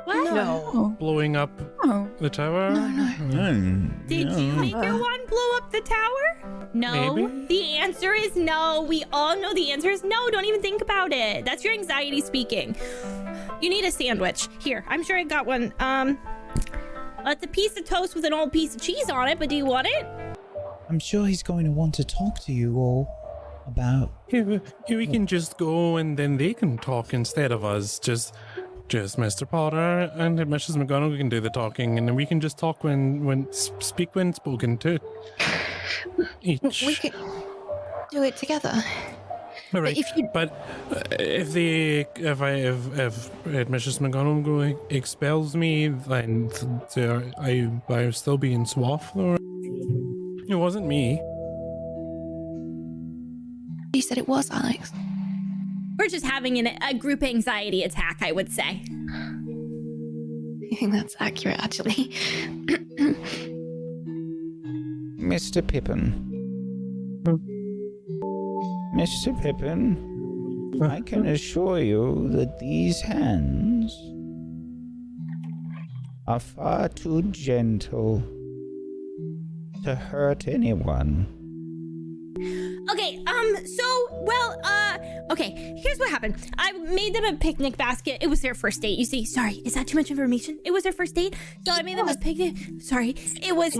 What? No. Blowing up the tower? Did you make your wand blow up the tower? No. Maybe. The answer is no. We all know the answer is no. Don't even think about it. That's your anxiety speaking. You need a sandwich. Here, I'm sure I got one. It's a piece of toast with an old piece of cheese on it, but do you want it? I'm sure he's going to want to talk to you all about... Here, we can just go and then they can talk instead of us. Just Mr. Potter and Mrs. McGonagall can do the talking, and then we can just talk speak when spoken to. Each. We could do it together. All right, but if Mrs. McGonagall expels me, then I'll still be in Swaffle. It wasn't me. You said it was, Alex. We're just having a group anxiety attack, I would say. I think that's accurate, actually. Mr. Pippin. Mr. Pippin, I can assure you that these hands are far too gentle to hurt anyone. Okay, here's what happened. I made them a picnic basket. It was their first date, you see. Sorry, is that too much information? It was their first date, so I made them a picnic. Sorry, it was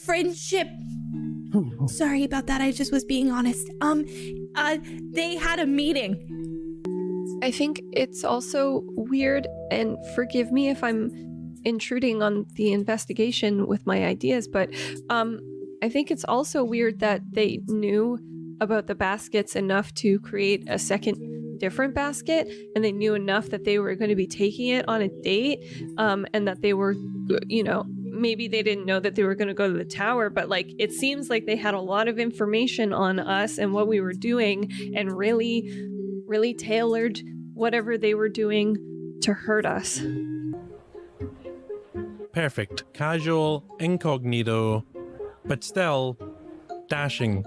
friendship. Sorry about that, I just was being honest. They had a meeting. I think it's also weird, and forgive me if I'm intruding on the investigation with my ideas, but I think it's also weird that they knew about the baskets enough to create a second different basket, and they knew enough that they were going to be taking it on a date, and that they were, maybe they didn't know that they were going to go to the tower, but like it seems like they had a lot of information on us and what we were doing, and really tailored whatever they were doing to hurt us. Perfect. Casual, incognito, but still dashing.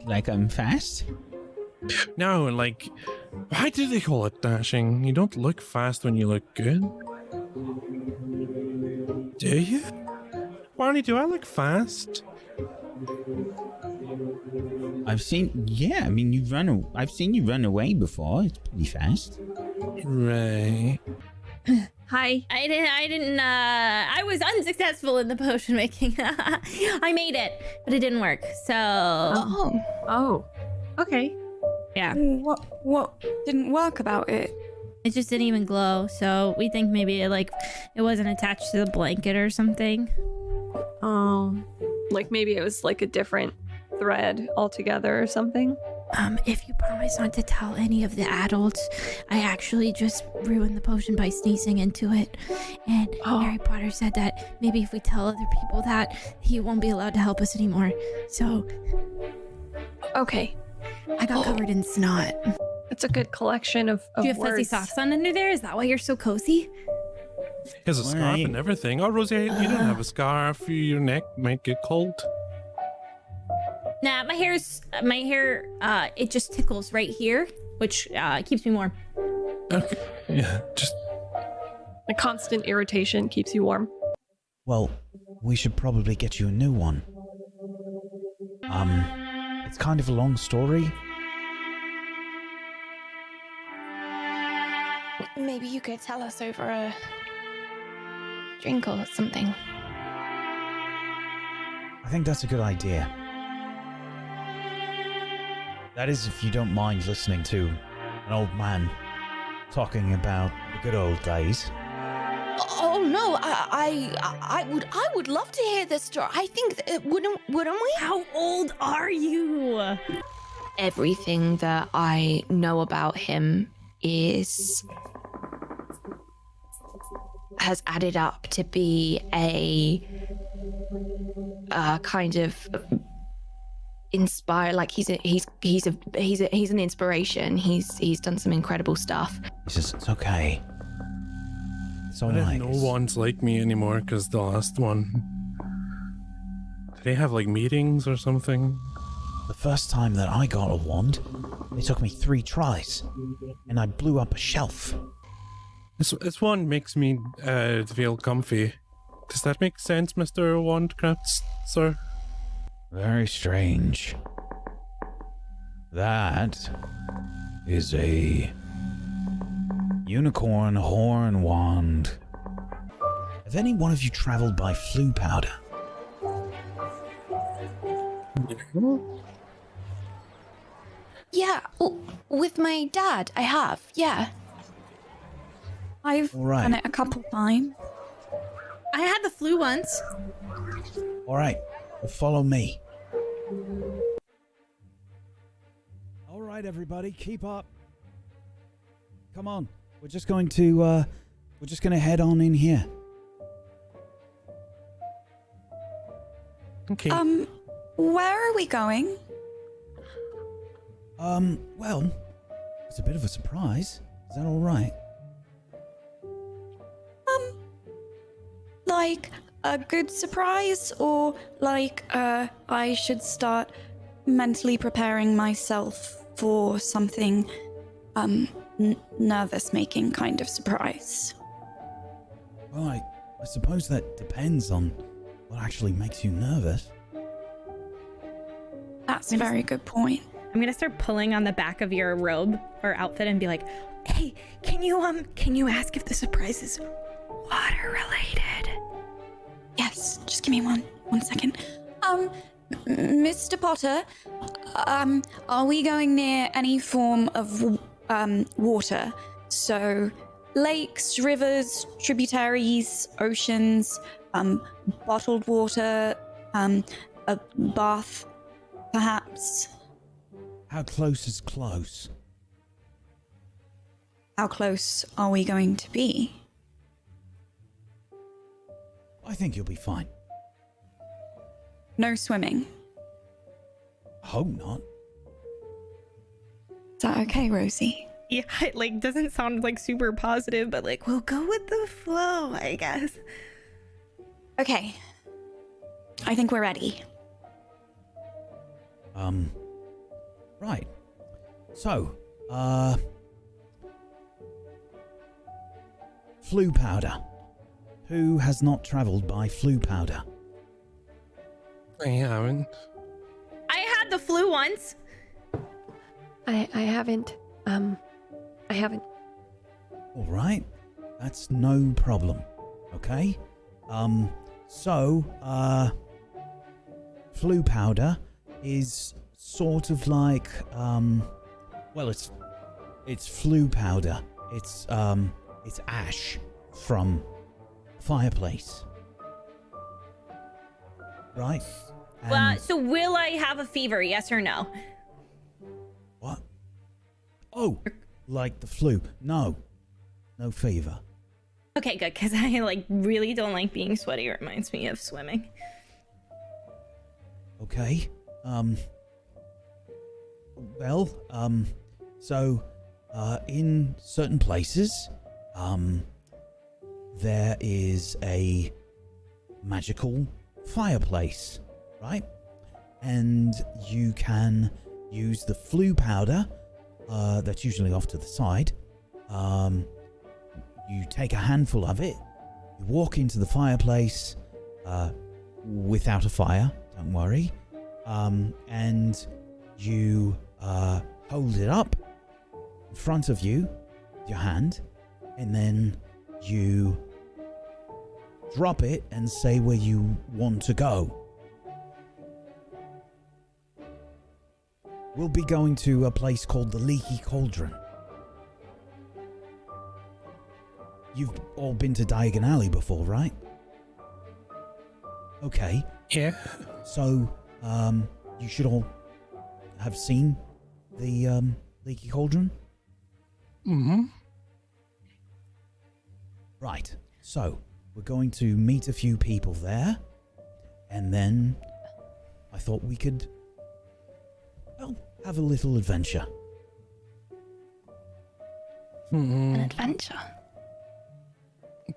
Like I'm fast? No, like, why do they call it dashing? You don't look fast when you look good. Do you? Barney, do I look fast? I've seen you run away before. It's pretty fast. Right. Hi. I was unsuccessful in the potion making. I made it, but it didn't work. So. Oh. Okay. Yeah. What didn't work about it? It just didn't even glow. So we think maybe it wasn't attached to the blanket or something. Oh. Like maybe it was like a different thread altogether or something. If you promise not to tell any of the adults, I actually just ruined the potion by sneezing into it. And Harry Potter said that maybe if we tell other people that, he won't be allowed to help us anymore. So... Okay. I got covered in snot. It's a good collection of Do you have words. fuzzy socks on under there? Is that why you're so cozy? He has a scarf and everything. Oh, Rosie, you don't have a scarf. Your neck might get cold. Nah, my hair, it just tickles right here, which keeps me warm. Okay. Yeah, just... The constant irritation keeps you warm. Well, we should probably get you a new one. It's kind of a long story. Maybe you could tell us over a drink or something. I think that's a good idea. That is, if you don't mind listening to an old man talking about the good old days. Oh no, I would love to hear this story. I think wouldn't we? How old are you? Everything that I know about him has added up to be a kind of inspire. Like he's an inspiration. He's done some incredible stuff. He says it's okay. It's all right. No one's like me anymore because the last one. Do they have like meetings or something? The first time that I got a wand, It took me 3 tries, and I blew up a shelf. This one makes me feel comfy. Does that make sense, Mr. Wandcraft, sir? Very strange. That is a unicorn horn wand. Have any one of you traveled by flue powder? Yeah, with my dad, I have. Yeah. I've All right. done it a couple times. I had the flu once. All right, well, follow me. All right, everybody, keep up. Come on, we're just going to head on in here. Okay. Where are we going? Well, it's a bit of a surprise. Is that all right? Like a good surprise, or like I should start mentally preparing myself for something nervous making kind of surprise? Well, I suppose that depends on what actually makes you nervous. That's a very good point. I'm gonna start pulling on the back of your robe or outfit and be like, "Hey, can you ask if the surprise is water related?" Yes, just give me one second. Mr. Potter, are we going near any form of water? So, lakes, rivers, tributaries, oceans, bottled water, a bath, perhaps? How close is close? How close are we going to be? I think you'll be fine. No swimming. Hope not. Is that okay, Rosie? Yeah, it like doesn't sound like super positive, but like we'll go with the flow, I guess. Okay. I think we're ready. Right. So, flue powder. Who has not travelled by flue powder? I haven't. I had the flu once. I haven't. I haven't. All right. That's no problem. Okay. Flue powder is sort of like, well, it's flue powder. It's ash from fireplace. Right? And So will I have a fever? Yes or no? what? Oh, like the flu. No fever. Okay, good, because I like really don't like being sweaty. It reminds me of swimming. Okay. Well, in certain places, there is a magical fireplace, right? And you can use the flue powder, that's usually off to the side. You take a handful of it, you walk into the fireplace, without a fire, don't worry, and you hold it up in front of you, your hand, and then you drop it and say where you want to go. We'll be going to a place called the Leaky Cauldron. You've all been to Diagon Alley before, right? Okay. Yeah. So, you should all have seen the Leaky Cauldron? Mm-hmm. Right. So, we're going to meet a few people there, and then I thought we could, well, have a little adventure. An adventure.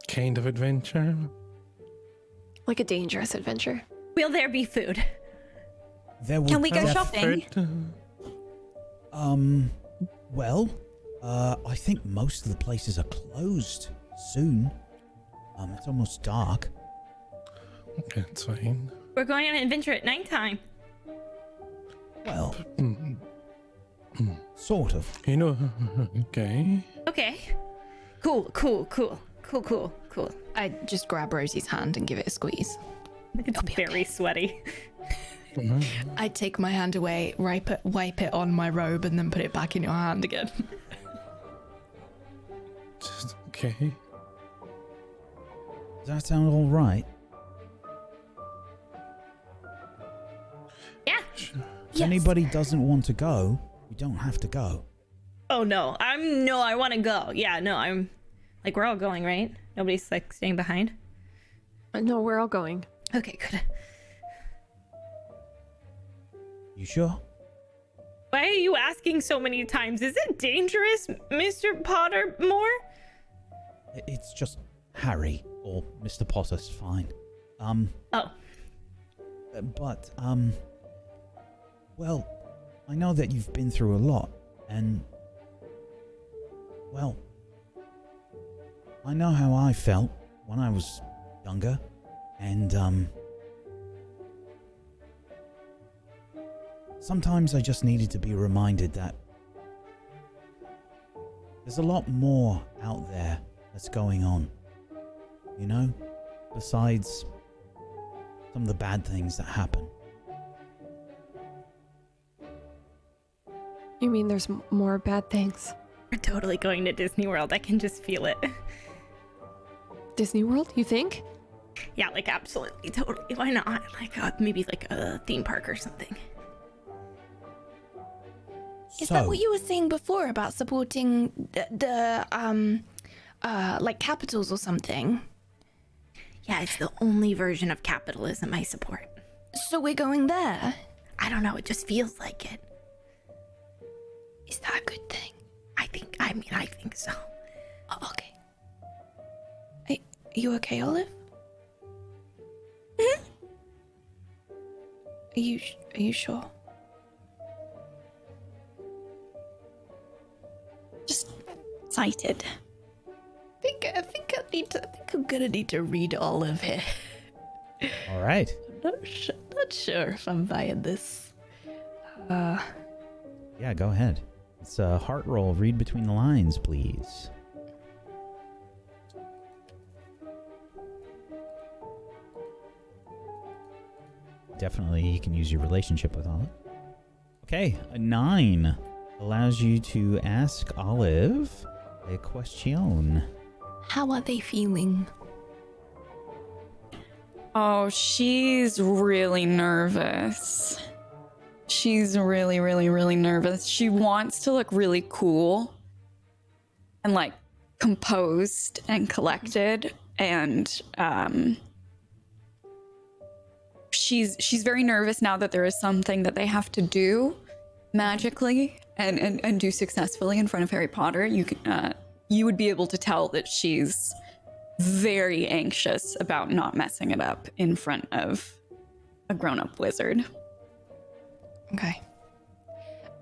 Kind of adventure. Like a dangerous adventure. Will there be food? There will Can we go def- shopping? Well, I think most of the places are closed soon. It's almost dark. Okay, it's fine. We're going on an adventure at nighttime. Well, sort of. You know, okay. Okay. Cool. I just grab Rosie's hand and give it a squeeze. It's very sweaty. I take my hand away, wipe it on my robe, and then put it back in your hand again. Just okay. Does that sound all right? Yeah. If anybody doesn't want to go, you don't have to go. Oh no, I want to go. Yeah, no, I'm like, we're all going, right? Nobody's like staying behind. No, we're all going. Okay, good. You sure? Why are you asking so many times? Is it dangerous, Mr. Pottermore? It's just Harry or Mr. Potter's fine. Oh. But, well, I know that you've been through a lot, and, well, I know how I felt when I was younger, and, sometimes I just needed to be reminded that there's a lot more out there that's going on, you know, besides some of the bad things that happen. You mean there's more bad things? We're totally going to Disney World. I can just feel it. Disney World, you think? Yeah, like absolutely, totally. Why not? Like maybe like a theme park or something. Is that what you were saying before about supporting the like capitals or something? Yeah, it's the only version of capitalism I support. So we're going there? I don't know, it just feels like it. Is that a good thing? I think so. Oh, okay. Are you okay, Olive? Mm-hmm. Are you sure? Just excited. I think I'm gonna need to read Olive here. All right. Not sure if I'm buying this. Yeah, go ahead. It's a heart roll. Read between the lines, please. Definitely, you can use your relationship with Olive. Okay, a 9 allows you to ask Olive a question. How are they feeling? Oh, she's really nervous. She's really, really, really nervous. She wants to look really cool and like composed and collected, and she's very nervous now that there is something that they have to do magically and do successfully in front of Harry Potter. You would be able to tell that she's very anxious about not messing it up in front of a grown-up wizard. Okay.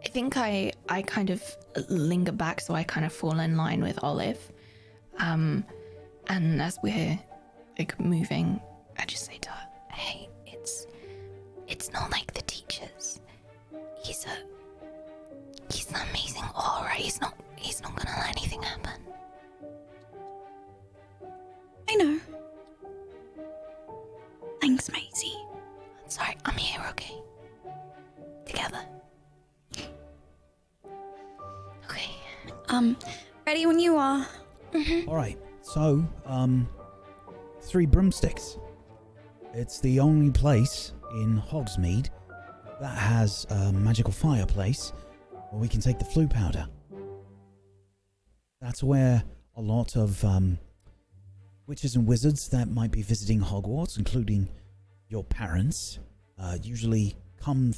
I think I kind of linger back, so I kind of fall in line with Olive. And as we're like moving, I just say to her, "Hey, it's not like the teachers. He's an amazing aura. He's not gonna let anything happen." I know. Thanks, Maisie. Sorry, I'm here, okay? Together. Okay. Ready when you are. All right, so, 3 broomsticks. It's the only place in Hogsmeade that has a magical fireplace where we can take the flue powder. That's where a lot of witches and wizards that might be visiting Hogwarts, including your parents, usually come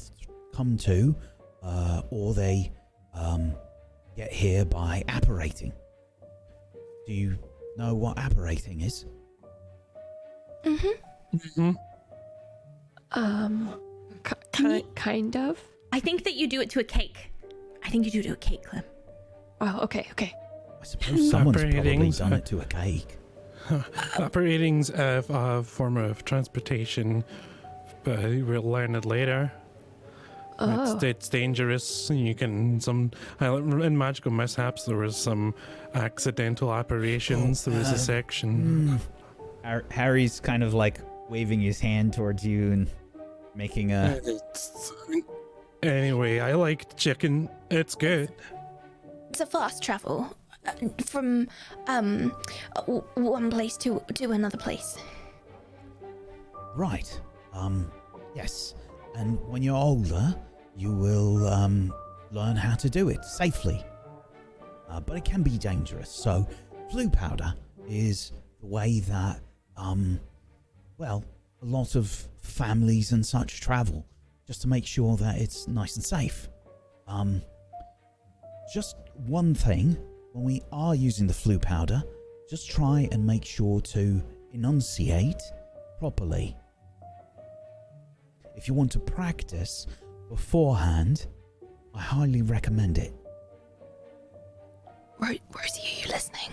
to, or they get here by apparating. Do you know what apparating is? Kind of. I think that you do it to a cake. I think you do to a cake, Clem. Oh, okay. I suppose someone's probably Operating, done it to a cake. Operating's a form of transportation, but we'll learn it later. Oh. It's dangerous. You can in magical mishaps there was some accidental apparitions. There was a section. Harry's kind of like waving his hand towards you and making a. Anyway, I like chicken. It's good. It's a fast travel from one place to another place. Right. Yes. And when you're older, you will learn how to do it safely. But it can be dangerous. So, flu powder is the way that, a lot of families and such travel, just to make sure that it's nice and safe. Just one thing, when we are using the flu powder, just try and make sure to enunciate properly. If you want to practice beforehand, I highly recommend it. Rosie, are you listening?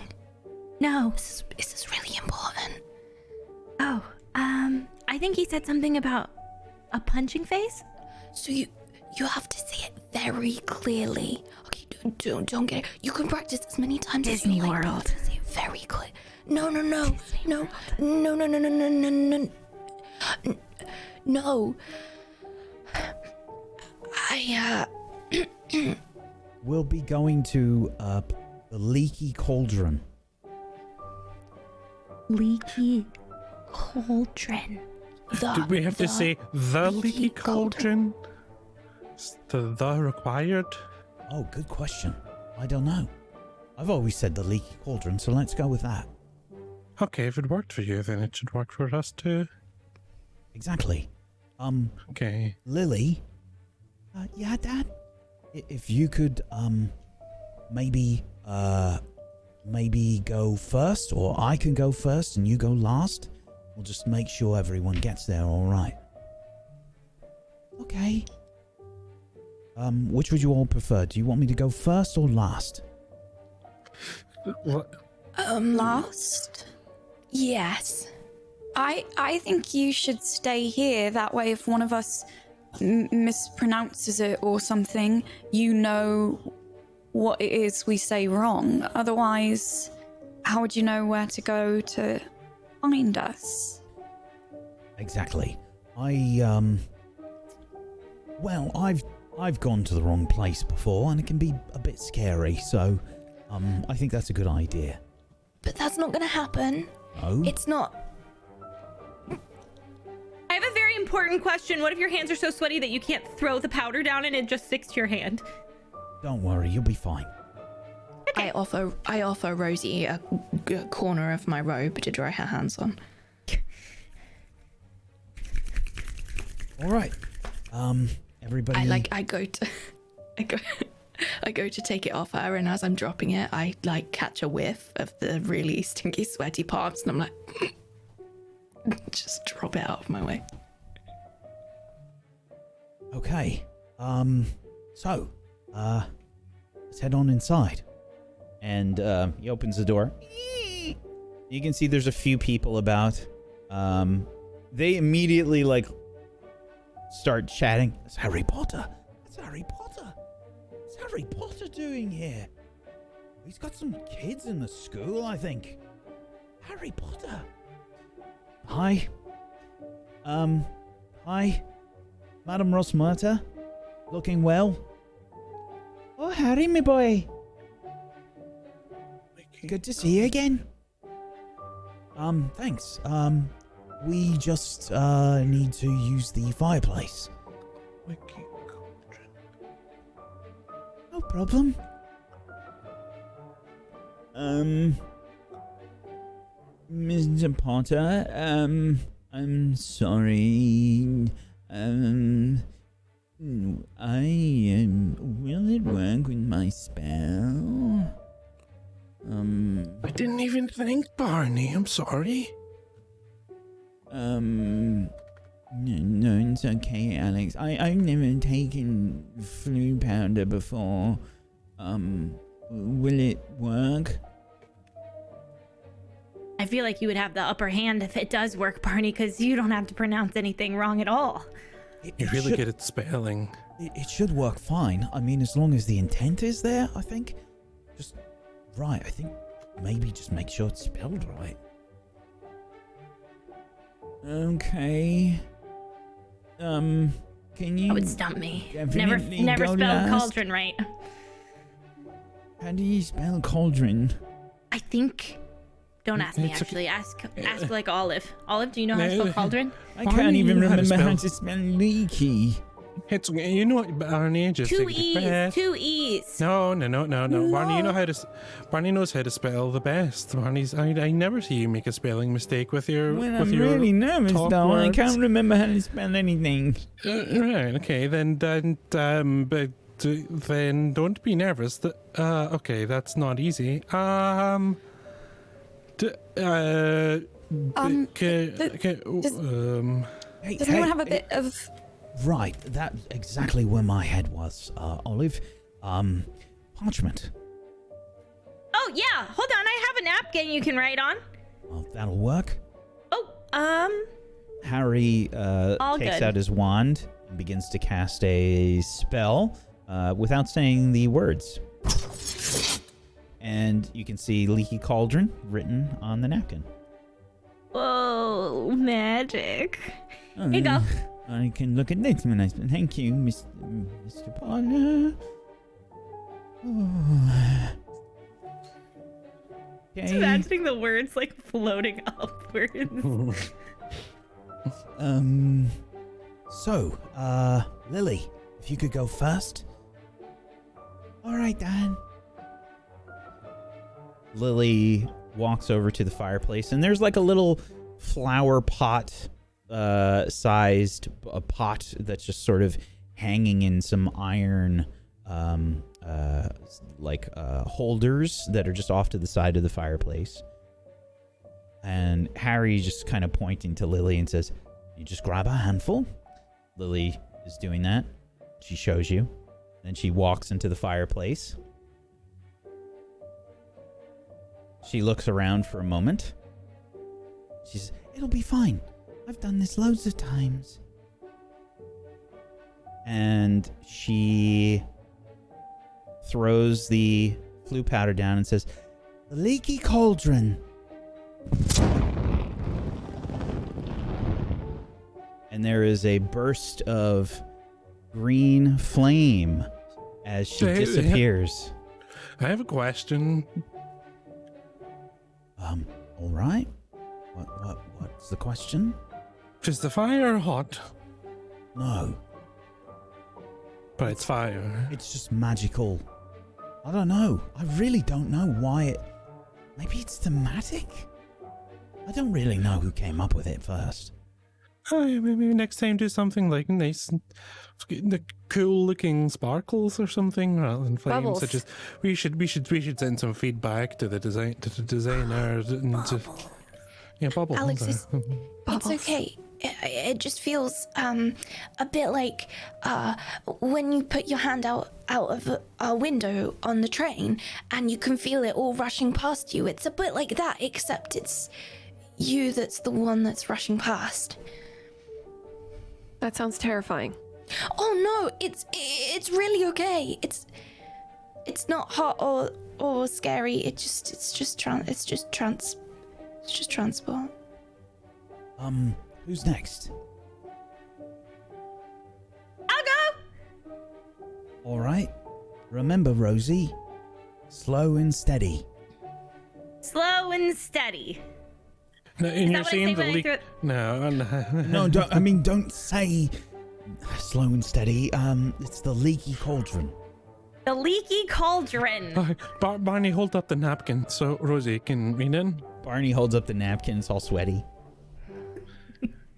No. Is this really important? Oh, I think he said something about a punching face? So you have to say it very clearly. Okay, don't get it. You can practice as many times as Disney you like. World. But you have to say it very clear. No. No. We'll be going to the Leaky Cauldron. Leaky cauldron. Did we have to say the leaky cauldron? Is the required? Oh, good question. I don't know. I've always said the Leaky Cauldron, so let's go with that. Okay, if it worked for you, then it should work for us too. Exactly. Okay. Lily? Yeah, Dad? If you could, maybe go first, or I can go first and you go last. We'll just make sure everyone gets there all right. Okay. Which would you all prefer? Do you want me to go first or last? What? Last? Yes. I think you should stay here. That way, if one of us mispronounces it or something, you know what it is we say wrong. Otherwise, how would you know where to go to find us? Exactly. I've gone to the wrong place before, and it can be a bit scary. So, I think that's a good idea. But that's not gonna happen. No. It's not. I have a very important question. What if your hands are so sweaty that you can't throw the powder down and it just sticks to your hand? Don't worry, you'll be fine. Okay. I offer Rosie a corner of my robe to dry her hands on. All right. Everybody. I go to take it off her, and as I'm dropping it, I catch a whiff of the really stinky, sweaty parts, and I'm like, just drop it out of my way. Okay. So, let's head on inside. And he opens the door. You can see there's a few people about. They immediately start chatting. It's Harry Potter. It's Harry Potter. What's Harry Potter doing here? He's got some kids in the school, I think. Harry Potter. Hi. Hi. Madam Rosmerta. Looking well? Oh, Harry, my boy. Good to see you again. Thanks. We just, need to use the fireplace. No problem. Mr. Potter, I'm sorry. Will it work with my spell? I didn't even think, Barney. I'm sorry. No, it's okay, Alex. I've never taken flu powder before. Will it work? I feel like you would have the upper hand if it does work, Barney, because you don't have to pronounce anything wrong at all. You're really good at spelling. It should work fine. I mean, as long as the intent is there, I think. Just right. I think maybe just make sure it's spelled right. Okay. Can you? That would stump me. definitely Never go spelled last? cauldron right. How do you spell cauldron? I think. Don't ask me, It's okay. actually. Ask like Olive. Olive, do you know how to spell cauldron? I Barney, can't even you know how to remember how spell- to spell leaky. It's okay. You know what, Barney? Just Two take a deep breath. E's. 2 E's. No. Barney, you know how to. Barney knows how to spell the best. Barney's. I never see you make a spelling mistake with your. When with I'm your really nervous, talk though, I words. can't remember how to spell anything. Right. Okay. Then don't be nervous. Okay, that's not easy. Hey, Does anyone have a bit of? Right, that's exactly where my head was, Olive. Parchment. Oh, yeah. Hold on. I have a napkin you can write on. Oh, that'll work. Oh, Harry All takes good. out his wand and begins to cast a spell without saying the words. And you can see Leaky Cauldron written on the napkin. Whoa, magic. Here you go. I can look at this when I spell. Thank you, Mr. Potter. Just Okay. imagining the words like floating upwards. So, Lily, if you could go first. All right, Dan. Lily walks over to the fireplace, and there's like a little flower pot sized pot that's just sort of hanging in some iron holders that are just off to the side of the fireplace. And Harry just kind of pointing to Lily and says, "You just grab a handful." Lily is doing that. She shows you. Then she walks into the fireplace. She looks around for a moment. She says, "It'll be fine. I've done this loads of times." And she throws the flu powder down and says, "The leaky cauldron." And there is a burst of green flame as she Hey, disappears. I have a question. All right. What's the question? Is the fire hot? No, But it's fire. it's just magical. I don't know. I really don't know why it... Maybe it's thematic? I don't really know who came up with it first. Oh, yeah, maybe next time do something like nice, the cool-looking sparkles or something rather than flames. Bubbles. Such as we should send some feedback to the designer and to, yeah, bubbles. Alex, okay. It's okay. It just feels a bit like when you put your hand out of a window on the train and you can feel it all rushing past you. It's a bit like that, except it's you that's the one that's rushing past. That sounds terrifying. Oh no, it's really okay. It's not hot or scary. It's just transport. Who's next? I'll go. All right. Remember, Rosie, slow and steady. Slow and steady. No, and you're that what I saying say the when I leak. threw it? No. No, don't say slow and steady. It's the leaky cauldron. The leaky cauldron. Barney, hold up the napkin so Rosie can read it. Barney holds up the napkin. It's all sweaty.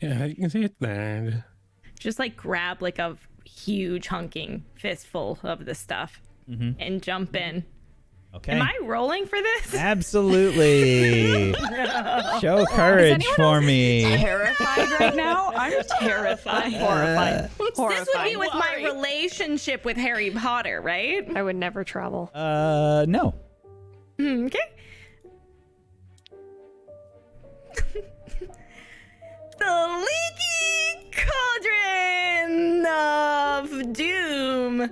Yeah, you can see it there. Just like grab like a huge hunking fistful of the stuff and jump in. Okay. Am I rolling for this? Absolutely. Show courage for me. Terrified right now. I'm terrified. Horrified. This would be with my relationship with Harry Potter, right? I would never travel. No. Okay. The leaky cauldron of doom.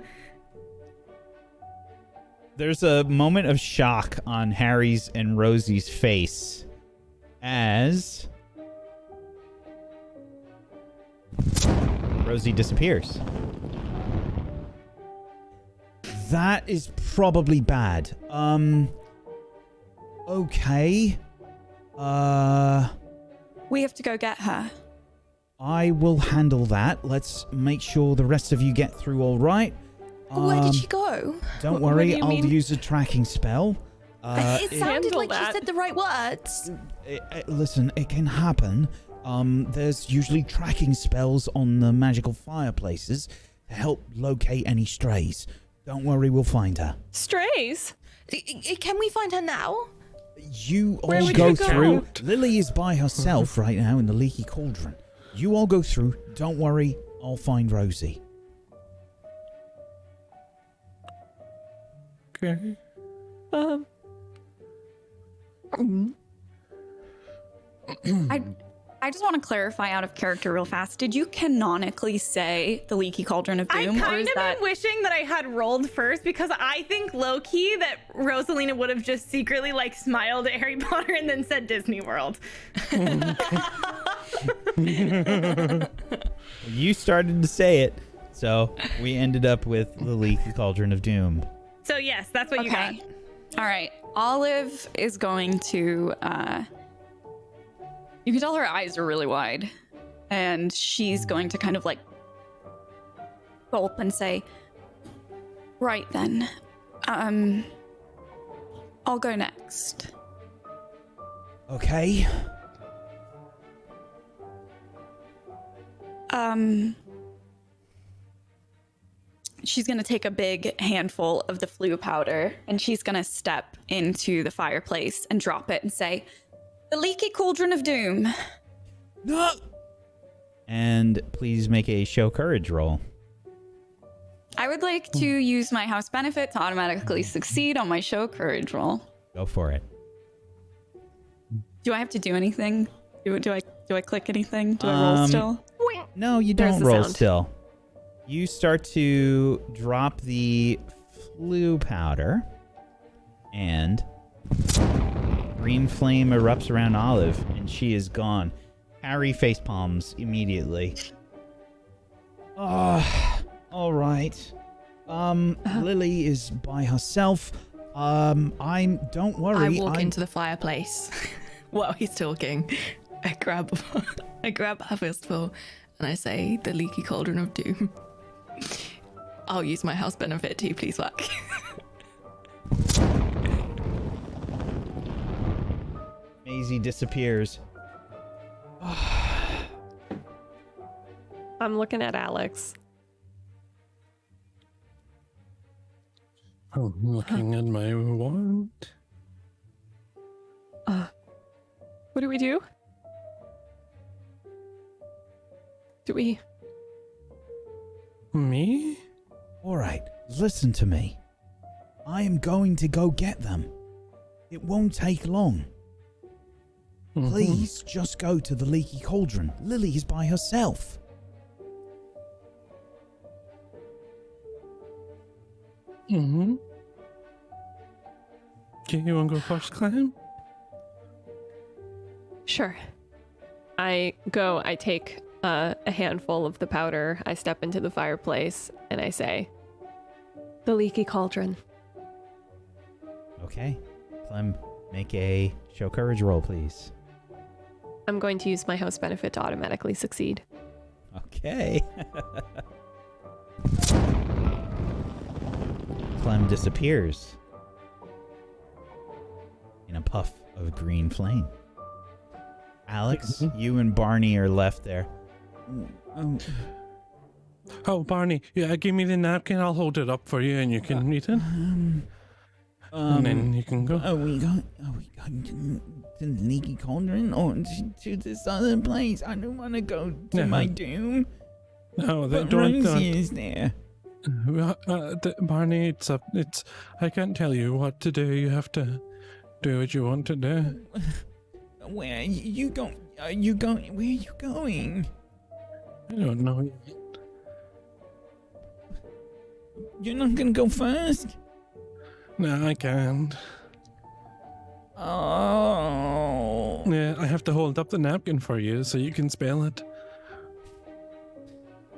There's a moment of shock on Harry's and Rosie's face as Rosie disappears. That is probably bad. Okay. We have to go get her. I will handle that. Let's make sure the rest of you get through all right. Where did she go? Don't What worry, do you I'll mean? use a tracking spell. It sounded handle like she that. said the right words. Listen, it can happen. There's usually tracking spells on the magical fireplaces to help locate any strays. Don't worry, we'll find her. Strays? Can we find her now? You Where all would go you go? through. Lily is by herself right now in the leaky cauldron. You all go through. Don't worry, I'll find Rosie. Okay. I just want to clarify out of character real fast. Did you canonically say the leaky cauldron of I doom, or kind is of that am wishing that I had rolled first because I think low key that Rosalina would have just secretly like smiled at Harry Potter and then said Disney World. You started to say it, so we ended up with the leaky cauldron of doom. So yes, that's what you got. okay? All right. Olive is going to. You can tell her eyes are really wide, and she's going to kind of like gulp and say, "Right then, I'll go next." Okay. She's gonna take a big handful of the flu powder, and she's gonna step into the fireplace and drop it and say, "The leaky cauldron of doom." No. And please make a show courage roll. I would like to use my house benefit to automatically succeed on my show courage roll. Go for it. Do I have to do anything? Do I click anything? Do I roll still? No, you There's don't the roll sound. still. You start to drop the flu powder, and green flame erupts around Olive, and she is gone. Harry face palms immediately. All right. Lily is by herself. Don't worry. I walk into the fireplace while he's talking. I grab a fistful and I say, "The leaky cauldron of doom." I'll use my house benefit to please whack. Maisie disappears. I'm looking at Alex. I'm looking at my wand. What do we do? Do we? Me? All right, listen to me. I am going to go get them. It won't take long. Please, just go to the leaky cauldron. Lily is by herself. Mm-hmm. Okay, you want to go first, Clem? Sure. I go, I take a handful of the powder, I step into the fireplace, and I say, "The leaky cauldron." Okay. Clem, make a show courage roll, please. I'm going to use my house benefit to automatically succeed. Okay. Clem disappears in a puff of green flame. Alex, you and Barney are left there. Oh, Barney, yeah, give me the napkin. I'll hold it up for you and you can read it. and then you can go. Are we going to the Leaky Cauldron or to this other place? I don't want to go to my doom. No, But don't. Rosie is there. Barney, it's I can't tell you what to do. You have to do what you want to do. Where are you going? Where are you going? I don't know. You're not gonna go first? No, I can't. Oh. Yeah, I have to hold up the napkin for you so you can spell it.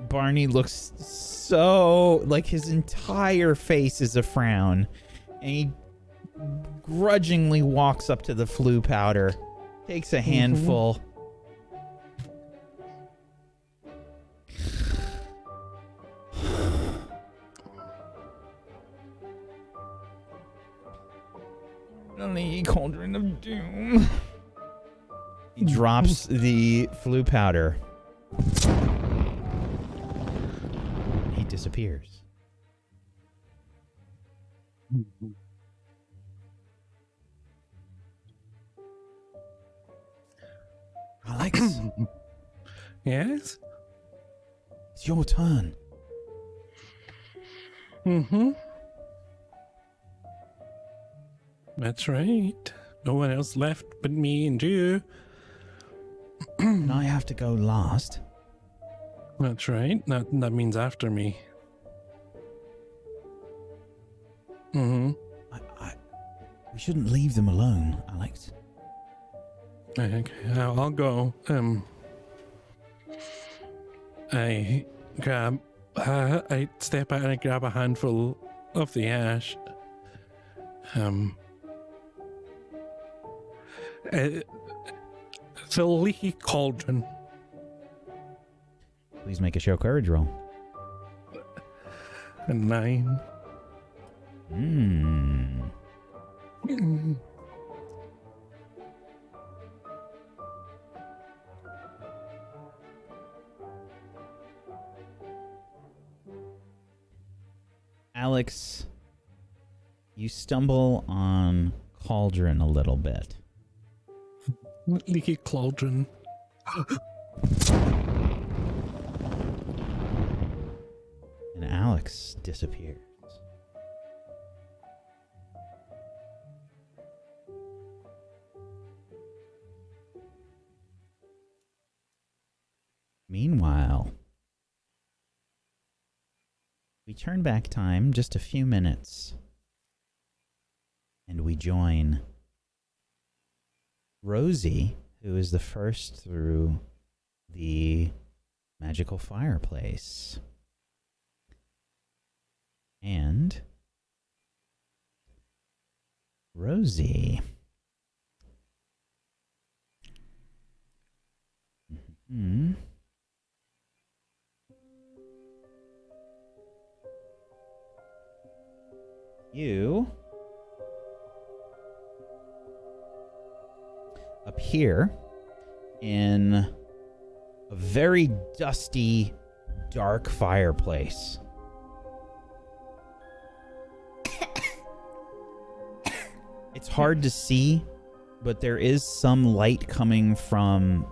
Barney looks so like his entire face is a frown, and he grudgingly walks up to the flu powder, takes a handful. The Cauldron of Doom. He drops the flu powder. He disappears. Alex, Yes? it's your turn. Mm-hmm. That's right. No one else left but me and you. And I have to go last. That's right. That means after me. Mm-hmm. We shouldn't leave them alone, Alex. Okay, I'll go. I step out and I grab a handful of the ash. The leaky cauldron. Please make a show courage roll. A 9. Alex, you stumble on Cauldron a little bit. Leaky cauldron. And Alex disappears. Meanwhile, we turn back time just a few minutes, and we join Rosie, who is the first through the magical fireplace. And Rosie. You appear in a very dusty, dark fireplace. It's hard to see, but there is some light coming from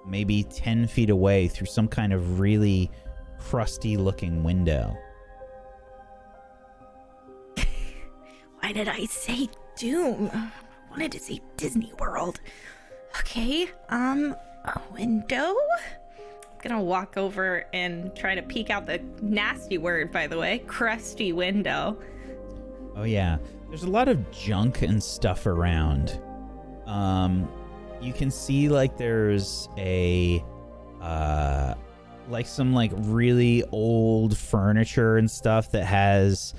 maybe 10 feet away through some kind of really crusty looking window. Why did I say Doom? I wanted to say Disney World. Okay, a window? I'm gonna walk over and try to peek out the nasty word, by the way, crusty window. Oh yeah, there's a lot of junk and stuff around. You can see like there's a like some like really old furniture and stuff that has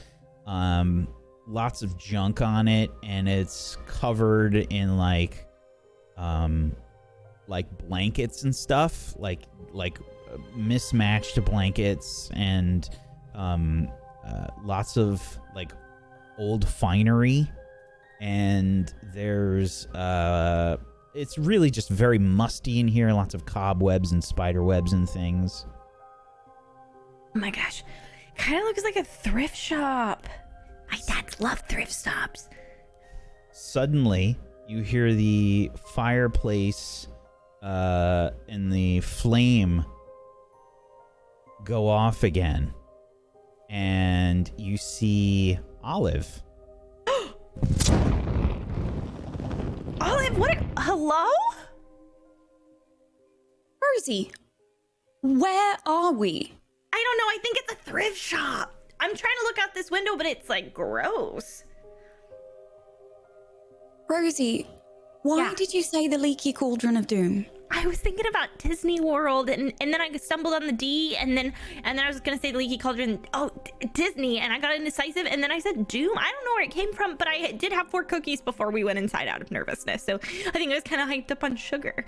lots of junk on it, and it's covered in like blankets and stuff, like mismatched blankets, and lots of like old finery, and there's it's really just very musty in here, lots of cobwebs and spider webs and things. Oh my gosh, kind of looks like a thrift shop. My dads love thrift shops. suddenly you hear the fireplace and the flame go off again. And you see Olive. Olive, what? Hello? Rosie, where are we? I don't know. I think it's a thrift shop. I'm trying to look out this window, but it's like gross. Rosie, why Yeah. did you say the leaky cauldron of doom? I was thinking about Disney World, and then I stumbled on the D, and then I was gonna say the Leaky Cauldron. Oh, Disney, and I got indecisive, and then I said Doom. I don't know where it came from, but I did have 4 cookies before we went inside out of nervousness, so I think I was kind of hyped up on sugar.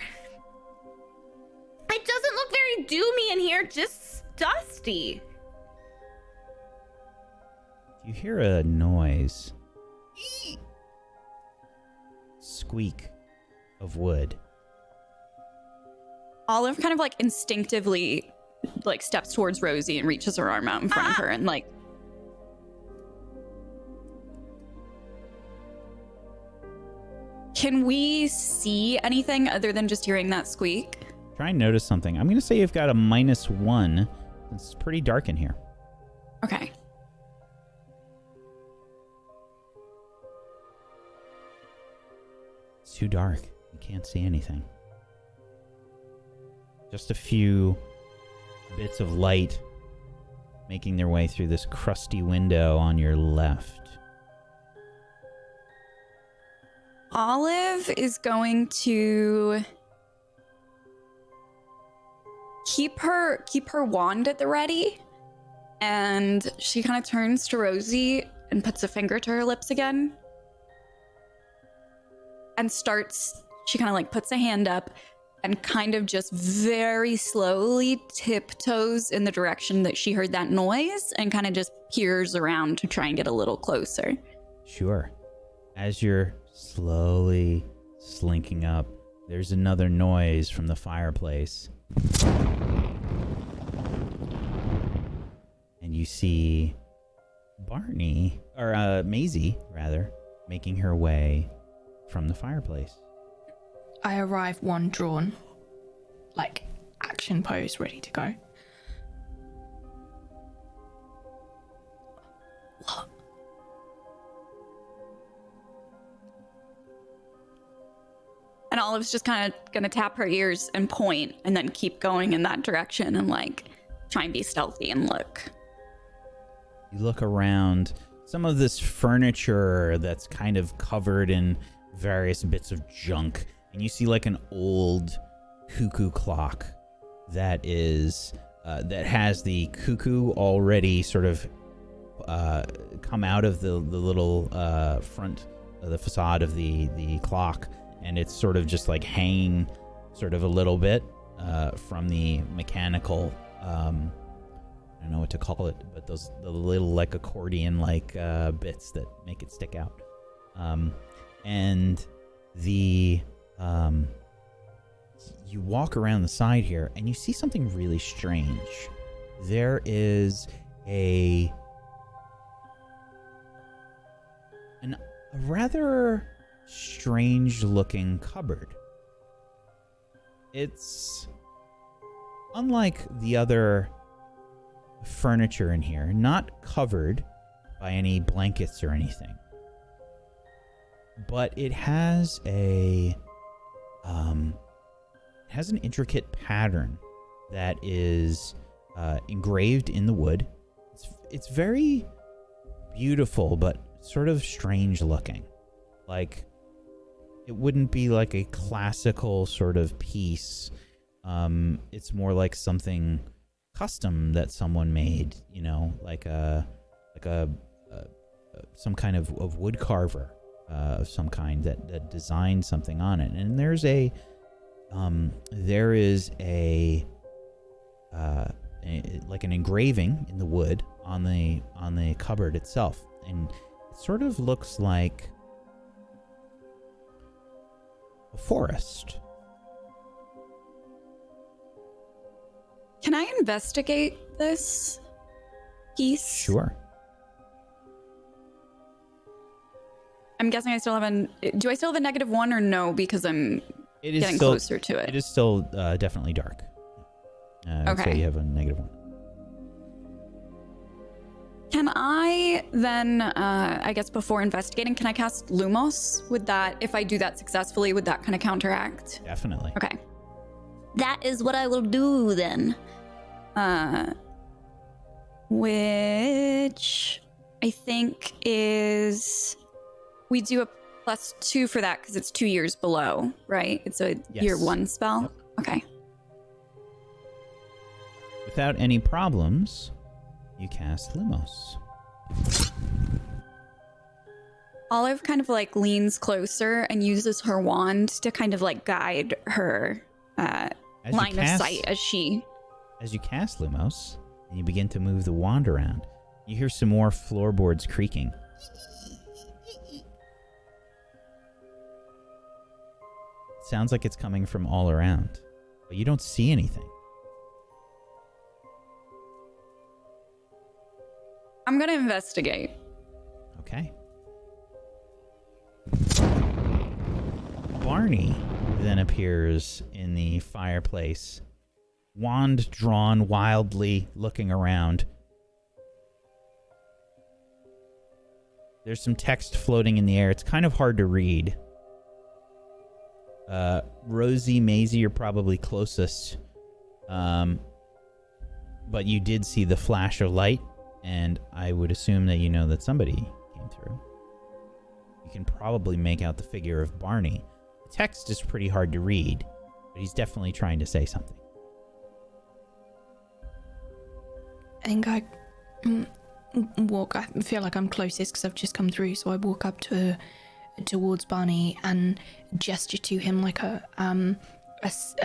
It doesn't look very doomy in here, just dusty. You hear a noise. Squeak of wood. Olive kind of like instinctively like steps towards Rosie and reaches her arm out in front of her and like can we see anything other than just hearing that squeak? Try and notice something. I'm going to say you've got a -1. It's pretty dark in here. Okay. It's too dark. You can't see anything. Just a few bits of light making their way through this crusty window on your left. Olive is going to keep her wand at the ready, and she kind of turns to Rosie and puts a finger to her lips again and she kind of like puts a hand up and kind of just very slowly tiptoes in the direction that she heard that noise and kind of just peers around to try and get a little closer. Sure. As you're slowly slinking up, there's another noise from the fireplace. And you see Maisie, making her way from the fireplace. I arrive, wand drawn, like action pose, ready to go. What? And Olive's just kind of gonna tap her ears and point and then keep going in that direction and like try and be stealthy and look. You look around. Some of this furniture that's kind of covered in various bits of junk. And you see like an old cuckoo clock that is that has the cuckoo already sort of come out of the little front of the facade of the clock, and it's sort of just like hanging sort of a little bit from the mechanical I don't know what to call it, but the little like accordion like bits that make it stick out, and the you walk around the side here and you see something really strange. There is a rather strange looking cupboard. It's unlike the other furniture in here, not covered by any blankets or anything, but it has an intricate pattern that is engraved in the wood. It's very beautiful, but sort of strange looking. Like it wouldn't be like a classical sort of piece. It's more like something custom that someone made, you know, like some kind of wood carver of some kind that designed something on it. And there is like an engraving in the wood on the cupboard itself, and it sort of looks like a forest. Can I investigate this piece? Sure. I'm guessing I still have do I still have a -1 or no? Because I'm It is getting still, closer to it. It is still definitely dark. Okay. So you have a -1. Can I then, I guess before investigating, can I cast Lumos? Would that, if I do that successfully, would that kind of counteract? Definitely. Okay. That is what I will do then. Which I think is, we do a +2 for that because it's 2 years below, right? It's a Yes. year 1 spell. Yep. Okay. Without any problems, you cast Lumos. Olive kind of like leans closer and uses her wand to kind of like guide her line of sight as she... As you cast Lumos, and you begin to move the wand around, you hear some more floorboards creaking. It sounds like it's coming from all around, but you don't see anything. I'm gonna investigate. Okay. Barney then appears in the fireplace, wand drawn wildly, looking around. There's some text floating in the air. It's kind of hard to read. Rosie, Maisie are probably closest. But you did see the flash of light, and I would assume that you know that somebody came through. You can probably make out the figure of Barney. The text is pretty hard to read, but he's definitely trying to say something. I think I walk. I feel like I'm closest because I've just come through, so I walk up towards Barney and gesture to him like a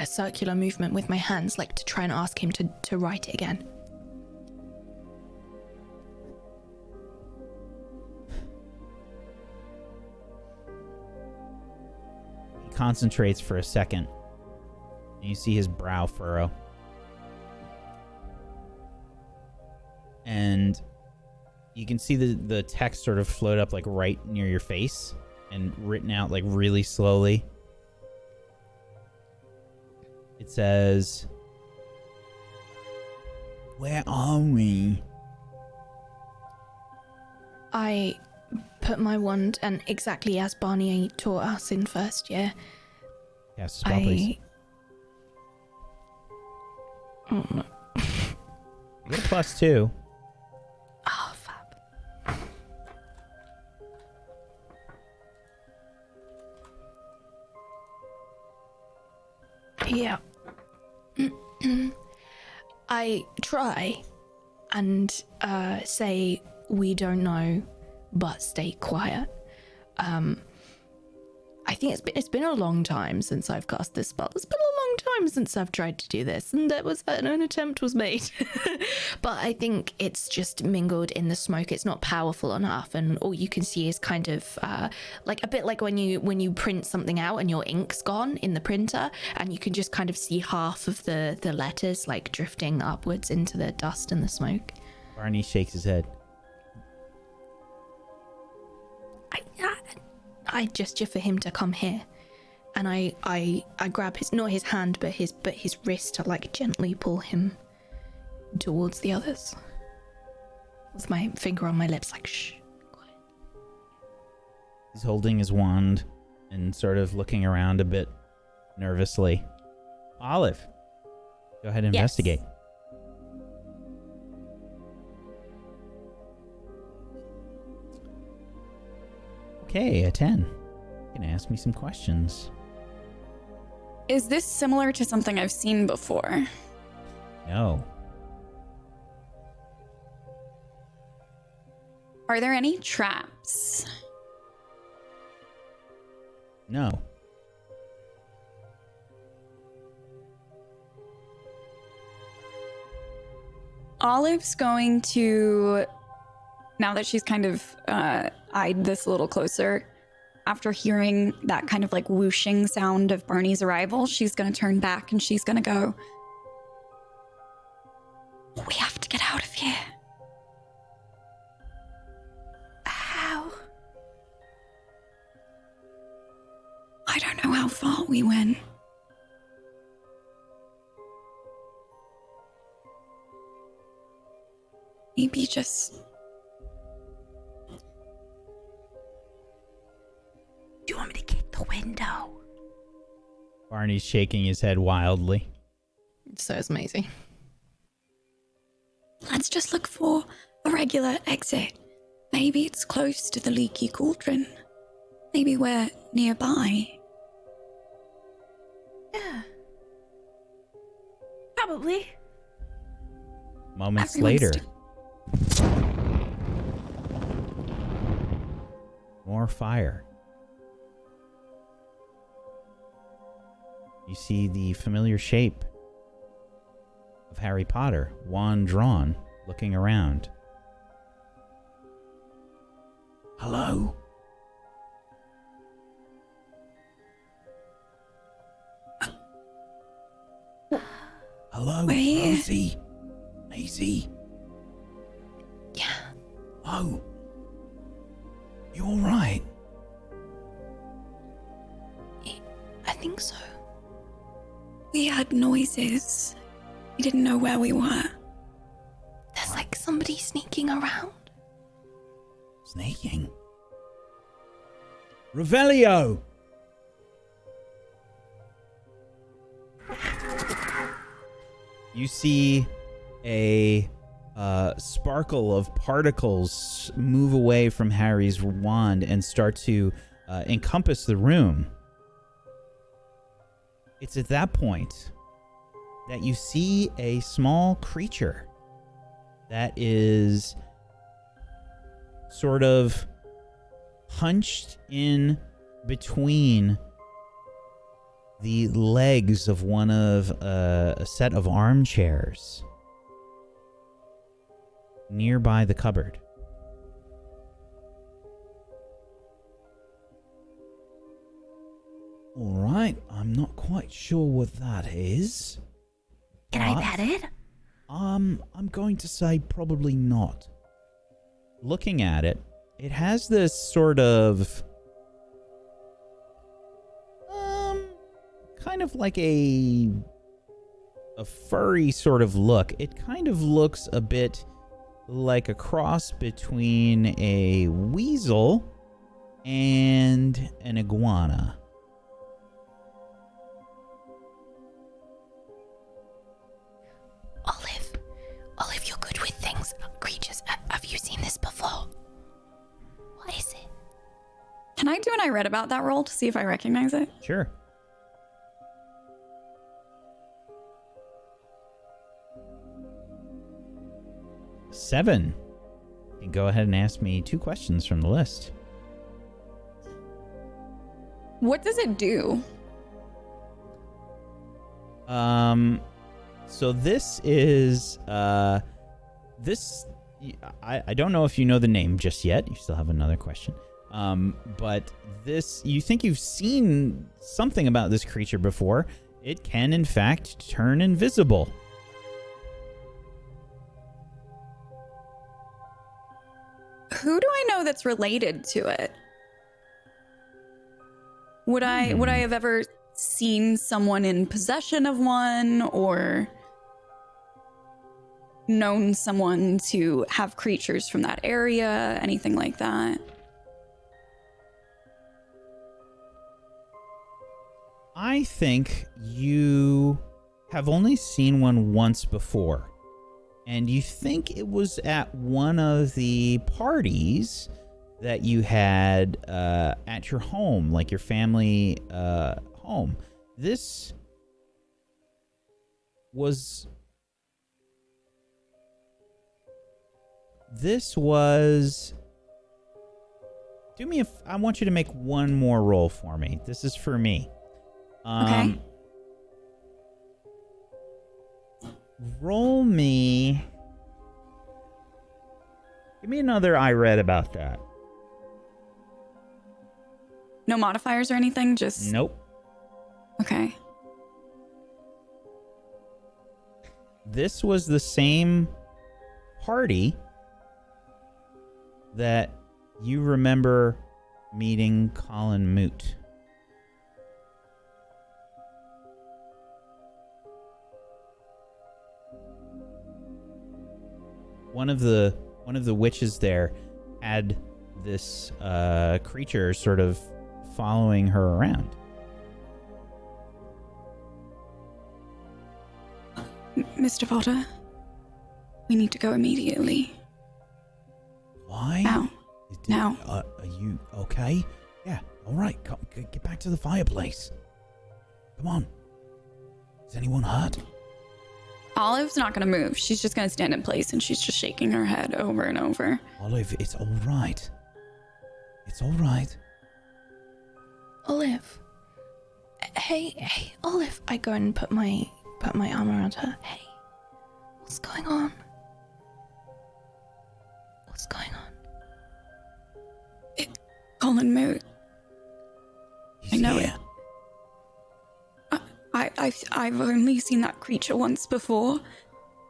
circular movement with my hands, like to try and ask him to write it again. He concentrates for a second, and you see his brow furrow. And you can see the text sort of float up like right near your face and written out like really slowly. It says, "Where are we?" I put my wand, and exactly as Barney taught us in first year, Cast a spell, please. Oh no. You get a +2. Oh, fab. Yeah. I try and say we don't know, but stay quiet. I think it's been a long time since I've cast this spell. It's been a long time since I've tried to do this, and an attempt was made. But I think it's just mingled in the smoke. It's not powerful enough, and all you can see is kind of like a bit like when you print something out and your ink's gone in the printer, and you can just kind of see half of the letters like drifting upwards into the dust and the smoke. Barney shakes his head. I gesture for him to come here, and I grab his, not his hand, but his wrist to like gently pull him towards the others with my finger on my lips, like shh, quiet. He's holding his wand and sort of looking around a bit nervously. Olive, go ahead and investigate. Okay, a 10. You can ask me some questions. Is this similar to something I've seen before? No. Are there any traps? No. Olive's going to, now that she's kind of eyed this a little closer, after hearing that kind of like whooshing sound of Barney's arrival, she's going to turn back and she's going to go, "We have to get out of here." How? I don't know how far we went. Maybe just... Do you want me to kick the window? Barney's shaking his head wildly. So is Maisie. Let's just look for a regular exit. Maybe it's close to the leaky cauldron. Maybe we're nearby. Yeah. Probably. Moments Everyone's later. More fire. You see the familiar shape of Harry Potter, wand drawn, looking around. Hello? Hello, We're here. Rosie? Maisie? Yeah. Oh. You alright? I think so. We heard noises. We didn't know where we were. There's like somebody sneaking around. Sneaking? Revelio! You see a sparkle of particles move away from Harry's wand and start to encompass the room. It's at that point that you see a small creature that is sort of hunched in between the legs of one of a set of armchairs nearby the cupboard. All right, I'm not quite sure what that is. Can I pet it? I'm going to say probably not. Looking at it, it has this sort of kind of like a furry sort of look. It kind of looks a bit like a cross between a weasel and an iguana. Olive, you're good with things, creatures. Have you seen this before? What is it? Can I do an I read about that roll to see if I recognize it? Sure. Seven. You can go ahead and ask me 2 questions from the list. What does it do? So this is, this, I don't know if you know the name just yet. You still have another question. But this, you think you've seen something about this creature before. It can, in fact, turn invisible. Who do I know that's related to it? Would I have ever seen someone in possession of one, or known someone to have creatures from that area, anything like that? I think you have only seen one once before. And you think it was at one of the parties that you had at your home, like your family home. This was... Do me I want you to make one more roll for me. This is for me. Okay. Roll me. Give me another I read about that. No modifiers or anything? Just... Nope. Okay. This was the same party that you remember meeting Colin Moot. one of the witches there had this creature sort of following her around. Mr. Potter, we need to go immediately. Why? Now. Now. Are you okay? Yeah. All right. Come, get back to the fireplace. Come on. Is anyone hurt? Olive's not going to move. She's just going to stand in place, and she's just shaking her head over and over. Olive, it's all right. It's all right. Olive. Hey, Olive. I go and put my arm around her. Hey, what's going on? What's going on? Colin Moot. He's I know here. it. I've only seen that creature once before,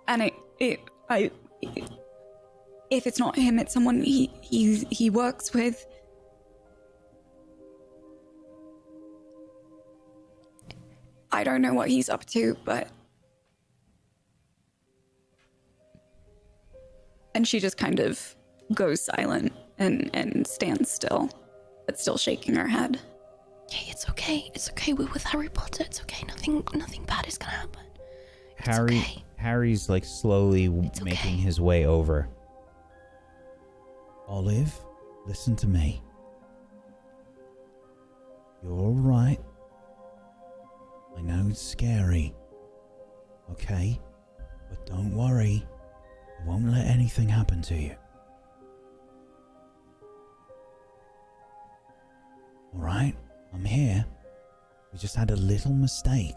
and if it's not him, it's someone he works with. I don't know what he's up to, but... And she just kind of goes silent and stands still, but still shaking her head. Hey, it's okay. It's okay. We're with Harry Potter. It's okay. Nothing bad is gonna happen. It's okay. Harry's like slowly making his way over. Olive, listen to me. You're all right. I know it's scary. Okay? But don't worry. I won't let anything happen to you. Alright? I'm here. We just had a little mistake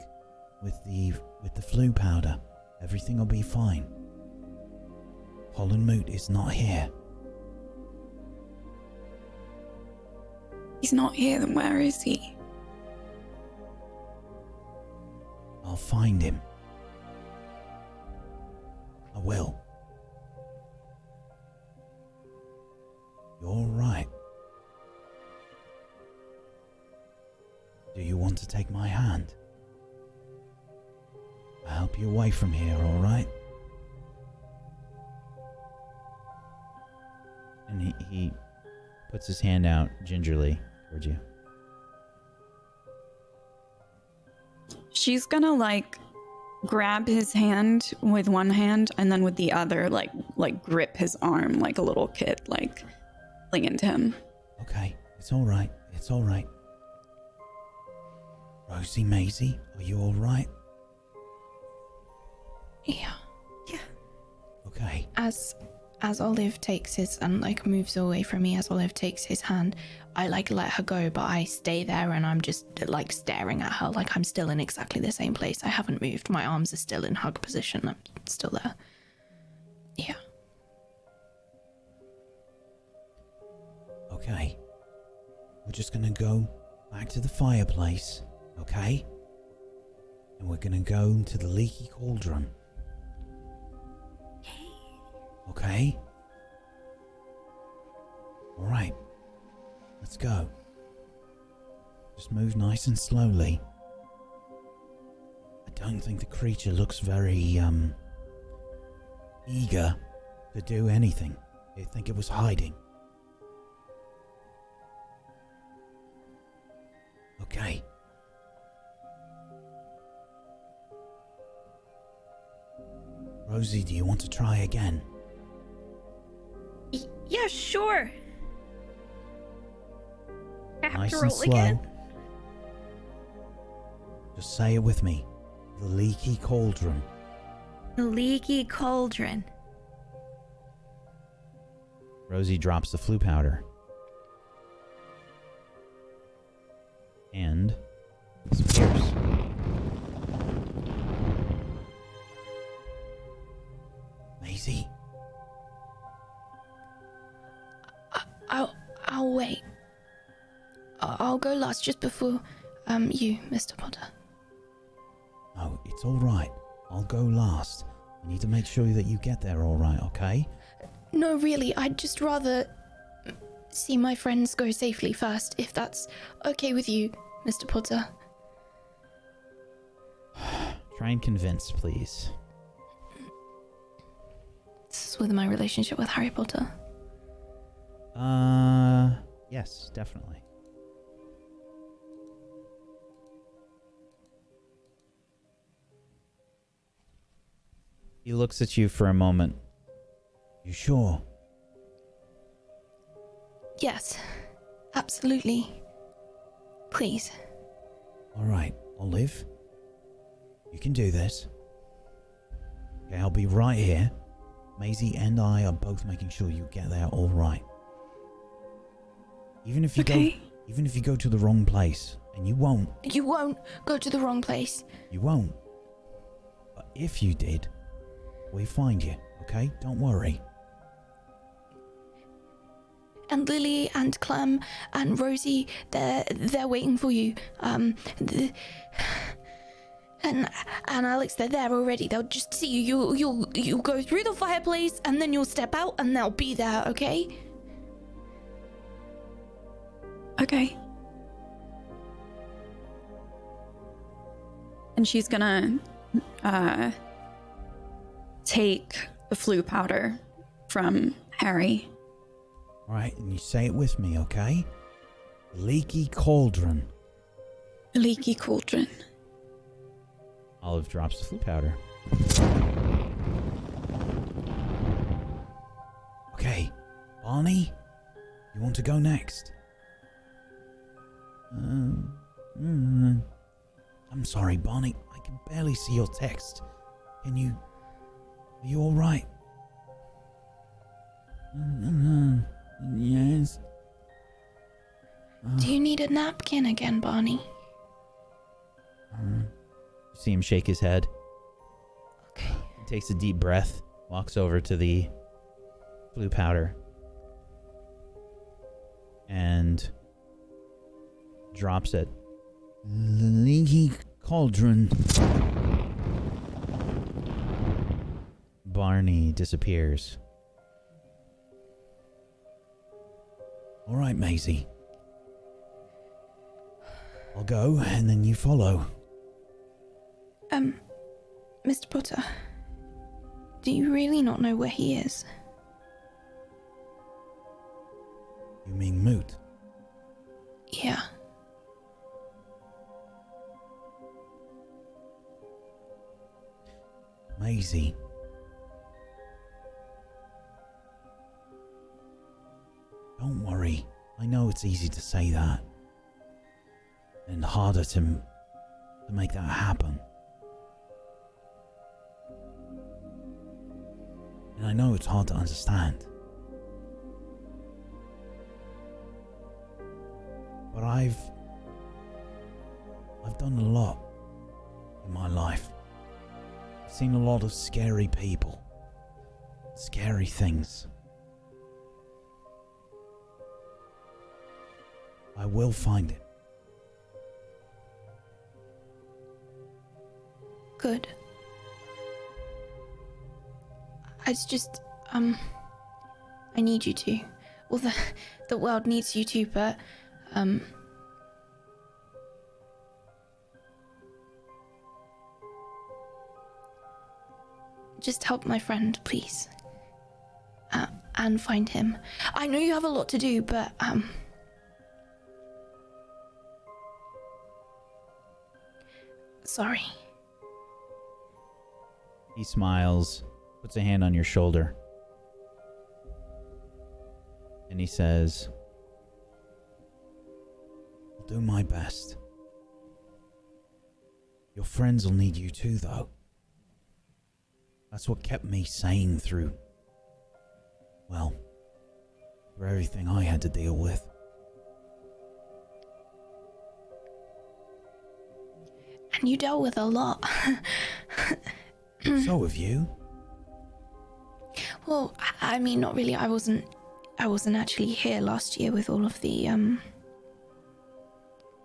with the flu powder. Everything will be fine. Colin Moot is not here. He's not here, then where is he? I'll find him. I will. You're right. Do you want to take my hand? I'll help you away from here, all right? And he puts his hand out gingerly towards you. She's gonna like grab his hand with one hand and then with the other like grip his arm like a little kid, like cling into him. Okay, it's all right. It's all right. Rosie, Maisie, are you all right? Yeah. Okay. As Olive takes his and like moves away from me, as Olive takes his hand, I like let her go, but I stay there and I'm just like staring at her, like I'm still in exactly the same place. I haven't moved. My arms are still in hug position. I'm still there. Yeah. Okay. We're just gonna go back to the fireplace, okay? And we're gonna go to the leaky cauldron. Okay? Alright. Let's go. Just move nice and slowly. I don't think the creature looks very, eager to do anything. I think it was hiding. Okay. Rosie, do you want to try again? Yeah, sure. I have Nice to and roll slow. again. Just say it with me. The leaky cauldron. The leaky cauldron. Rosie drops the flu powder. And disappears. Maisie? I'll wait. I'll go last just before you, Mr. Potter. No, it's alright. I'll go last. I need to make sure that you get there alright, okay? No, really, I'd just rather see my friends go safely first, if that's okay with you, Mr. Potter. Try and convince, please. fits with my relationship with Harry Potter? Yes, definitely. He looks at you for a moment. You sure? Yes, absolutely. Please. Alright, Olive. You can do this. Okay, I'll be right here. Maisie and I are both making sure you get there all right. Even if you go to the wrong place, and you won't. You won't go to the wrong place. You won't. But if you did, we find you, okay? Don't worry. And Lily and Clem and Rosie, they're waiting for you. And Alex, they're there already. They'll just see you. You'll go through the fireplace, and then you'll step out, and they'll be there. Okay? Okay. And she's gonna take the flu powder from Harry. Alright, and you say it with me, okay? Leaky cauldron. Leaky cauldron. Olive drops the flu powder. Okay, Barney, you want to go next? I'm sorry, Barney. I can barely see your text. Are you alright? Yes. Do you need a napkin again, Barney? You see him shake his head. Okay. He takes a deep breath, walks over to the blue powder, and drops it. Leaky cauldron. Barney disappears. All right, Maisie. I'll go, and then you follow. Mr. Potter, do you really not know where he is? You mean Moot? Yeah. Maisie. Don't worry. I know it's easy to say that. And harder to make that happen. And I know it's hard to understand. But I've done a lot in my life. I've seen a lot of scary people. Scary things. I will find it. Good. It's just, I need you to. Well, the world needs you to, but, just help my friend, please. And find him. I know you have a lot to do, but, sorry. He smiles, puts a hand on your shoulder, and he says, I'll do my best. Your friends will need you too, though. That's what kept me sane through everything I had to deal with. And you dealt with a lot. So have you. Well, I mean, not really. I wasn't actually here last year with all of the,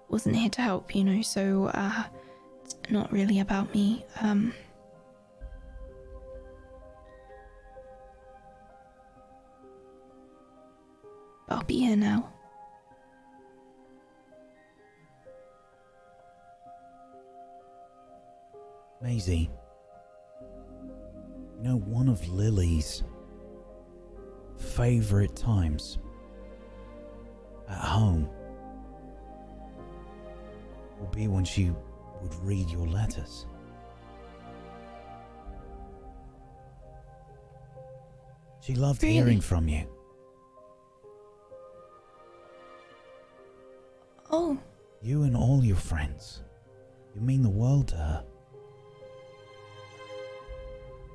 wasn't here to help, you know, so, it's not really about me. But I'll be here now. Maisie, you know, one of Lily's favorite times at home will be when she would read your letters. She loved Really? hearing from you. Oh, You and all your friends. You mean the world to her.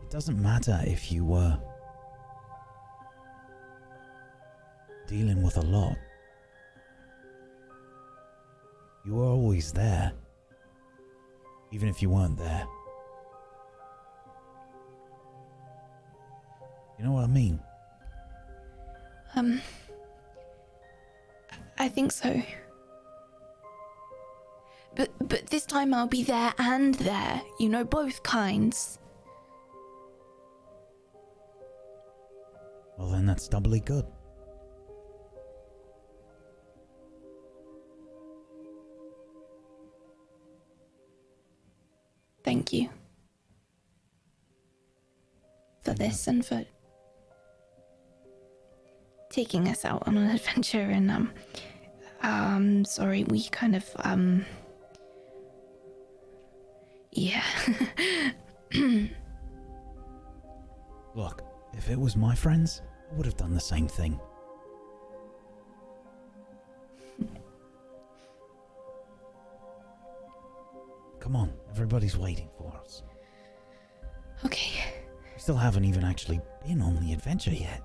It doesn't matter if you were dealing with a lot. You were always there, even if you weren't there. You know what I mean? I think so. But this time I'll be there and there. You know, both kinds. Well, then that's doubly good. Thank you. For this and for taking us out on an adventure and sorry, we kind of yeah. Look, if it was my friends, I would have done the same thing. Come on, everybody's waiting for us. Okay. We still haven't even actually been on the adventure yet.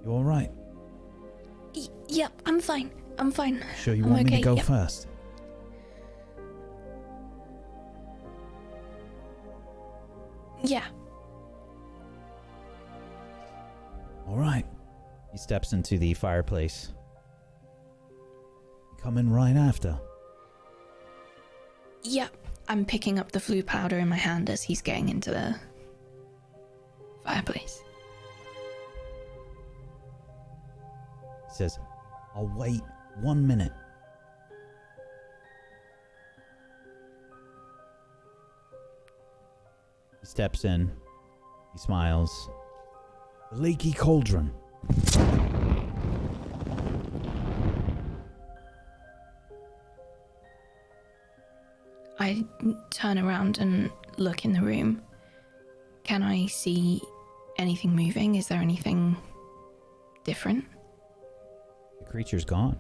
You alright? Yep, I'm fine. I'm fine. Sure you I'm want me to okay, go yep. first? Yeah. Alright. He steps into the fireplace. Come in right after. Yep. I'm picking up the flu powder in my hand as he's getting into the fireplace. He says, I'll wait 1 minute. He steps in. He smiles. The leaky cauldron. I turn around and look in the room. Can I see anything moving? Is there anything different? The creature's gone.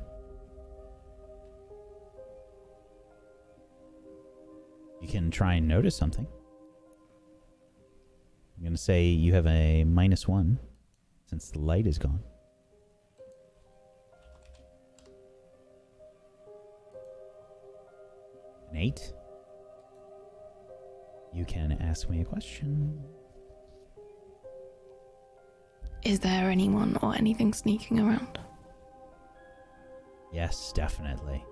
You can try and notice something. I'm going to say you have a -1 since the light is gone. An 8. You can ask me a question. Is there anyone or anything sneaking around? Yes, definitely.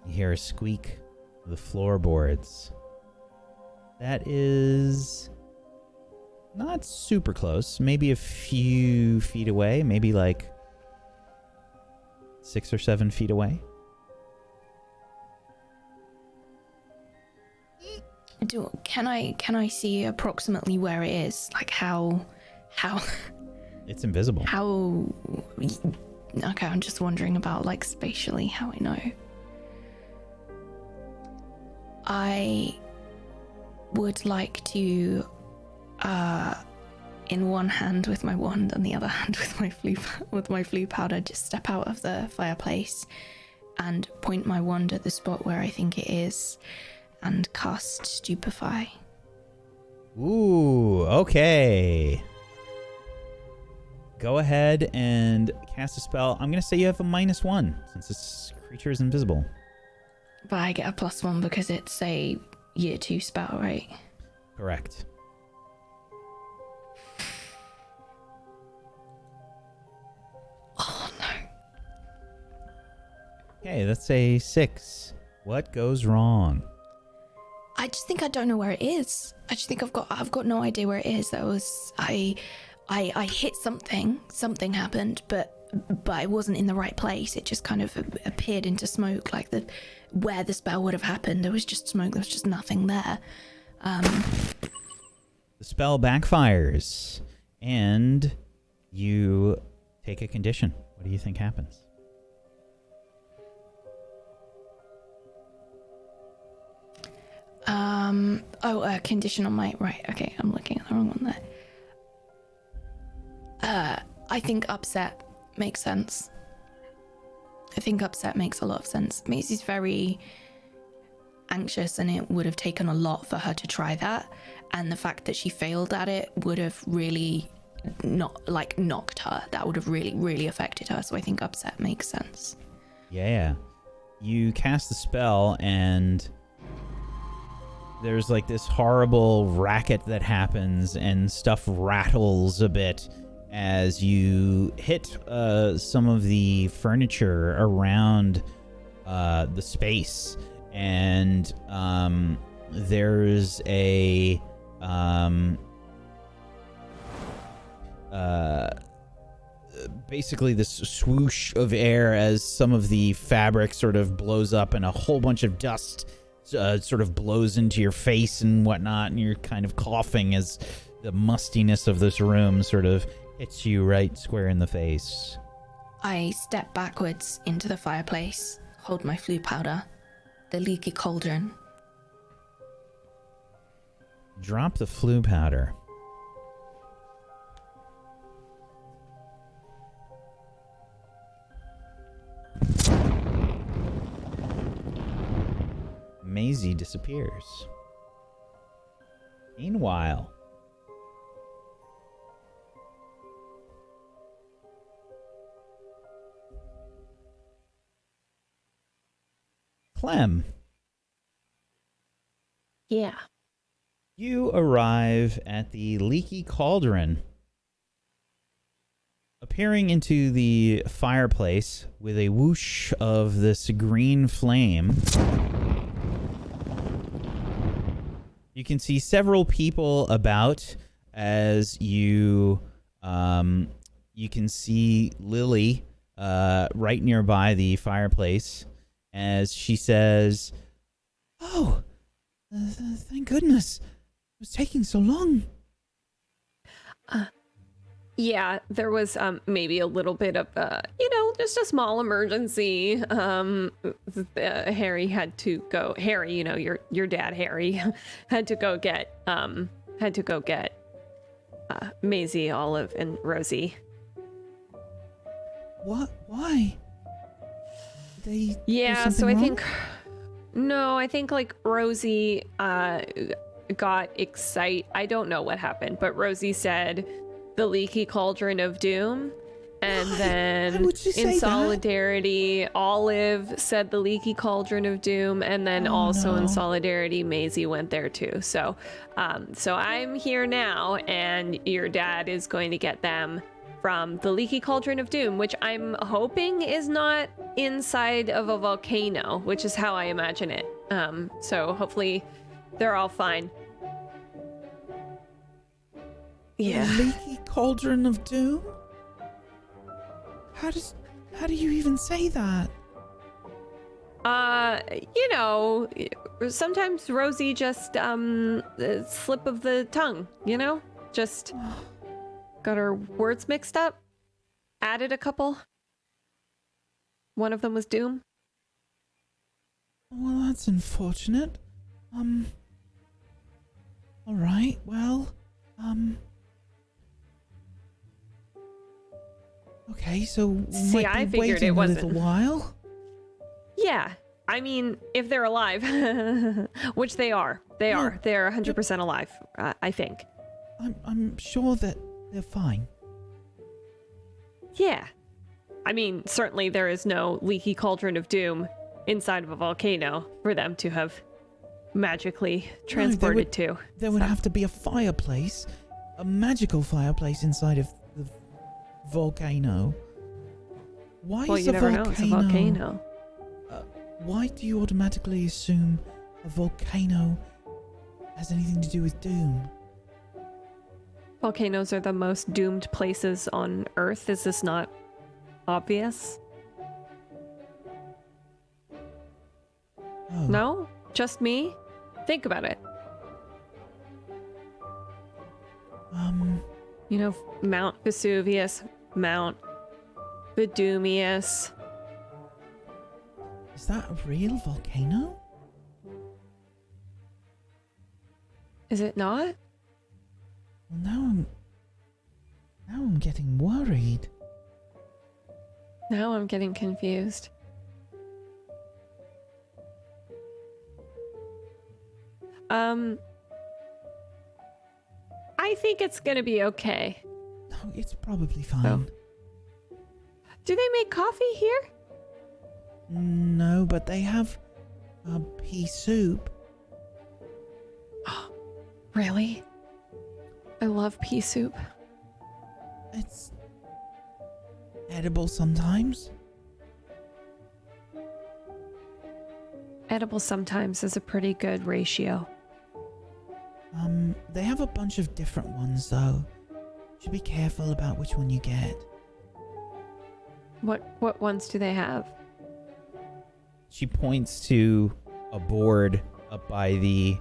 You hear a squeak of the floorboards. That is not super close. Maybe a few feet away. Maybe like 6 or 7 feet away. Can I see approximately where it is? Like how It's invisible. how okay, I'm just wondering about like spatially how I know. I would like to in one hand with my wand and the other hand with my flu powder just step out of the fireplace and point my wand at the spot where I think it is and cast Stupefy. Ooh, okay. Go ahead and cast a spell. I'm going to say you have a -1 since this creature is invisible. But I get a +1 because it's a year 2 spell, right? Correct. Oh no. Okay, that's a 6. What goes wrong? I just think I don't know where it is. I just think I've got no idea where it is. That was I hit something happened, but but it wasn't in the right place. It just kind of appeared into smoke, like where the spell would have happened. There was just smoke. There was just nothing there. The spell backfires, and you take a condition. What do you think happens? A condition on my right. Okay, I'm looking at the wrong one there. I think upset makes sense. I think upset makes a lot of sense. Maisie's very anxious, and it would have taken a lot for her to try that. And the fact that she failed at it would have really knocked her. That would have really, really affected her. So I think upset makes sense. Yeah. You cast the spell, and there's like this horrible racket that happens, and stuff rattles a bit as you hit some of the furniture around the space. And there's a basically this swoosh of air as some of the fabric sort of blows up, and a whole bunch of dust sort of blows into your face and whatnot, and you're kind of coughing as the mustiness of this room sort of hits you right square in the face. I step backwards into the fireplace, hold my flue powder, the leaky cauldron. Drop the flue powder. Maisie disappears. Meanwhile, Clem. Yeah. You arrive at the leaky cauldron. Appearing into the fireplace with a whoosh of this green flame, you can see several people about as you can see Lily right nearby the fireplace as she says, "Oh, thank goodness. It was taking so long." Yeah, there was maybe a little bit of just a small emergency. Harry had to go. Harry, your dad, Harry, had to go get Maisie, Olive, and Rosie. What? Why? They Yeah, so I think like Rosie got excited. I don't know what happened, but Rosie said the leaky cauldron of doom, and then in solidarity Olive said the leaky cauldron of doom, and then in solidarity Maisie went there too. So I'm here now, and your dad is going to get them from the leaky cauldron of doom, which I'm hoping is not inside of a volcano, which is how I imagine it. So hopefully they're all fine. Yeah. The leaky cauldron of doom? How do you even say that? Sometimes Rosie just slip of the tongue, just got her words mixed up, added a couple. One of them was doom. Well, that's unfortunate. All right. Well, okay, so See, might be I figured waiting it wasn't. a little while. Yeah, I mean, if they're alive, which they are. They're 100% alive, I think. I'm sure that they're fine. Yeah. I mean, certainly there is no leaky cauldron of doom inside of a volcano for them to have magically transported to. There would have to be a fireplace, a magical fireplace inside of the volcano. Why Well, is you a never volcano? know. It's a volcano. Why do you automatically assume a volcano has anything to do with doom? Volcanoes are the most doomed places on Earth. Is this not obvious? Oh. No? Just me? Think about it. You know, Mount Vesuvius, Mount Vedumius. Is that a real volcano? Is it not? Well, now I'm getting worried. Now I'm getting confused. I think it's gonna be okay. No, it's probably fine. Do they make coffee here? No, but they have pea soup. Really? I love pea soup. It's edible sometimes. Edible sometimes is a pretty good ratio. They have a bunch of different ones though. Should be careful about which one you get. What ones do they have? She points to a board up by the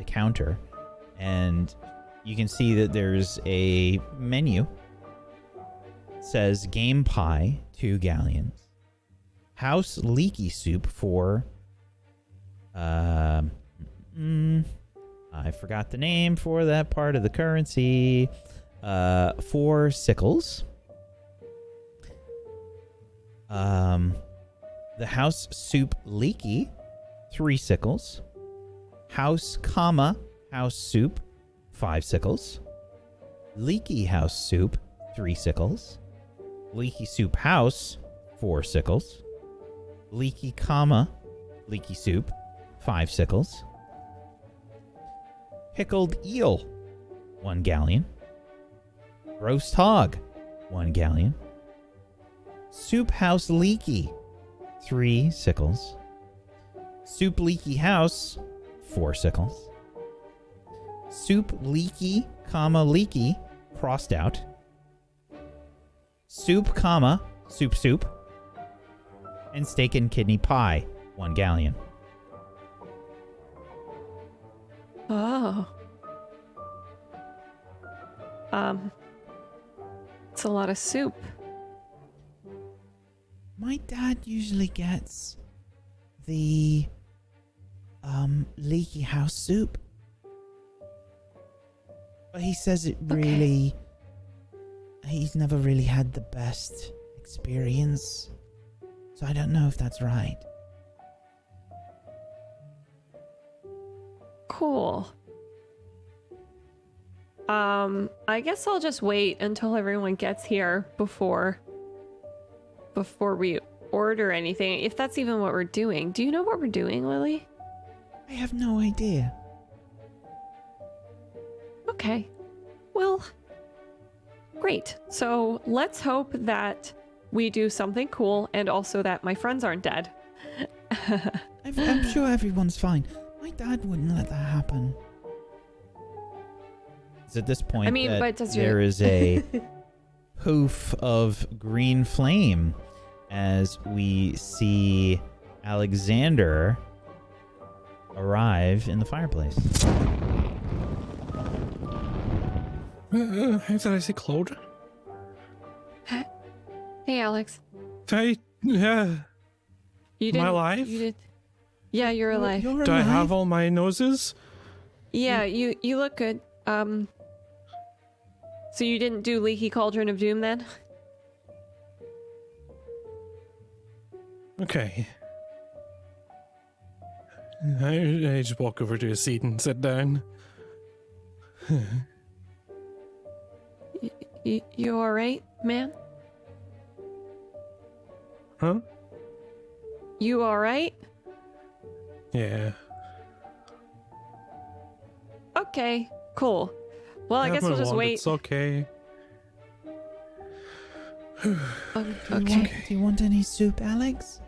counter, and you can see that there's a menu. It says game pie, 2 galleons. House leaky soup for I forgot the name for that part of the currency. 4 sickles. The house soup leaky, 3 sickles. House soup, 5 sickles. Leaky house soup, 3 sickles. Leaky soup house, 4 sickles. Leaky soup, 5 sickles. Pickled eel, 1 galleon. Roast hog, 1 galleon. Soup house leaky, 3 sickles. Soup leaky house, 4 sickles. Soup leaky, leaky, crossed out. Soup, soup. And steak and kidney pie, 1 galleon. Oh. It's a lot of soup. My dad usually gets the leaky house soup. But he says it really he's never really had the best experience. So I don't know if that's right. Cool. I guess I'll just wait until everyone gets here before we order anything, if that's even what we're doing. Do you know what we're doing, Lily? I have no idea. Okay. Well, great. So let's hope that we do something cool and also that my friends aren't dead. I'm sure everyone's fine. My dad wouldn't let that happen. It's at this point there is a poof of green flame as we see Alexander arrive in the fireplace. How did I say Claude? Hey, Alex. You didn't. Am I alive? You did. Yeah, you're alive. Do I have all my noses? Yeah, you look good. So you didn't do Leaky Cauldron of Doom then? Okay. I just walk over to a seat and sit down. You alright, man? Huh? You alright? Yeah. Okay, cool. Well, I guess we'll just wait. It's okay. Okay. Do you want any soup, Alex?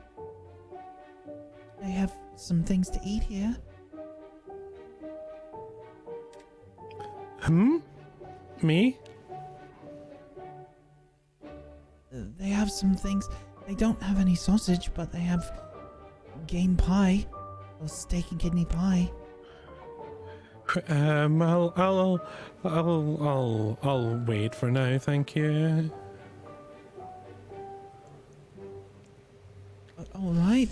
I have some things to eat here. Me? They have some things. They don't have any sausage, but they have game pie or steak and kidney pie. I'll wait for now, thank you. All right.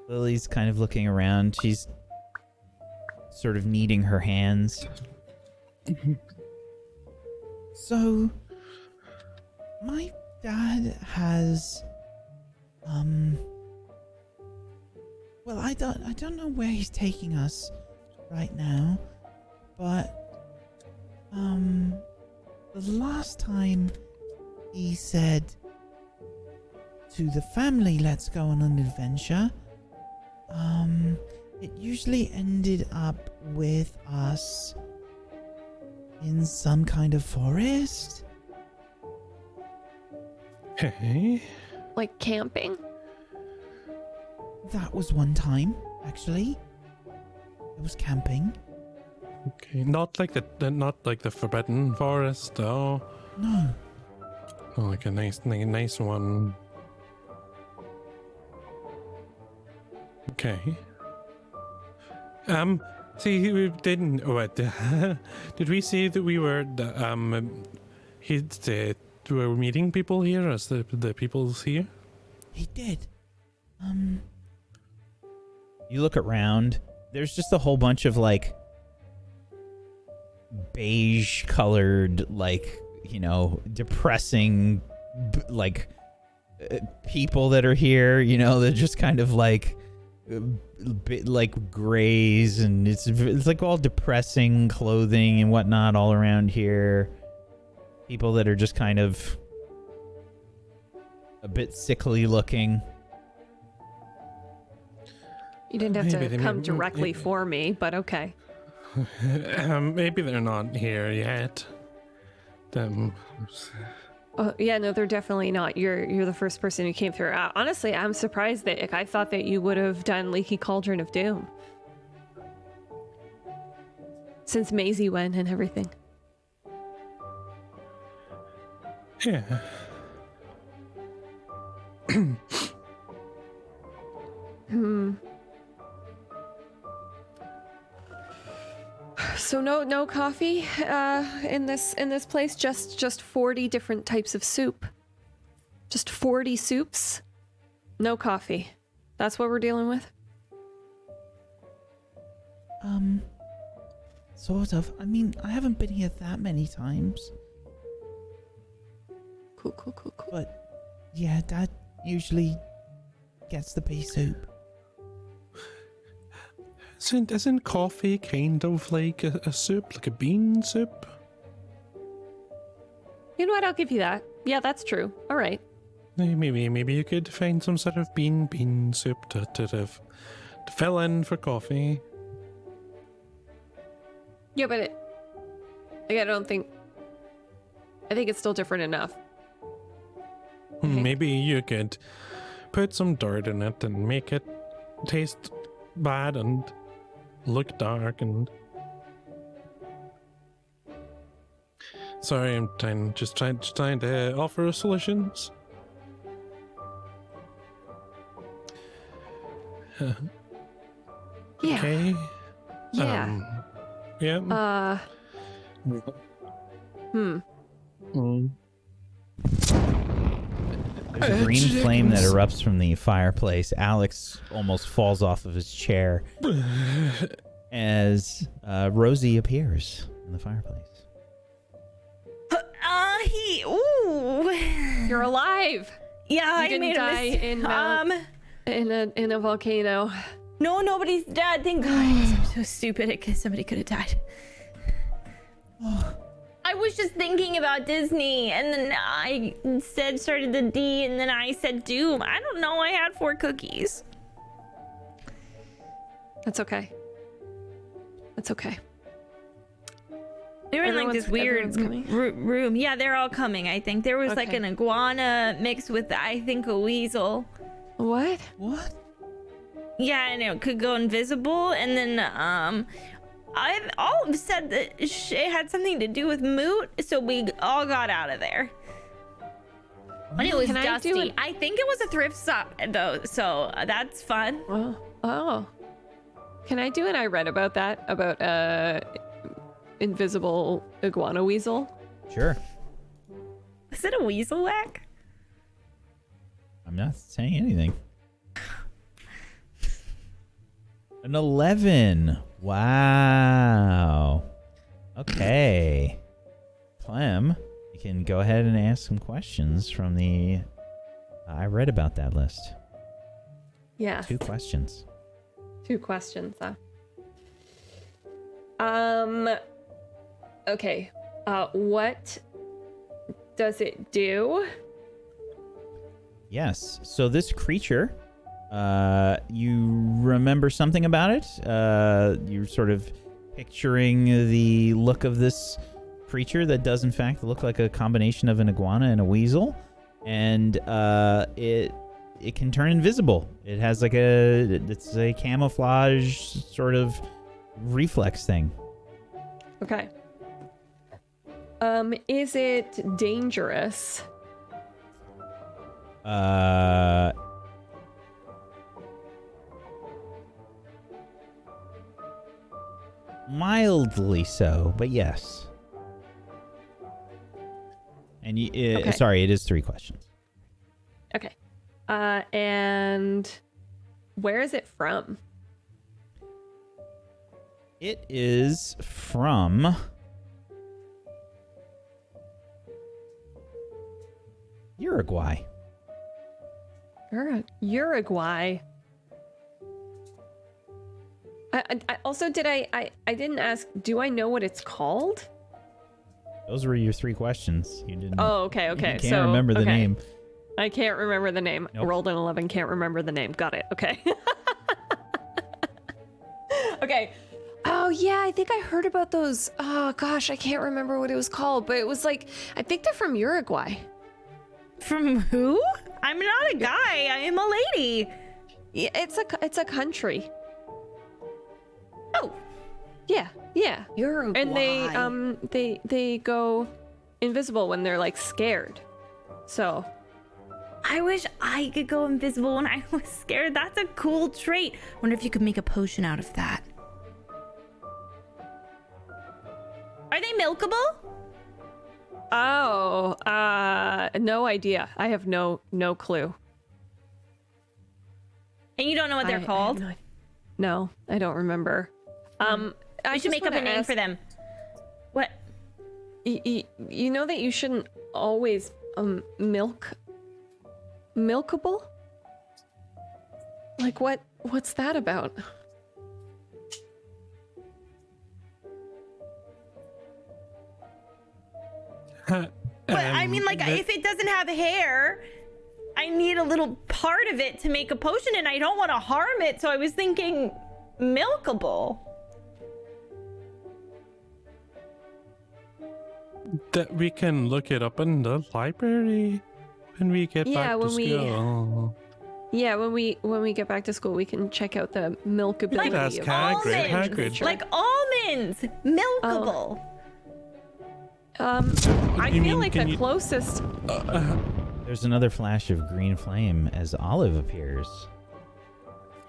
Lily's kind of looking around. She's sort of kneading her hands. So, my dad has, well, I don't know where he's taking us right now, but, the last time he said to the family, let's go on an adventure, it usually ended up with us in some kind of forest. Hey. Like camping? That was one time, actually. It was camping. Okay, not like the forbidden forest, though. No. Oh, like a nice one. Okay. See, we didn't. What? Did we say that we were we were meeting people here as the people's here? He did. You look around. There's just a whole bunch of like beige colored, like, you know, depressing people that are here, you know, they're just kind of like bit like grays, and it's like all depressing clothing and whatnot all around here. People that are just kind of a bit sickly looking. You didn't have Maybe to they come may- directly for me, but okay. Maybe they're not here yet. Yeah, no, they're definitely not. You're the first person who came through. Honestly, I'm surprised that, like, I thought that you would have done Leaky Cauldron of Doom. Since Maisie went and everything. Yeah. So no coffee in this place, just 40 different types of soup. Just 40 soups. No coffee. That's what we're dealing with? Sort of. I mean, I haven't been here that many times. Cool. But yeah, Dad usually gets the pea soup. Isn't coffee kind of like a soup, like a bean soup? You know what? I'll give you that. Yeah, that's true. All right. Maybe you could find some sort of bean soup to fill in for coffee. Yeah, but I think it's still different enough. Okay. Maybe you could put some dirt in it and make it taste bad and look dark and... Sorry, I'm just trying to offer solutions. Yeah. Okay. Yeah. Yeah. There's a green flame that erupts from the fireplace. Alex almost falls off of his chair as Rosie appears in the fireplace. Ooh. You're alive. Yeah, You I didn't made die a mistake. in a volcano. No, nobody's dead. Thank God. I'm so stupid. I guess somebody could have died. I was just thinking about Disney, and then I started the D, and then I said Doom. I don't know. I had 4 cookies. That's okay. That's okay. They were in like this weird Everyone's coming? room. Yeah, they're all coming. I think there was like Okay. an iguana mixed with, I think, a weasel. What? What? Yeah, and it could go invisible, and then I've all said that it had something to do with Moot, so we all got out of there. But it was Can I do dusty. an- I think it was a thrift stop though, so that's fun. Oh. Can I do an I read about that? About invisible iguana weasel? Sure. Is it a weasel whack? I'm not saying anything. An 11. Wow. Okay. Clem, you can go ahead and ask some questions from the I read about that list. Yeah. 2 questions. 2 questions, huh? Okay. What does it do? Yes. So this creature, you remember something about it? You're sort of picturing the look of this creature that does in fact look like a combination of an iguana and a weasel, and it can turn invisible. It has like it's a camouflage sort of reflex thing. Okay. Is it dangerous? Mildly so, but yes. And Okay. sorry, it is 3 questions. Okay. And where is it from? It is from Uruguay. Uruguay. I also I didn't ask, do I know what it's called? Those were your 3 questions. You didn't. Oh, okay. You can't So, remember the okay. name. I can't remember the name. Nope. Rolled an 11, can't remember the name. Got it. Okay. Okay. Oh, yeah, I think I heard about those. Oh, gosh, I can't remember what it was called, but it was like, I think they're from Uruguay. From who? I'm not a guy. I am a lady. Yeah, it's a country. Oh, Yeah. Uruguay. And they go invisible when they're like scared. So, I wish I could go invisible when I was scared. That's a cool trait. Wonder if you could make a potion out of that. Are they milkable? oh, no idea. I have no clue. And you don't know what they're called? No, I don't remember. I should make up a name for them. What? You know that you shouldn't always milkable? Like what's that about? But I mean, like, if it doesn't have hair, I need a little part of it to make a potion, and I don't want to harm it, so I was thinking milkable. That we can look it up in the library when we get Yeah, back to when we- school. Yeah, when we get back to school, we can check out the milkability Like Ask of Hagrid. almonds. Hagrid. Like almonds. Milkable. I You feel mean, like can the you- closest. There's another flash of green flame as Olive appears.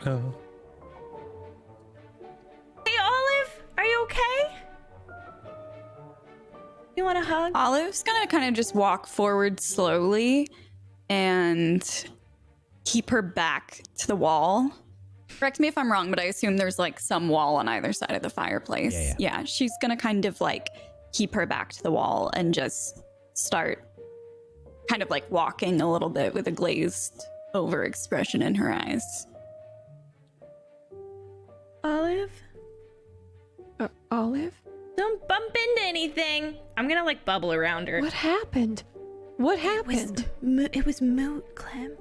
Oh. Hey, Olive, are you okay? You want a hug? Olive's gonna kind of just walk forward slowly and keep her back to the wall. Correct me if I'm wrong, but I assume there's like some wall on either side of the fireplace. Yeah. She's gonna kind of like keep her back to the wall and just start kind of like walking a little bit with a glazed over expression in her eyes. Olive? Olive? Don't bump into anything. I'm gonna like bubble around her. What happened? What happened? It was Moot, Clem.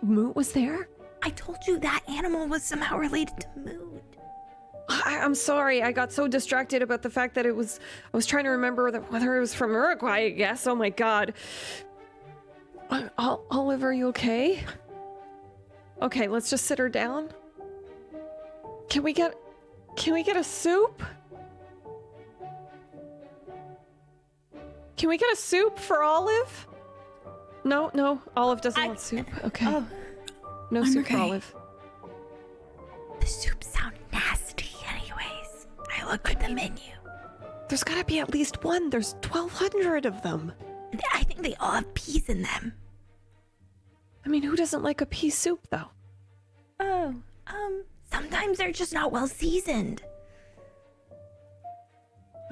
Moot was there? I told you that animal was somehow related to Moot. I'm sorry. I got so distracted about the fact that I was trying to remember whether it was from Uruguay, I guess. Oh my god. Olive, are you okay? Okay, let's just sit her down. Can we get a soup? Can we get a soup for Olive? No, Olive doesn't want soup. Okay. Oh, No soup for Olive. the soups sound nasty anyways. I looked at the menu. There's gotta be at least one. There's 1,200 of them. I think they all have peas in them. I mean, who doesn't like a pea soup, though? Oh, sometimes they're just not well seasoned.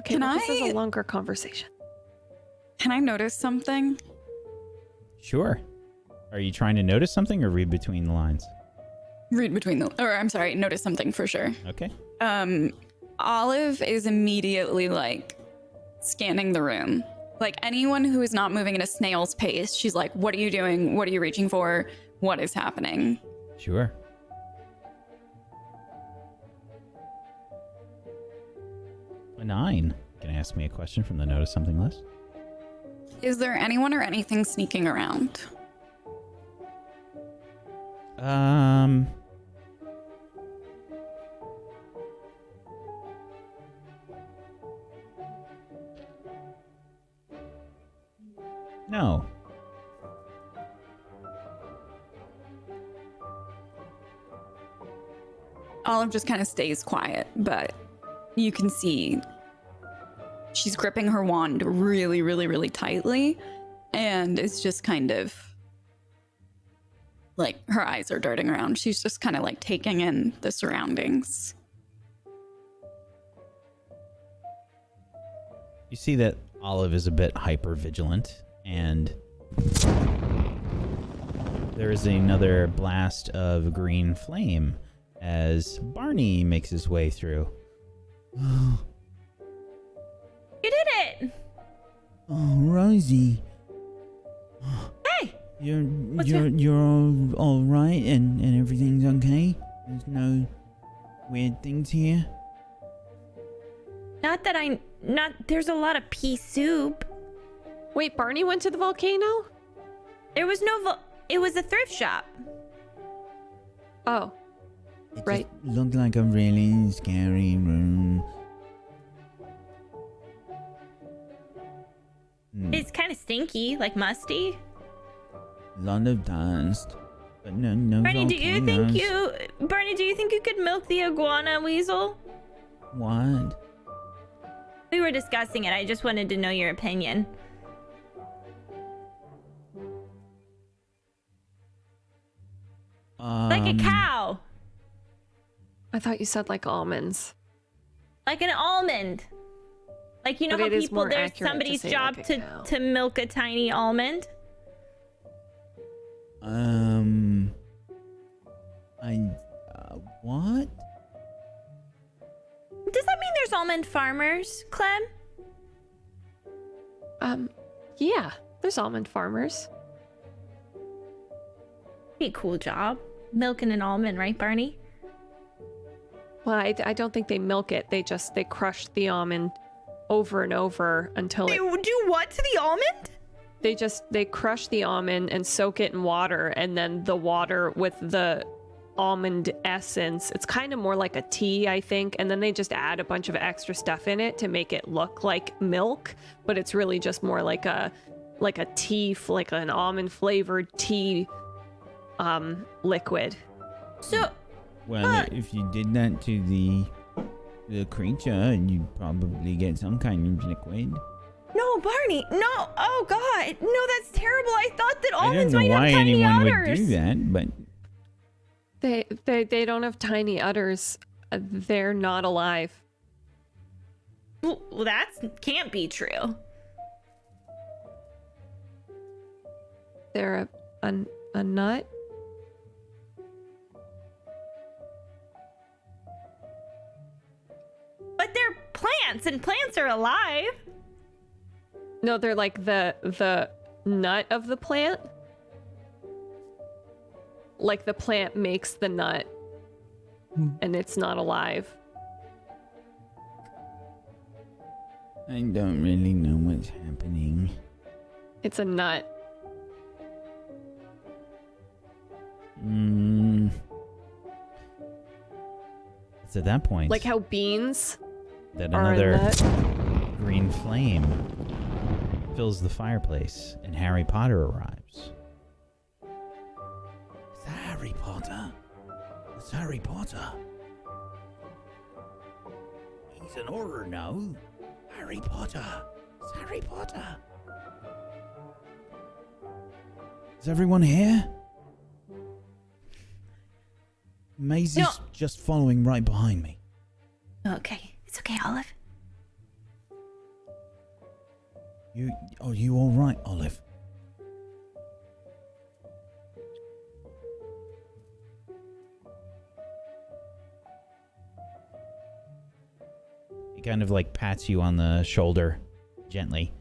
Okay, Can well, this is I- a longer conversation. Can I notice something? Sure. Are you trying to notice something or read between the lines? Read between the, or I'm sorry, notice something for sure. Okay. Olive is immediately like scanning the room. Like anyone who is not moving at a snail's pace, she's like, what are you doing? What are you reaching for? What is happening? Sure. A 9. Can I ask me a question from the notice something list? Is there anyone or anything sneaking around? No. Olive just kind of stays quiet, but you can see she's gripping her wand really, really, really tightly, and it's just kind of like her eyes are darting around. She's just kind of like taking in the surroundings. You see that Olive is a bit hyper vigilant, and there is another blast of green flame as Barney makes his way through. You did it! Oh, Rosie. Hey! You're all right and everything's okay? There's no weird things here? There's a lot of pea soup. Wait, Barney went to the volcano? There was no it was a thrift shop. Oh, It right. just looked like a really scary room. It's kind of stinky, like musty. Lot of dust, but no Barney, do you think volcanoes. you could milk the iguana weasel? What? We were discussing it. I just wanted to know your opinion. Like a cow. I thought you said like almonds. Like an almond. Like, you know But how it is people, more there's accurate to somebody's say job like a cow. to milk a tiny almond? What? Does that mean there's almond farmers, Clem? Yeah, there's almond farmers. Be a cool job. Milking an almond, right, Barney? Well, I don't think they milk it. They crush the almond over and over until They it, do what to the almond? they crush the almond and soak it in water, and then the water with the almond essence, it's kind of more like a tea, I think, and then they just add a bunch of extra stuff in it to make it look like milk, but it's really just more like a tea, like an almond flavored tea liquid. So, Well, if you did that to the creature, you'd probably get some kind of liquid. no, Barney, no. Oh, God. No, that's terrible. I thought that I don't almonds know might why have tiny anyone udders. would do that, but They don't have tiny udders. They're not alive. Well, that can't be true. They're a nut. But they're plants, and plants are alive. No, they're like the nut of the plant. Like the plant makes the nut, and it's not alive. I don't really know what's happening. It's a nut. It's at that point Like how beans that are in another that. green flame fills the fireplace and Harry Potter arrives. Is that Harry Potter? It's Harry Potter. He's an order now. Harry Potter. It's Harry Potter. Is everyone here? Maisie's just following right behind me. Okay. It's okay, Olive. You all right, Olive? He kind of like pats you on the shoulder gently.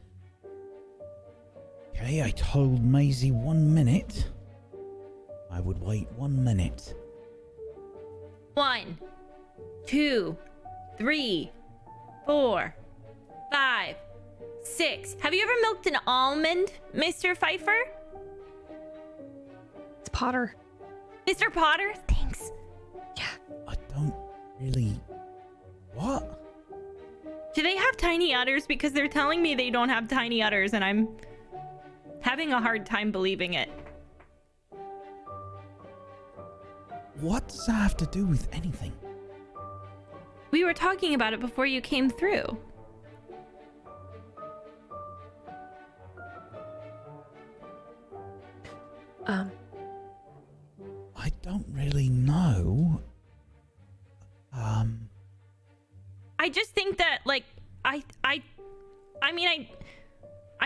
Okay, I told Maisie 1 minute. I would wait 1 minute. 1, 2, 3, 4, 5, 6. Have you ever milked an almond, Mr. Pfeiffer? It's Potter. Mr. Potter? Thanks. I don't really... What? Do they have tiny udders? Because they're telling me they don't have tiny udders, and I'm having a hard time believing it. What does that have to do with anything? We were talking about it before you came through. I don't really know. I just think that, like, I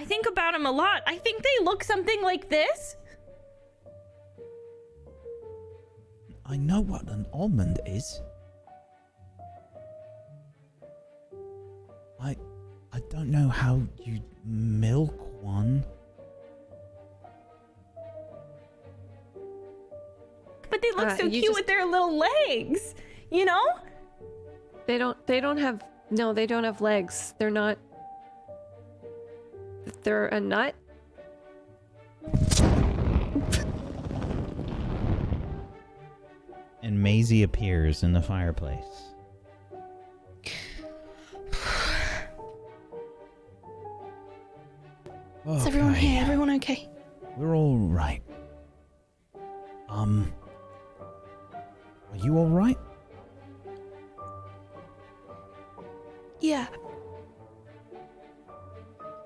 think about them a lot. I think they look something like this. I know what an almond is. I don't know how you milk one. But they look so you cute just- with their little legs, you know? They don't have legs. They're not. They're a nut. And Maisie appears in the fireplace. Is everyone Okay. here? Everyone okay? We're all right. Are you all right? Yeah.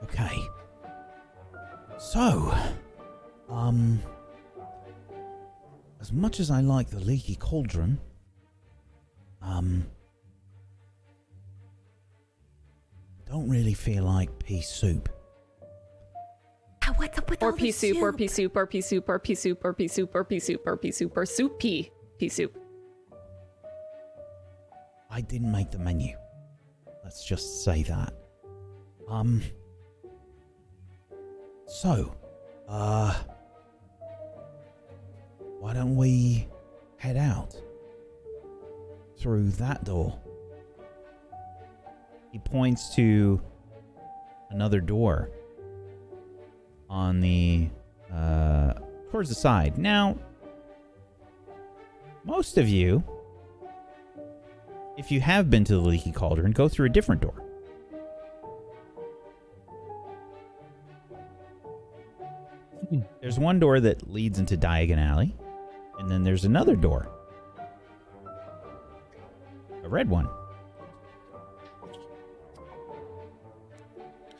Okay. So, as much as I like the leaky cauldron, don't really feel like pea soup. What's up with all Or pea the soup, or pea soup, or pea soup, or pea soup, or pea soup, or pea soup, or pea soup, or soup pea. Pea soup. I didn't make the menu. Let's just say that. So, why don't we head out through that door? He points to another door on the towards the side. Now, most of you, if you have been to the Leaky Cauldron, go through a different door. There's one door that leads into Diagon Alley, and then there's another door. A red one.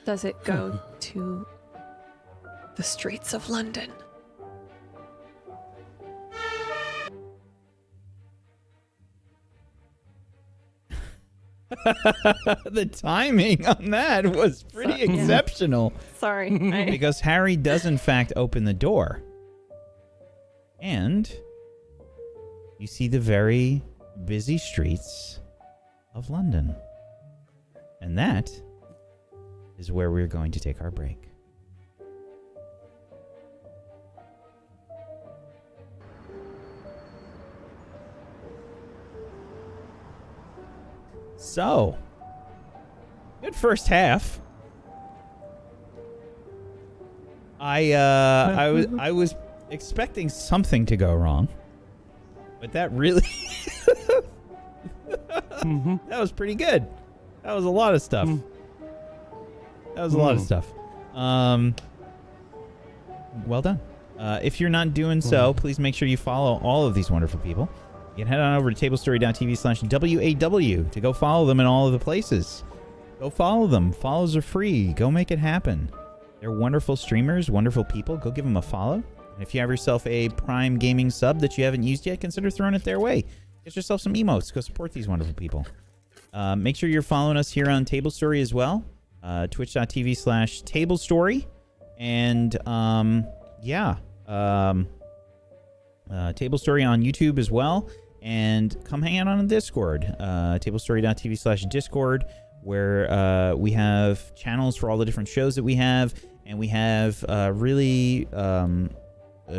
Does it go to the streets of London? The timing on that was pretty exceptional. Sorry. Because Harry does in fact open the door. And you see the very busy streets of London. And that is where we're going to take our break. So, good first half. I was expecting something to go wrong, but that really that was pretty good. That was a lot of stuff. That was a lot of stuff. Well done. If you're not doing so, please make sure you follow all of these wonderful people. You can head on over to tablestory.tv/WAW to go follow them in all of the places. Go follow them. Follows are free. Go make it happen. They're wonderful streamers, wonderful people. Go give them a follow. And if you have yourself a Prime Gaming sub that you haven't used yet, consider throwing it their way. Get yourself some emotes. Go support these wonderful people. Make sure you're following us here on Table Story as well. Twitch.tv/TableStory. And, Table Story on YouTube as well. And come hang out on Discord. Tablestory.tv/Discord, where we have channels for all the different shows that we have. And we have really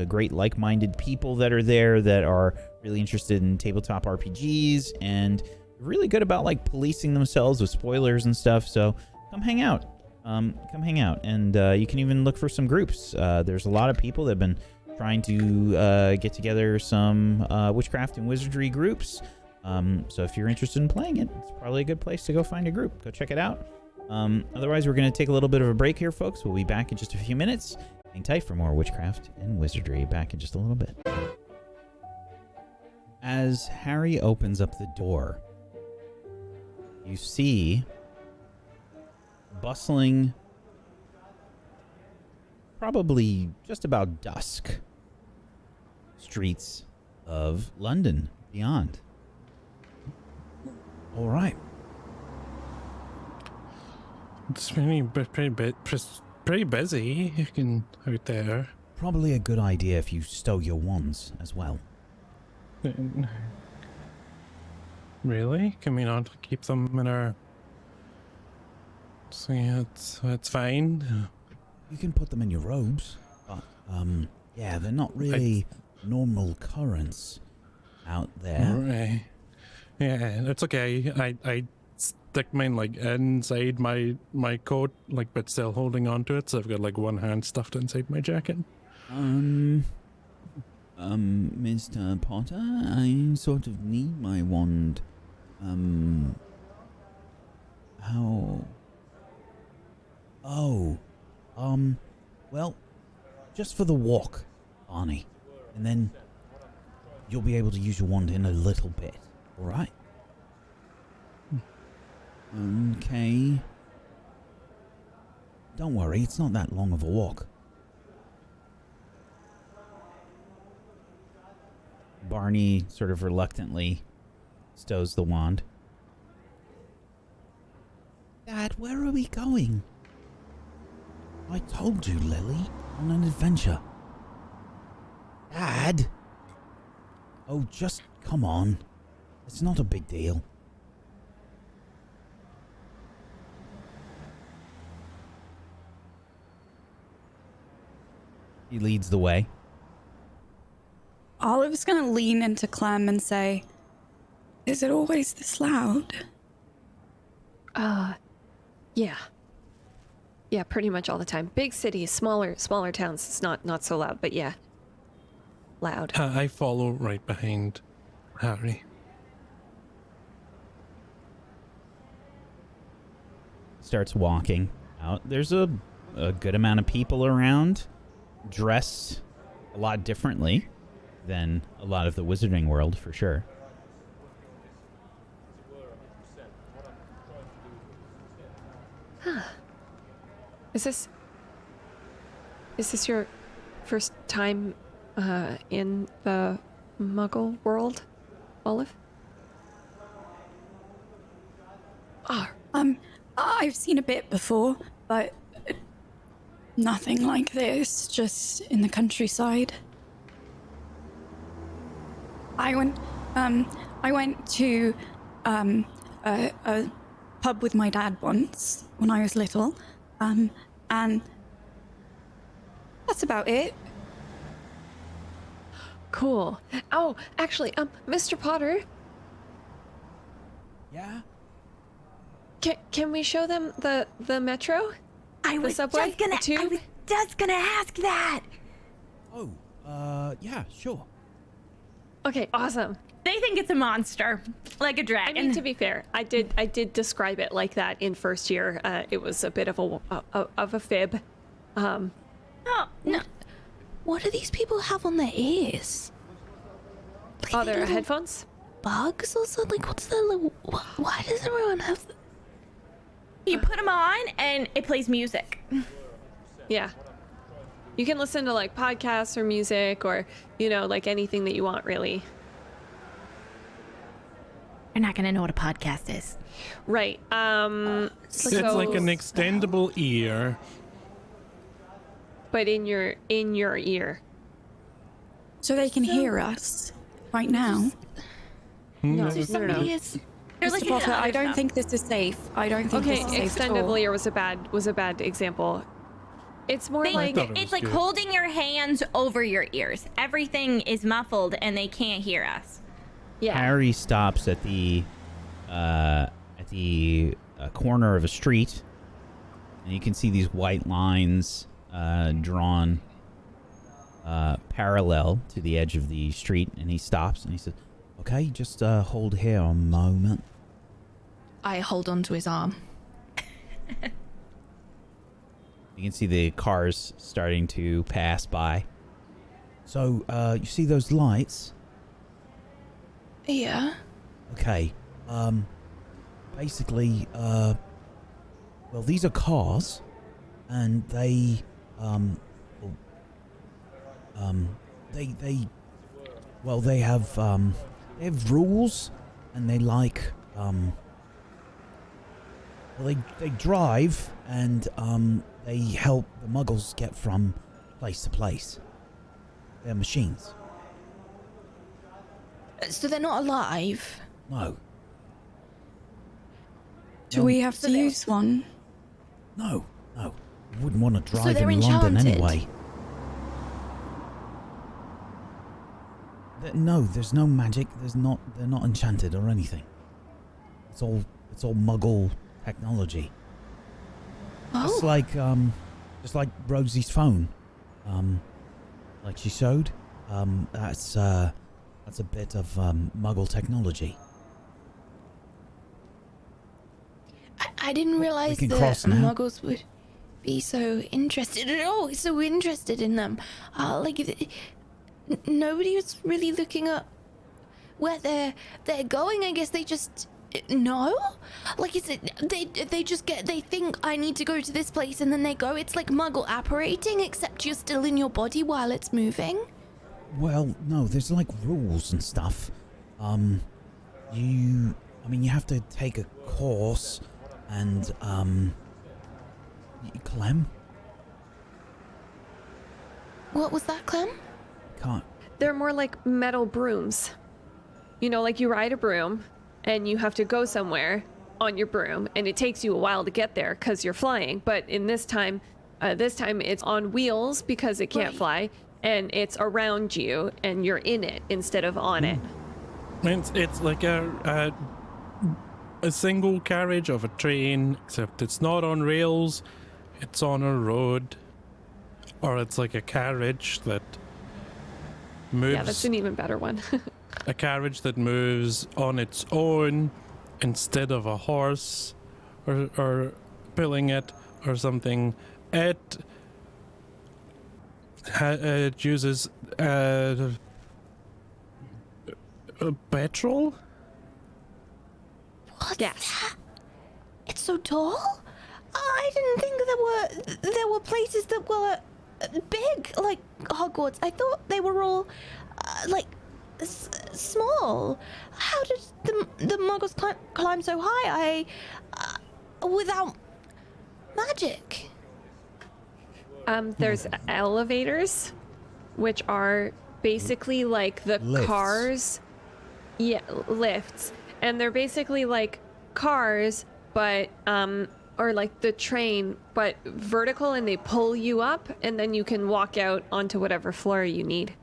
great like-minded people that are there that are really interested in tabletop RPGs and really good about like policing themselves with spoilers and stuff. So come hang out. And you can even look for some groups. There's a lot of people that have been trying to get together some Witchcraft and Wizardry groups. So if you're interested in playing it, it's probably a good place to go find a group. Go check it out. Otherwise, we're going to take a little bit of a break here, folks. We'll be back in just a few minutes. Hang tight for more Witchcraft and Wizardry. Back in just a little bit. As Harry opens up the door, you see bustling, probably just about dusk, streets of London beyond. All right. It's pretty busy out there. Probably a good idea if you stow your wands as well. Really? Can we not keep them in our... So yeah, it's fine. You can put them in your robes, but yeah, they're not really normal currents out there. Right. Yeah, it's okay. I stick mine like inside my coat, like, but still holding on to it, so I've got like one hand stuffed inside my jacket. Mr. Potter, I sort of need my wand. How? Oh, well, just for the walk, Barney, and then you'll be able to use your wand in a little bit, alright? Okay. Don't worry, it's not that long of a walk. Barney sort of reluctantly stows the wand. Dad, where are we going? I told you, Lily, on an adventure. Dad! Oh, just come on. It's not a big deal. He leads the way. Olive's gonna lean into Clem and say, "Is it always this loud?" Yeah. Yeah, pretty much all the time. Big cities, smaller towns, it's not so loud, but yeah. Loud. I follow right behind Harry. Starts walking out. There's a good amount of people around, dressed a lot differently than a lot of the wizarding world, for sure. Huh. Is this your first time in the Muggle world, Olive? I've seen a bit before, but nothing like this, just in the countryside. I went to a pub with my dad once when I was little, and that's about it. Cool. Oh, actually, Mr. Potter, Yeah? can we show them the metro? I was subway? just gonna The tube? ask that. Oh, Yeah, sure. Okay, awesome. They think it's a monster, like a I dragon. mean, to be fair, I did describe it like that in first year. It was a bit of a fib. Oh, no. What do these people have on their ears? Like Are there little headphones? bugs or something? Like, what's the little... Why does everyone have... You put them on and it plays music. Yeah. You can listen to like podcasts or music or, like anything that you want, really. You're not gonna know what a podcast is. Right. It's like an extendable ear. But in your ear. So they can hear us right now. No, So somebody is... They're Mr. listening to Potter, I other don't stuff. think this is safe. I don't think Okay, this is safe at all. extendable ear was a bad example. It's more They, like thought it it's was like good. holding your hands over your ears. Everything is muffled and they can't hear us. yeah. Harry stops at the corner of a street, and you can see these white lines drawn parallel to the edge of the street. And he stops and he says, "Okay, just hold here a moment." I hold on to his arm. You can see the cars starting to pass by. So, you see those lights? Yeah. Okay. Basically, well, these are cars, and they have rules, and they like, well, they drive, and, they help the muggles get from place to place. They're machines. So they're not alive? No. Do we have to use one? No. You wouldn't want to drive they're in London enchanted? anyway. No, there's no magic. They're not enchanted or anything. It's all Muggle technology. Oh. Just like Rosie's phone, like she showed. That's a bit of Muggle technology. I didn't realize can that cross now. muggles would be so interested in them. Nobody was really looking at where they're going. I guess they just know. Like, is it they think I need to go to this place and then they go. It's like Muggle apparating, except you're still in your body while it's moving. Well, no, there's like rules and stuff. You have to take a course, and Clem What was that, Clem? can't. They're more like metal brooms. Like you ride a broom and you have to go somewhere on your broom and it takes you a while to get there because you're flying. But in this time it's on wheels because it can't Right. fly, and it's around you and you're in it instead of on it. It's like a single carriage of a train, except it's not on rails. It's on a road, or it's like a carriage that moves. Yeah, that's an even better one. A carriage that moves on its own instead of a horse or pulling it or something. It uses petrol. What's Yes. that? It's so tall? I didn't think there were places that were big, like Hogwarts. I thought they were all, small. How did the Muggles climb so high? Without magic. There's elevators, which are basically like the Lifts. cars. Yeah, lifts. And they're basically like cars, but, or like the train, but vertical, and they pull you up, and then you can walk out onto whatever floor you need.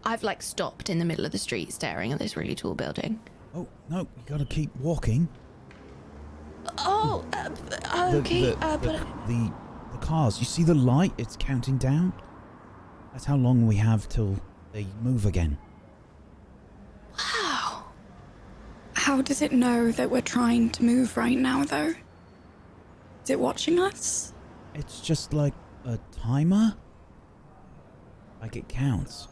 I've stopped in the middle of the street staring at this really tall building. Oh no, you gotta keep walking. Oh, okay, but The cars. You see the light? It's counting down. That's how long we have till they move again. Wow. How does it know that we're trying to move right now, though? Is it watching us? It's just like a timer. Like it counts.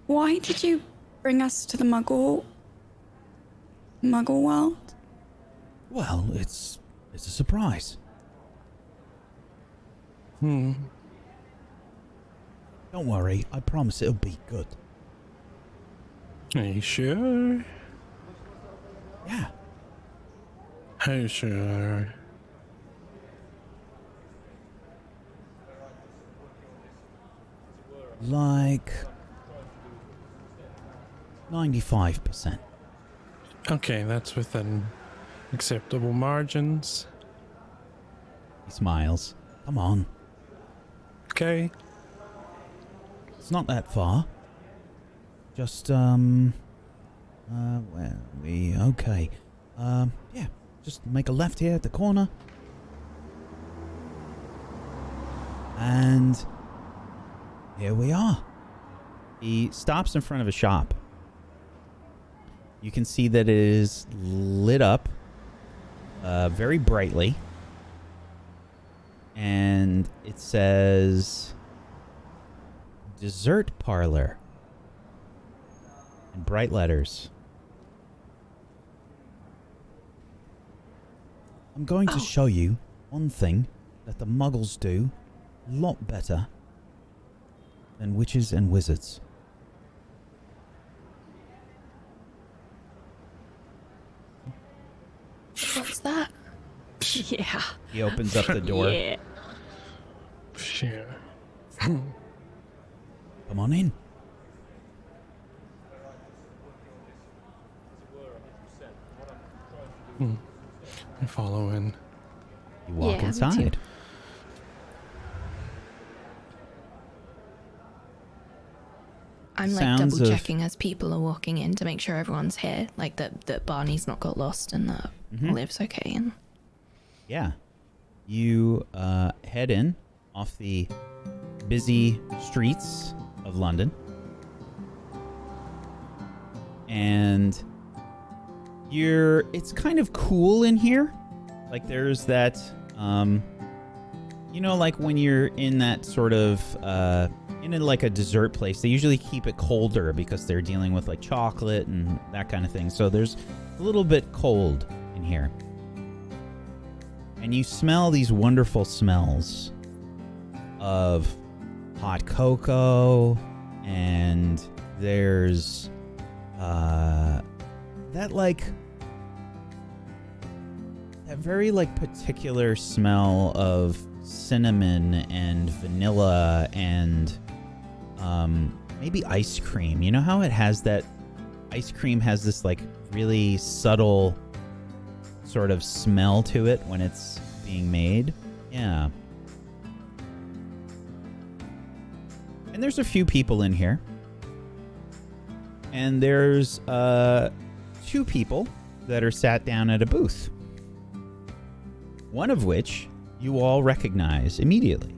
Why did you bring us to the Muggle world? Well, it's a surprise. Don't worry, I promise it'll be good. Are you sure? Yeah. How sure? Like 95%. Okay, that's within acceptable margins. He smiles. Come on. Okay. It's not that far. Just, where are we? Okay. Yeah. Just make a left here at the corner. And here we are. He stops in front of a shop. You can see that it is lit up very brightly. And it says dessert parlor in bright letters. I'm going to show you one thing that the Muggles do a lot better than witches and wizards. What's that? Yeah. He opens up the door. Yeah. Sure. Come on in. I follow in. You walk Yeah, me too. inside. I'm like Sounds double of- checking as people are walking in to make sure everyone's here, like that Barney's not got lost and that Olive's okay. And Yeah. You head in off the busy streets of London. And it's kind of cool in here. Like there's that, like when you're in that sort of, like a dessert place, they usually keep it colder because they're dealing with like chocolate and that kind of thing. So there's a little bit cold in here. And you smell these wonderful smells of hot cocoa, and there's that very like particular smell of cinnamon and vanilla and maybe ice cream. You know how it has that ice cream has this like really subtle sort of smell to it when it's being made? Yeah. And there's a few people in here. And there's 2 people that are sat down at a booth. One of which you all recognize immediately.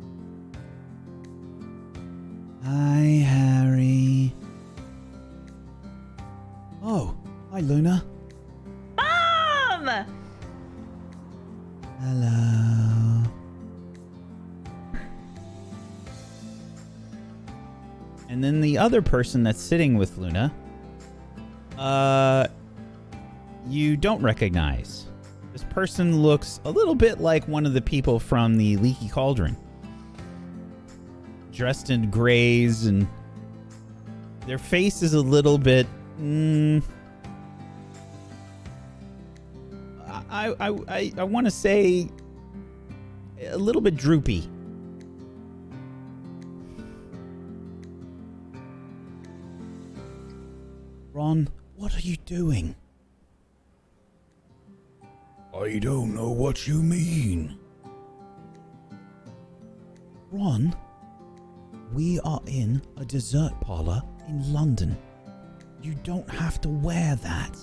Hi, Harry. Oh, hi, Luna. Mom! Hello. And then the other person that's sitting with Luna, you don't recognize. This person looks a little bit like one of the people from the Leaky Cauldron. Dressed in grays, and their face is a little bit... I want to say a little bit droopy. Ron, what are you doing? I don't know what you mean. Ron, we are in a dessert parlor in London. You don't have to wear that.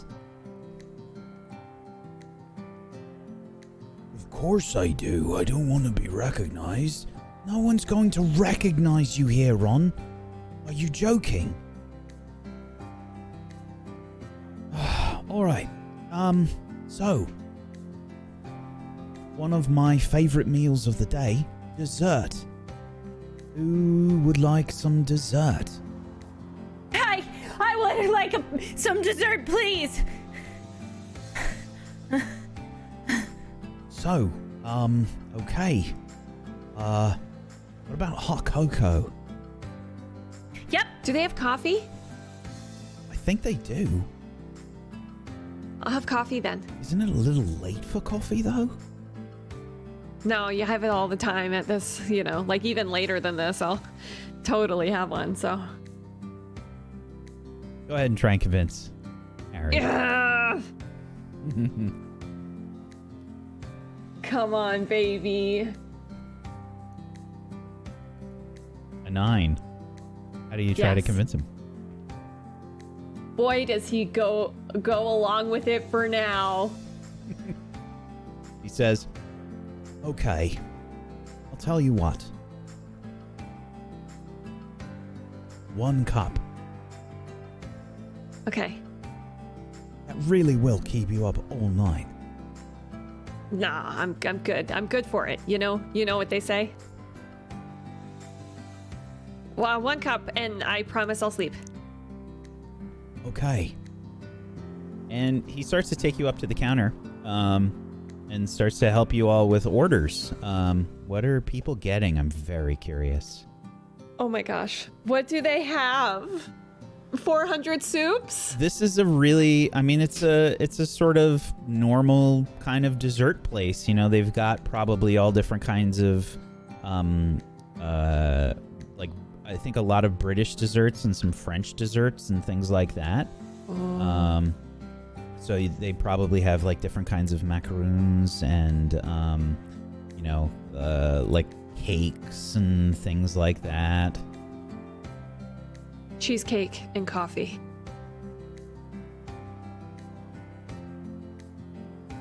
Of course I do. I don't want to be recognized. No one's going to recognize you here, Ron. Are you joking? Alright. So. One of my favorite meals of the day, dessert. Who would like some dessert? I would like some dessert, please. So, okay. What about hot cocoa? Yep. Do they have coffee? I think they do. I'll have coffee then. Isn't it a little late for coffee, though? No, you have it all the time at this, like even later than this, I'll totally have one, so. Go ahead and try and convince Harry. Yeah! Come on, baby. A 9. How do you try to Yes. convince him? Boy, does he go along with it for now. He says, okay, I'll tell you what. 1 cup. Okay. That really will keep you up all night. Nah, I'm good. I'm good for it. You know what they say? Well, 1 cup and I promise I'll sleep. Okay. And he starts to take you up to the counter, and starts to help you all with orders. What are people getting? I'm very curious. Oh my gosh. What do they have? 400 soups? This is a really, it's a sort of normal kind of dessert place. They've got probably all different kinds of, like, I think a lot of British desserts and some French desserts and things like that. Oh. So they probably have like different kinds of macaroons and, like cakes and things like that. Cheesecake and coffee.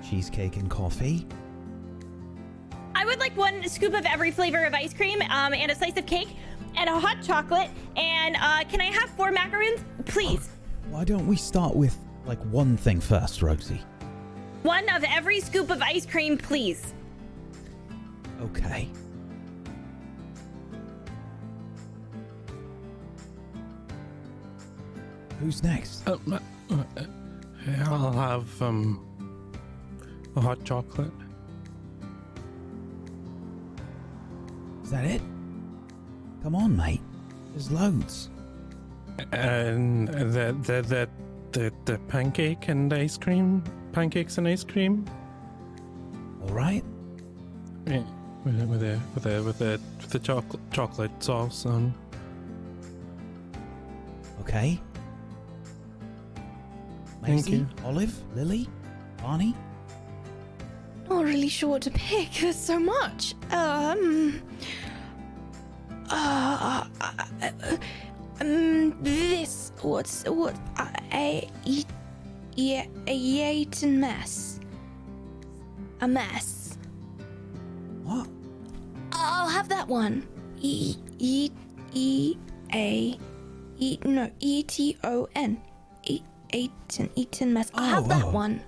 Cheesecake and coffee? I would like 1 scoop of every flavor of ice cream, and a slice of cake, and a hot chocolate, and can I have 4 macaroons, please? Why don't we start with like one thing first, Rosie? 1 of every scoop of ice cream, please. Okay. Who's next? I'll have a hot chocolate. Is that it? Come on, mate. There's loads. And the pancake and ice cream, pancakes and ice cream. All right. Yeah, with the chocolate sauce on. Okay. Thank Maisie, you. Olive, Lily, Barney. Not really sure what to pick. There's so much. This what I ate a mess. A mess. What? I'll have that one. Eton. Eton mess. I'll have that Oh. one.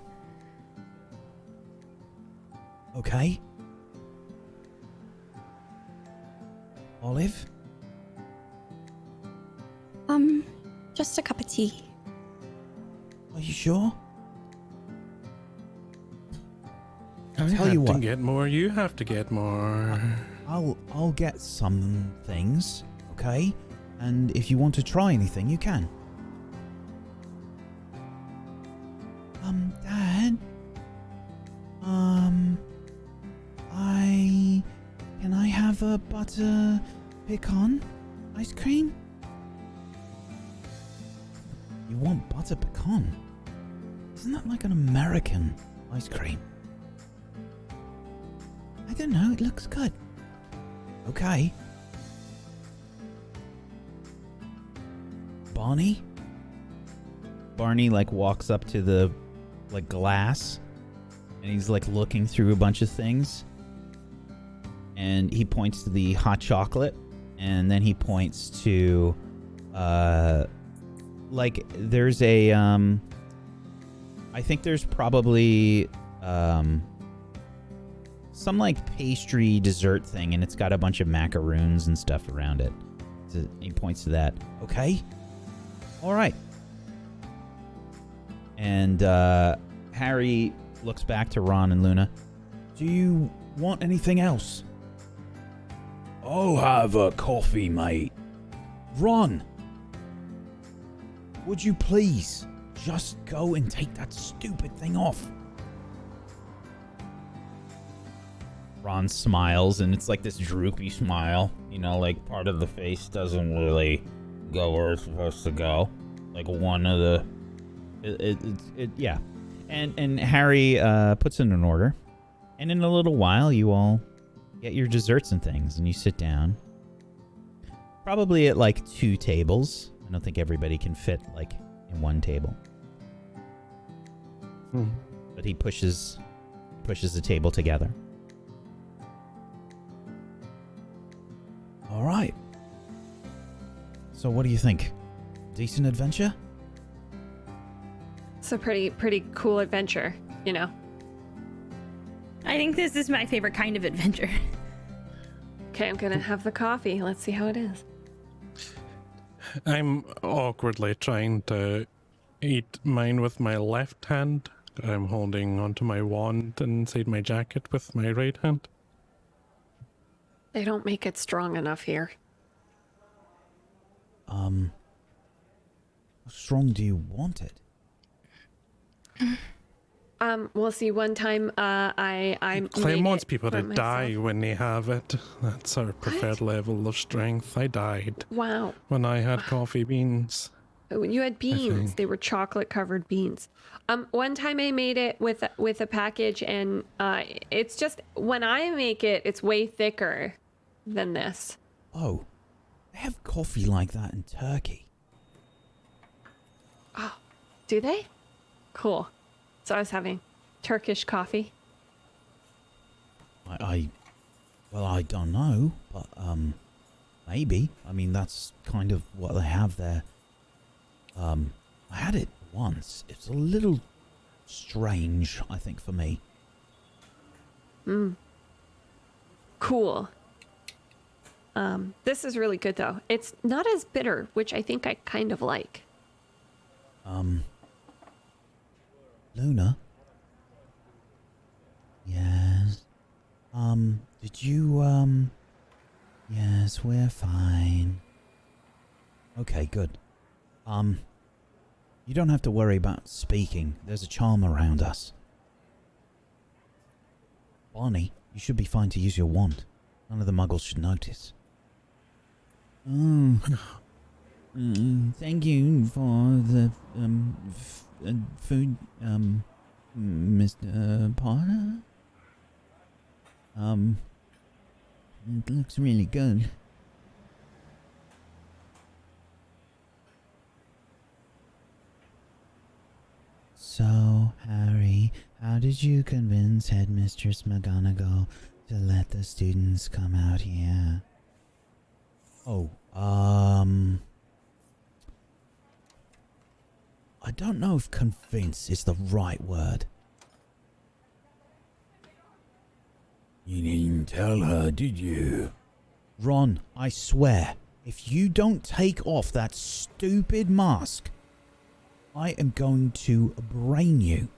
Okay. Olive. Just a cup of tea. Are you sure? I tell have you to what. get more. You have to get more. I'll get some things, okay? And if you want to try anything, you can. Dad. Can I have a butter pecan ice cream? You want butter pecan? Isn't that like an American ice cream? I don't know, it looks good. Okay. Barney? Barney like walks up to the like glass And he's like looking through a bunch of things. And he points to the hot chocolate. And then he points to, like, there's a, I think there's probably, some like pastry dessert thing, and it's got a bunch of macaroons and stuff around it. So he points to that. Okay. All right. And Harry looks back to Ron and Luna. Do you want anything else? I'll have a coffee, mate. Ron, would you please just go and take that stupid thing off? Ron smiles, and it's like this droopy smile. You know, like part of the face doesn't really go where it's supposed to go. Like one of the... yeah. And Harry puts in an order. And in a little while, you all get your desserts and things, and you sit down. Probably at like 2 tables. I don't think everybody can fit like in one table. But he pushes the table together. All right. So what do you think? Decent adventure? It's a pretty cool adventure, you know. I think this is my favorite kind of adventure. Okay, I'm gonna have the coffee. Let's see how it is. I'm awkwardly trying to eat mine with my left hand. I'm holding onto my wand inside my jacket with my right hand. They don't make it strong enough here. How strong do you want it? Well, see, one time, I Clem made wants it people for to die myself. when they have it. That's our preferred level of strength. I died Wow. when I had coffee beans. You had beans. think. They were chocolate-covered beans. One time I made it with a package, and it's just when I make it, it's way thicker than this. Oh, they have coffee like that in Turkey. Oh, do they? Cool. So I was having Turkish coffee. I don't know, but maybe. I mean, that's kind of what they have there. I had it once. It's a little strange, I think, for me. Cool. This is really good though. It's not as bitter, which I think I kind of like. Luna? Yes? Did you, yes, we're fine. Okay, good. You don't have to worry about speaking. There's a charm around us. Barney, you should be fine to use your wand. None of the muggles should notice. Thank you for the, food, Mr. Potter. It looks really good. So, Harry, how did you convince Headmistress McGonagall to let the students come out here? Oh, I don't know if convince is the right word. You didn't tell her, did you? Ron, I swear, if you don't take off that stupid mask, I am going to brain you.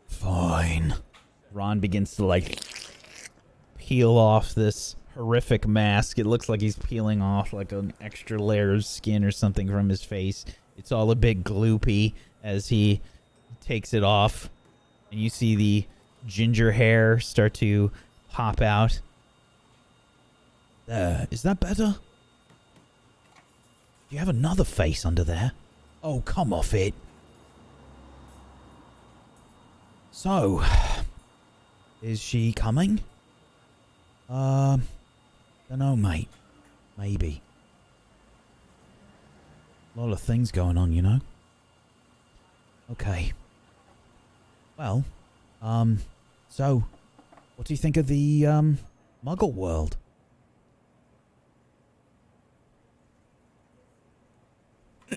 Fine. Ron begins to, like, peel off this horrific mask. It looks like he's peeling off, like, an extra layer of skin or something from his face. It's all a bit gloopy as he takes it off. And you see the ginger hair start to pop out. There. Is that better? Do you have another face under there? Oh, come off it. So, is she coming? Dunno, mate. Maybe. A lot of things going on, you know. Okay. Well, so, what do you think of the, Muggle world?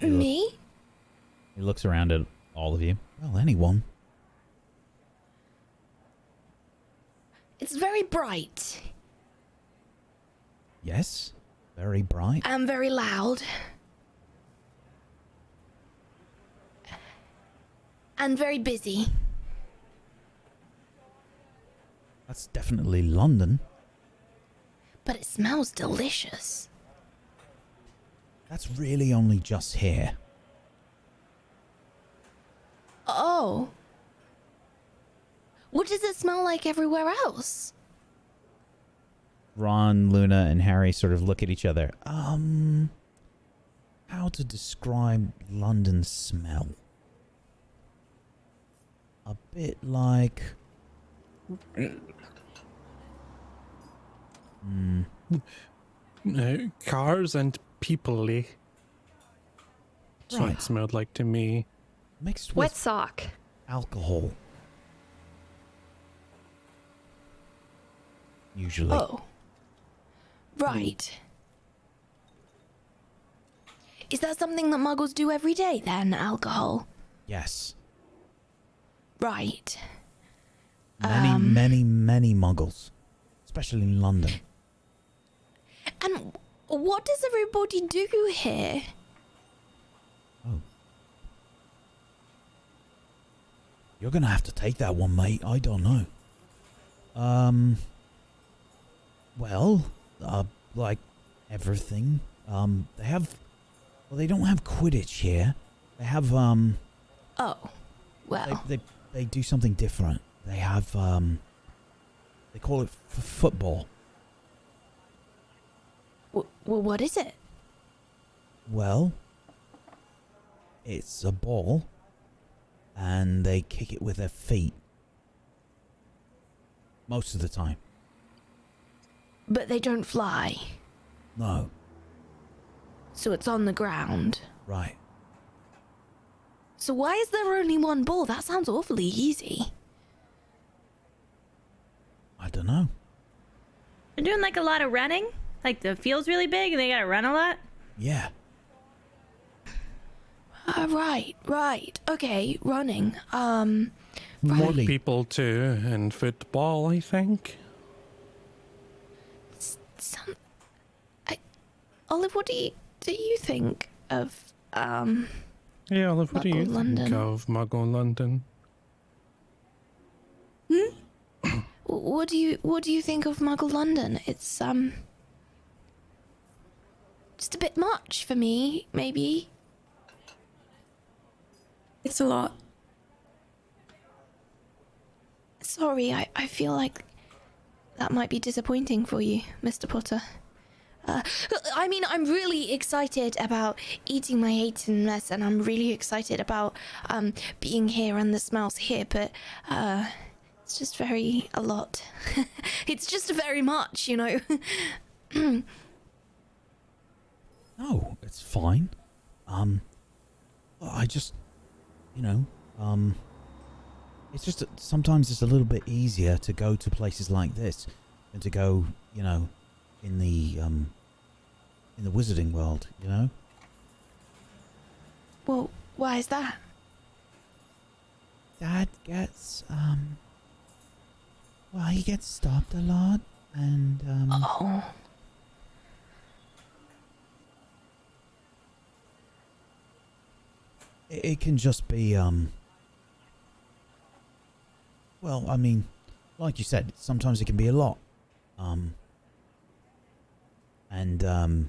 Me? He looks around at all of you. Well, anyone. It's very bright Yes, very bright. and very loud. And very busy. That's definitely London. But it smells delicious. That's really only just here. Oh. What does it smell like everywhere else? Ron, Luna, and Harry sort of look at each other. How to describe London's smell? A bit like... Cars and people-y. That's what Right. it smelled like to me. Mixed Wet with sock. alcohol. Usually. Oh. Right. Is that something that muggles do every day then, alcohol? Yes. Right. Many muggles. Especially in London. And what does everybody do here? Oh. You're gonna have to take that one, mate. I don't know. Well, like everything. They have... Well, they don't have Quidditch here. They have, Oh. Well. They do something different. They have, they call it football. Well, what is it? Well, it's a ball, and they kick it with their feet. Most of the time. But they don't fly. No. So it's on the ground. Right. So why is there only one ball? That sounds awfully easy. I don't know. They're doing like a lot of running. Like the field's really big and they gotta run a lot. Yeah. Right. Okay, running. More Really? people too, and football, I think. Olive, what do you think of Yeah, Olive, what do you Muggle think London. of Muggle London? what do you think of Muggle London? It's just a bit much for me, maybe. It's a lot. Sorry, I feel like that might be disappointing for you, Mr. Potter. I mean, I'm really excited about eating my Hayton mess, and I'm really excited about being here and the smells here, but it's just a lot. It's just very much, you know. No, it's fine. I just, you know, it's just that sometimes it's a little bit easier to go to places like this than to go, you know, in the wizarding world, you know? Well, why is that? Dad gets, well, he gets stopped a lot, and, Oh. it can just be, well, I mean, like you said, sometimes it can be a lot. And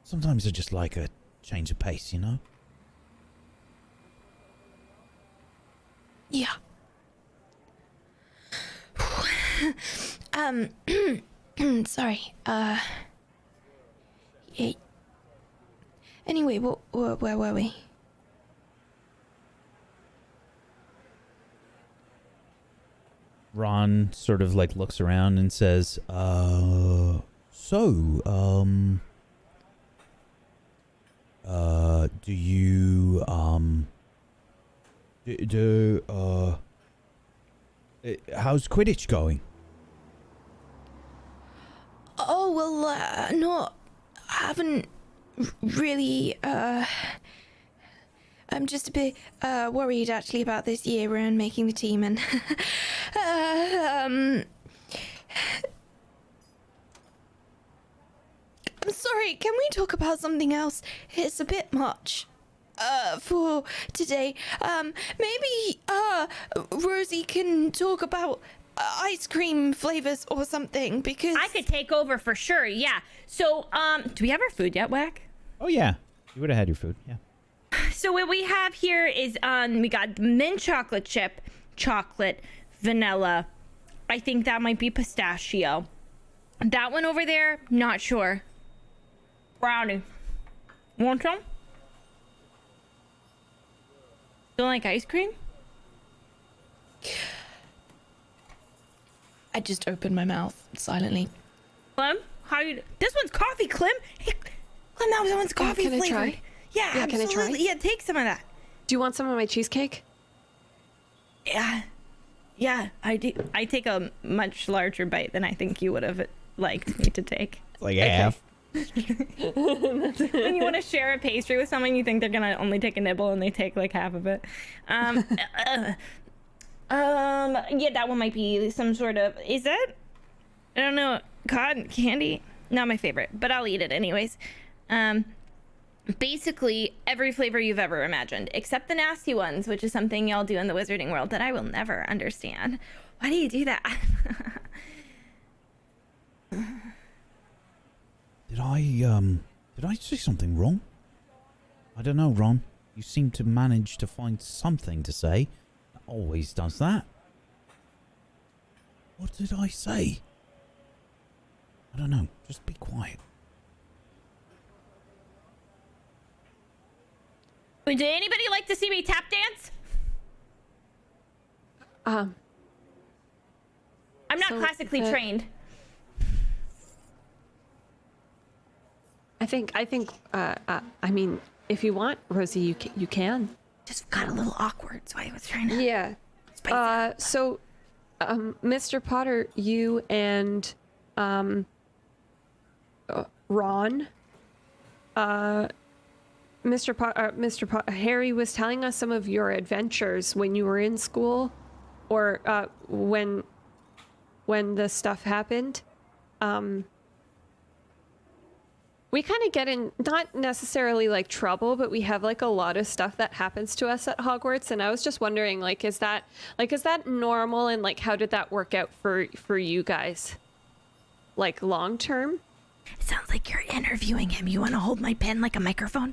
sometimes I just like a change of pace, you know? Yeah. Sorry. Yeah. Anyway, where were we? Ron sort of like looks around and says, do you, How's Quidditch going? Oh, well, I haven't really, I'm just a bit, worried actually about this year and making the team and, I'm sorry, can we talk about something else? It's a bit much. For today, maybe, Rosie can talk about ice cream flavors or something, because I could take over for sure, yeah. So, do we have our food yet, Wack? Oh yeah, you would have had your food. Yeah. So what we have here is, we got mint chocolate chip, chocolate, vanilla. I think that might be pistachio. That one over there, not sure. Brownie. Want some? Don't like ice cream? I just opened my mouth silently. Clem, how you? This one's coffee, Clem. Hey, Clem, that one's coffee can I flavored. try? Yeah, Yeah, can I try? absolutely. Yeah, take some of that. Do you want some of my cheesecake? Yeah, I do. I take a much larger bite than I think you would have liked me to take. Like half. When you want to share a pastry with someone, you think they're gonna only take a nibble and they take like half of it. Yeah, that one might be some sort of. Is that? I don't know. Cotton candy. Not my favorite, but I'll eat it anyways. Basically every flavor you've ever imagined, except the nasty ones, which is something y'all do in the wizarding world that I will never understand. Why do you do that? Did I say something wrong? I don't know, Ron. You seem to manage to find something to say. That always does that. What did I say? I don't know. Just be quiet. Would anybody like to see me tap dance? I'm not So classically trained. I mean, if you want, Rosie, you can. Just got a little awkward, so I was trying to. Yeah. spice it. So, Mr. Potter, you and Ron, Harry was telling us some of your adventures when you were in school, or when the stuff happened. We kind of get in, not necessarily like trouble, but we have like a lot of stuff that happens to us at Hogwarts, and I was just wondering, like, is that normal, and like how did that work out for you guys, like long term? It sounds like you're interviewing him. You want to hold my pen like a microphone?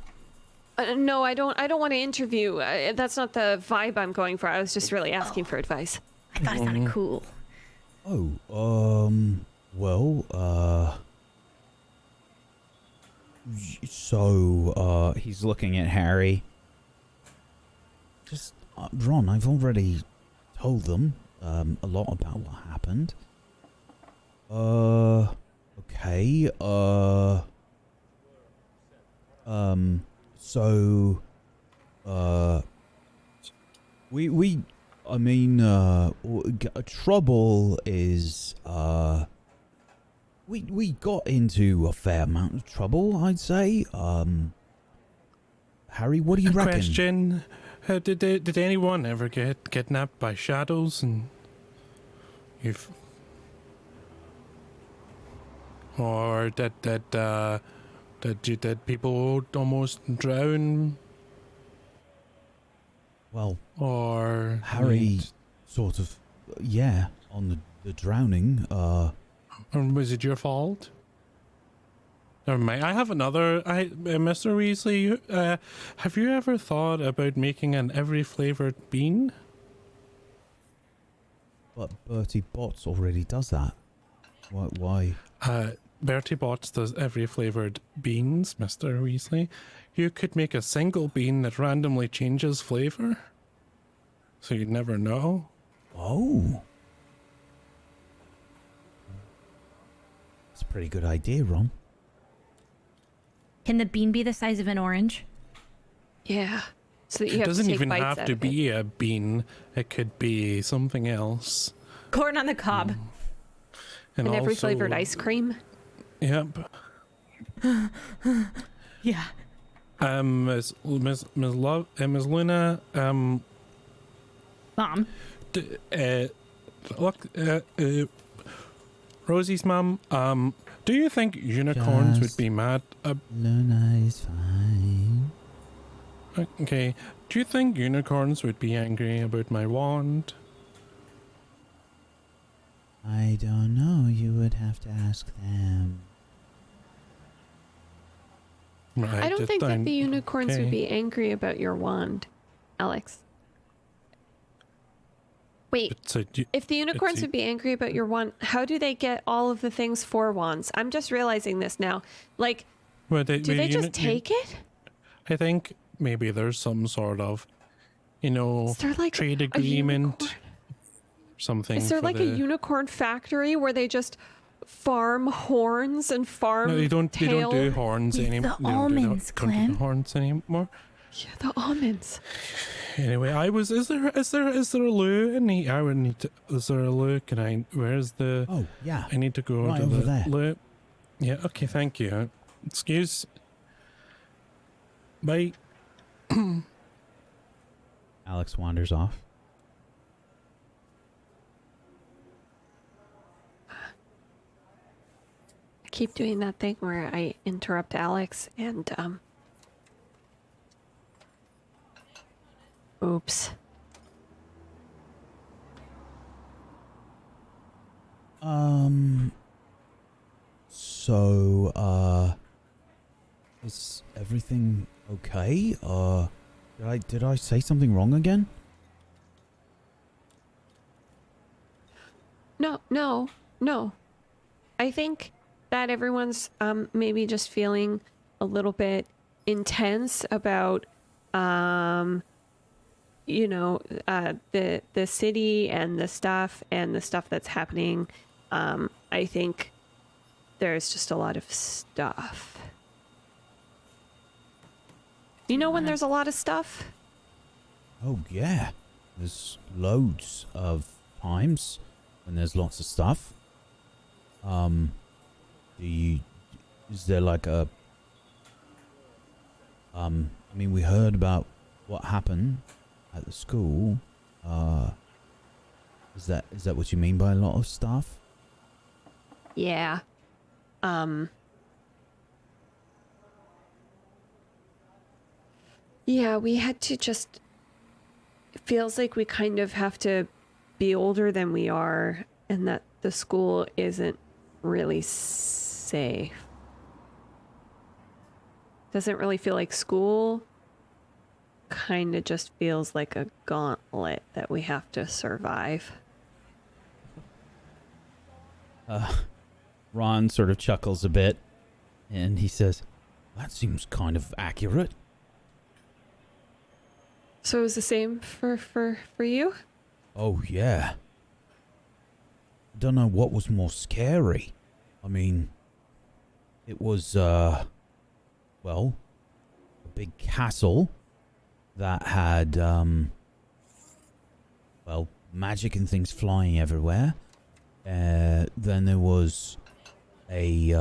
No, I don't want to interview. That's not the vibe I'm going for. I was just really asking for advice. I thought it sounded cool. So, he's looking at Harry. Just, Ron, I've already told them, a lot about what happened. Okay, so, trouble is, we got into a fair amount of trouble, I'd say. Harry, what do you reckon? Question: did anyone ever get kidnapped by shadows and or did people almost drown? Well, or Harry sort of, yeah, on the drowning. Or was it your fault? Never mind. I have another. Mr. Weasley, have you ever thought about making an every flavored bean? But Bertie Botts already does that. Why? Bertie Botts does every flavored beans, Mr. Weasley. You could make a single bean that randomly changes flavor, so you'd never know. Oh. It's a pretty good idea, Ron. Can the bean be the size of an orange? Yeah. so that you It have doesn't to take even bites have out to of it. be a bean. It could be something else. Corn on the cob. And every also- flavored ice cream. Yep. Yeah. Miss Luna, Mom. look, Rosie's mom, do you think unicorns would Just- be mad? Luna is fine. Okay. Do you think unicorns would be angry about my wand? I don't know. You would have to ask them. Right, I don't think that the unicorns okay. would be angry about your wand, Alex. Wait, if the unicorns would be angry about your wand, how do they get all of the things for wands? I'm just realizing this now. Like, well, do they just take it? I think maybe there's some sort of, Is there like trade a agreement, unicorn? something. Is there for like a unicorn factory where they just farm horns and farm No, they don't. They don't do tail- horns It's anymore. the almonds, don't do Clem. the horns anymore. Yeah, the almonds. Anyway, is there a loo in the? I would need to. Is there a loo? Can I? Where's the? Oh, yeah. I need to go Right to over the there. loo. Yeah. Okay. Thank you. Excuse. Bye. Alex wanders off. I keep doing that thing where I interrupt Alex and oops. So, is everything okay? Did I say something wrong again? No. I think that everyone's maybe just feeling a little bit intense about the city and the stuff that's happening. I think there's just a lot of stuff. You know when there's a lot of stuff? Oh, yeah. There's loads of times when there's lots of stuff. Is there like a... I mean, we heard about what happened at the school. Is that what you mean by a lot of stuff? Yeah. Yeah, we had to just... It feels like we kind of have to be older than we are, and that the school isn't really safe. Doesn't really feel like school. Kind of just feels like a gauntlet that we have to survive. Ron sort of chuckles a bit, and he says, "That seems kind of accurate." So it was the same for you? Oh, yeah. I don't know what was more scary. I mean, it was, well, a big castle that had, well, magic and things flying everywhere. Then there was a,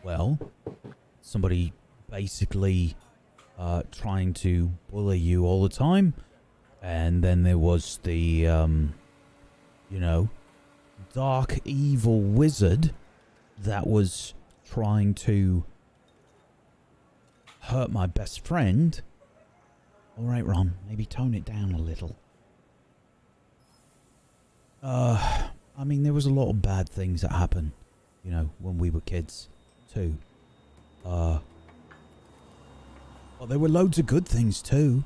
well, somebody basically trying to bully you all the time. And then there was the, dark evil wizard that was trying to hurt my best friend. All right, Ron, maybe tone it down a little. I mean, there was a lot of bad things that happened, when we were kids, too. But there were loads of good things, too.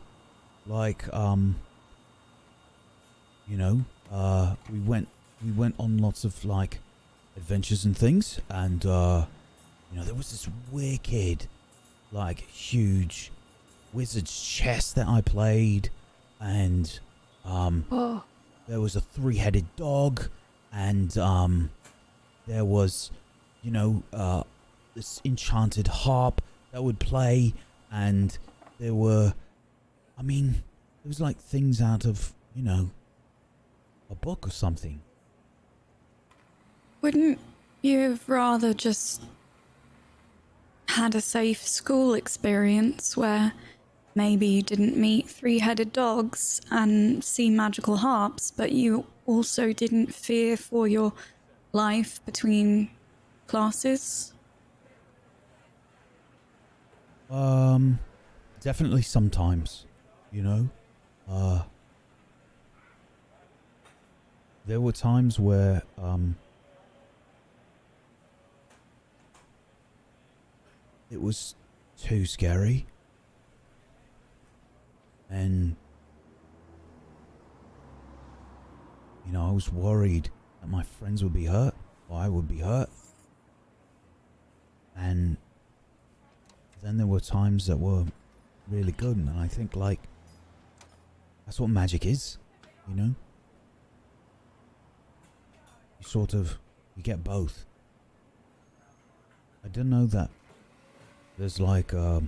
Like, we went on lots of, like, adventures and things. And, there was this wicked, like, huge wizard's chess that I played. And, Oh. there was a 3-headed dog. And, there was, this enchanted harp that would play. And there were, I mean, it was like things out of, you know, a book or something. Wouldn't you have rather just had a safe school experience where maybe you didn't meet three-headed dogs and see magical harps, but you also didn't fear for your life between classes? Definitely sometimes, you know. There were times where, it was too scary. And, you know, I was worried that my friends would be hurt, or I would be hurt. And then there were times that were really good, and I think, like, that's what magic is, you know? You sort of, you get both. I didn't know that there's like, how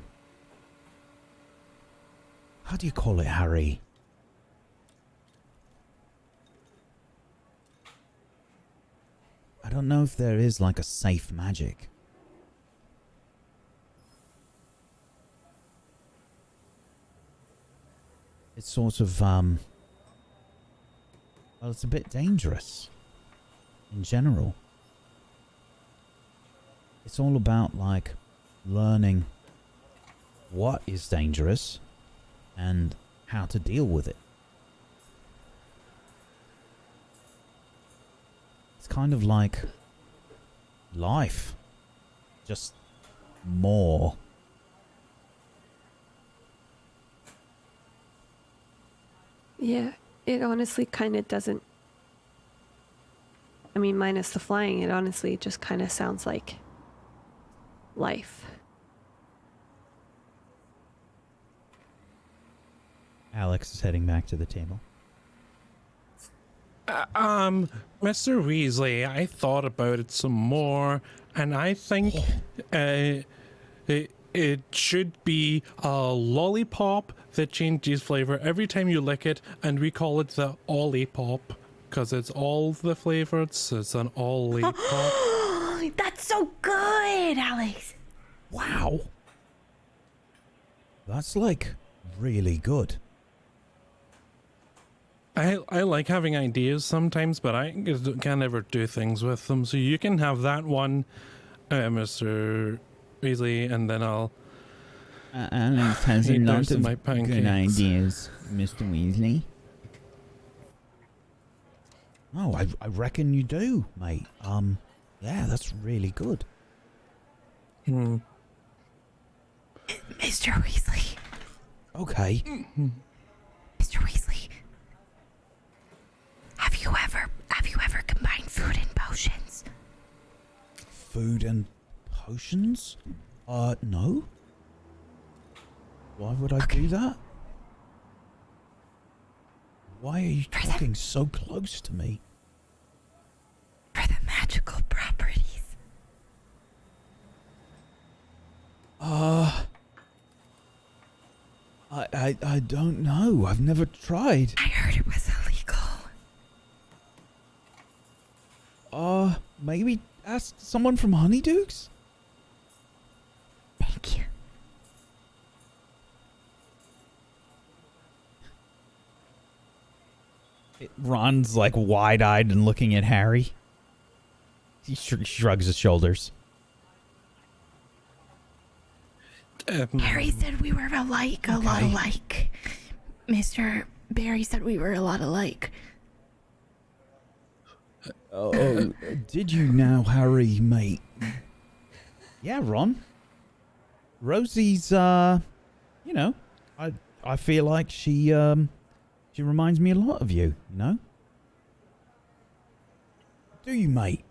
do you call it, Harry? I don't know if there is like a safe magic. It's sort of, well, it's a bit dangerous in general. It's all about like learning what is dangerous and how to deal with it. It's kind of like life, just more. Yeah, it honestly kind of doesn't. I mean, minus the flying, it honestly just kind of sounds like life. Alex is heading back to the table. Mr. Weasley, I thought about it some more, and I think it should be a lollipop that changes flavor every time you lick it, and we call it the Olipop, because it's all the flavors. It's an Olipop. That's so good, Alex. Wow. That's like really good. I like having ideas sometimes, but I can't ever do things with them. So you can have that one, Mr. Weasley, and then I'll... Alex has a eat lot those in of my good pancakes. ideas, Mr. Weasley. Oh, I reckon you do, mate. Yeah, that's really good. Hmm. Mr. Weasley. Okay. Mr. Weasley. Have you ever combined food and potions? Food and potions? No. Why would I do that? Why are you talking so close to me? For the magical properties. I don't know. I've never tried. I heard it was illegal. Maybe ask someone from Honeydukes? Thank you. Ron's like wide-eyed and looking at Harry. He shrugs his shoulders. Harry said we were alike, a lot alike. Mr. Barry said we were a lot alike. Oh, did you now, Harry, mate? Yeah, Ron. Rosie's, you know, I feel like she reminds me a lot of you, you know? Do you, mate?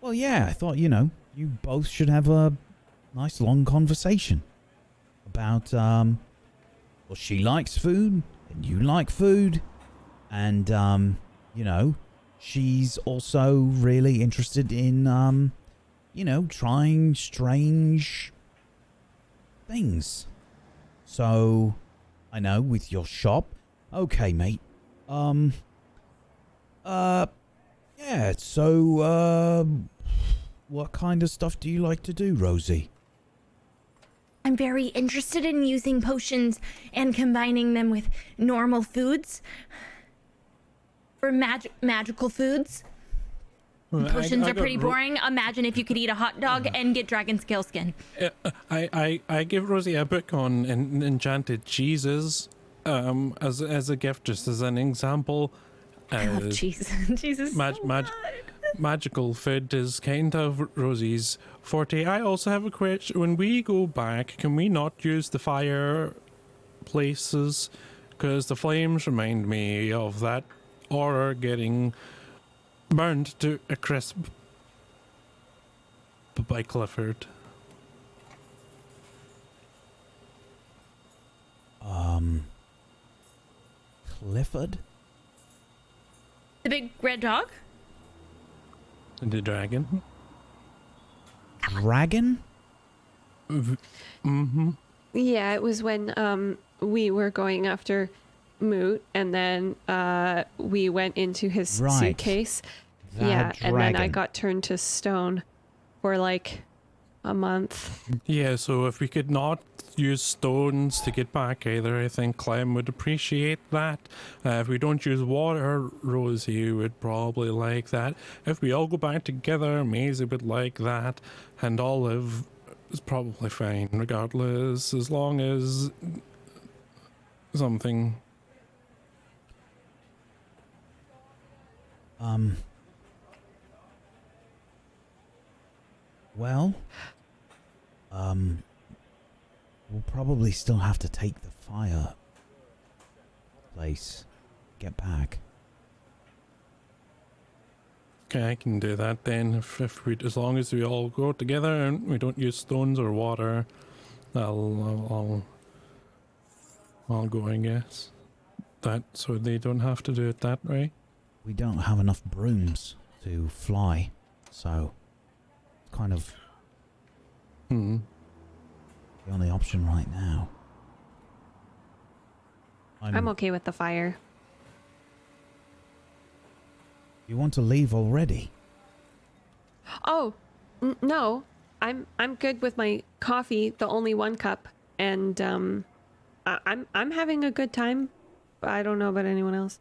Well, yeah, I thought, you know, you both should have a nice long conversation about, well, she likes food and you like food. And, you know, she's also really interested in, you know, trying strange things. So, I know, with your shop. Okay, mate. Yeah, so, what kind of stuff do you like to do, Rosie? I'm very interested in using potions and combining them with normal foods. For magical foods. Well, Potions I are got pretty boring. Imagine if you could eat a hot dog and get dragon scale skin. I give Rosie a book on enchanted cheeses as a gift, just as an example. I love cheese. Cheese is so good. Magical food is kind of Rosie's forte. I also have a question. When we go back, can we not use the fire places? Because the flames remind me of that horror getting burned to a crisp by Clifford. Clifford? The big red dog? The dragon? Dragon? Mm-hmm. Yeah, it was when we were going after Moot, and then we went into his suitcase. That and then I dragon. got turned to stone for like a month. Yeah, so if we could not use stones to get back either, I think Clem would appreciate that. If we don't use water, Rosie would probably like that. If we all go back together, Maisie would like that. And Olive is probably fine regardless, as long as something. Well, we'll probably still have to take the fire place. Get back. Okay, I can do that then. If we, as long as we all go together and we don't use stones or water, I'll go, I guess. That so they don't have to do it that way. We don't have enough brooms to fly, so it's kind of the only option right now. I'm okay with the fire. You want to leave already? Oh, no. I'm good with my coffee, the only one cup, and I'm having a good time. But I don't know about anyone else.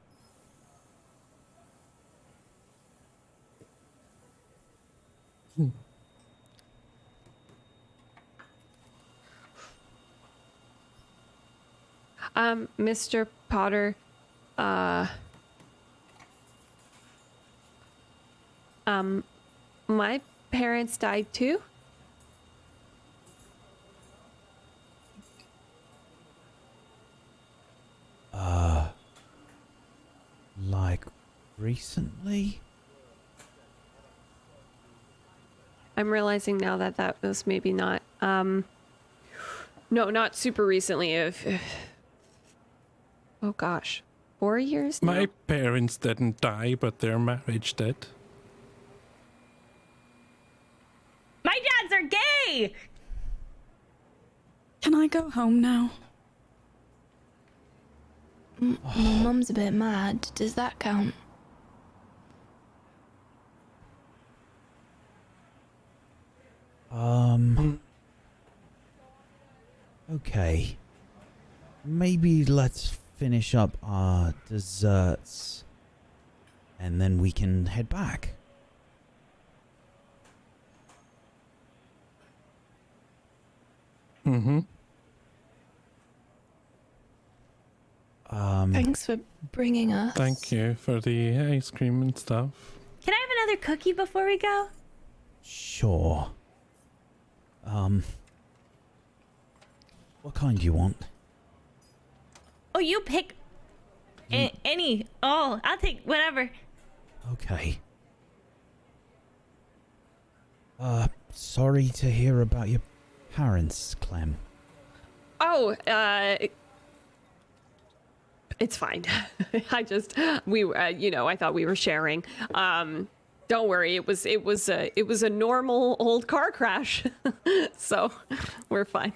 Mr. Potter, my parents died too. Like recently? I'm realizing now that that was maybe not, no, not super recently. Oh gosh, 4 years now? My parents didn't die, but their marriage did. My dads are gay! Can I go home now? My mum's a bit mad. Does that count? Okay. Maybe let's finish up our desserts and then we can head back. Thanks for bringing us. Thank you for the ice cream and stuff. Can I have another cookie before we go? Sure. What kind do you want? Oh, you pick any. Oh, I'll take whatever. Okay. Sorry to hear about your parents, Clem. Oh, it's fine. I thought we were sharing. Don't worry, it was a normal old car crash. So we're fine.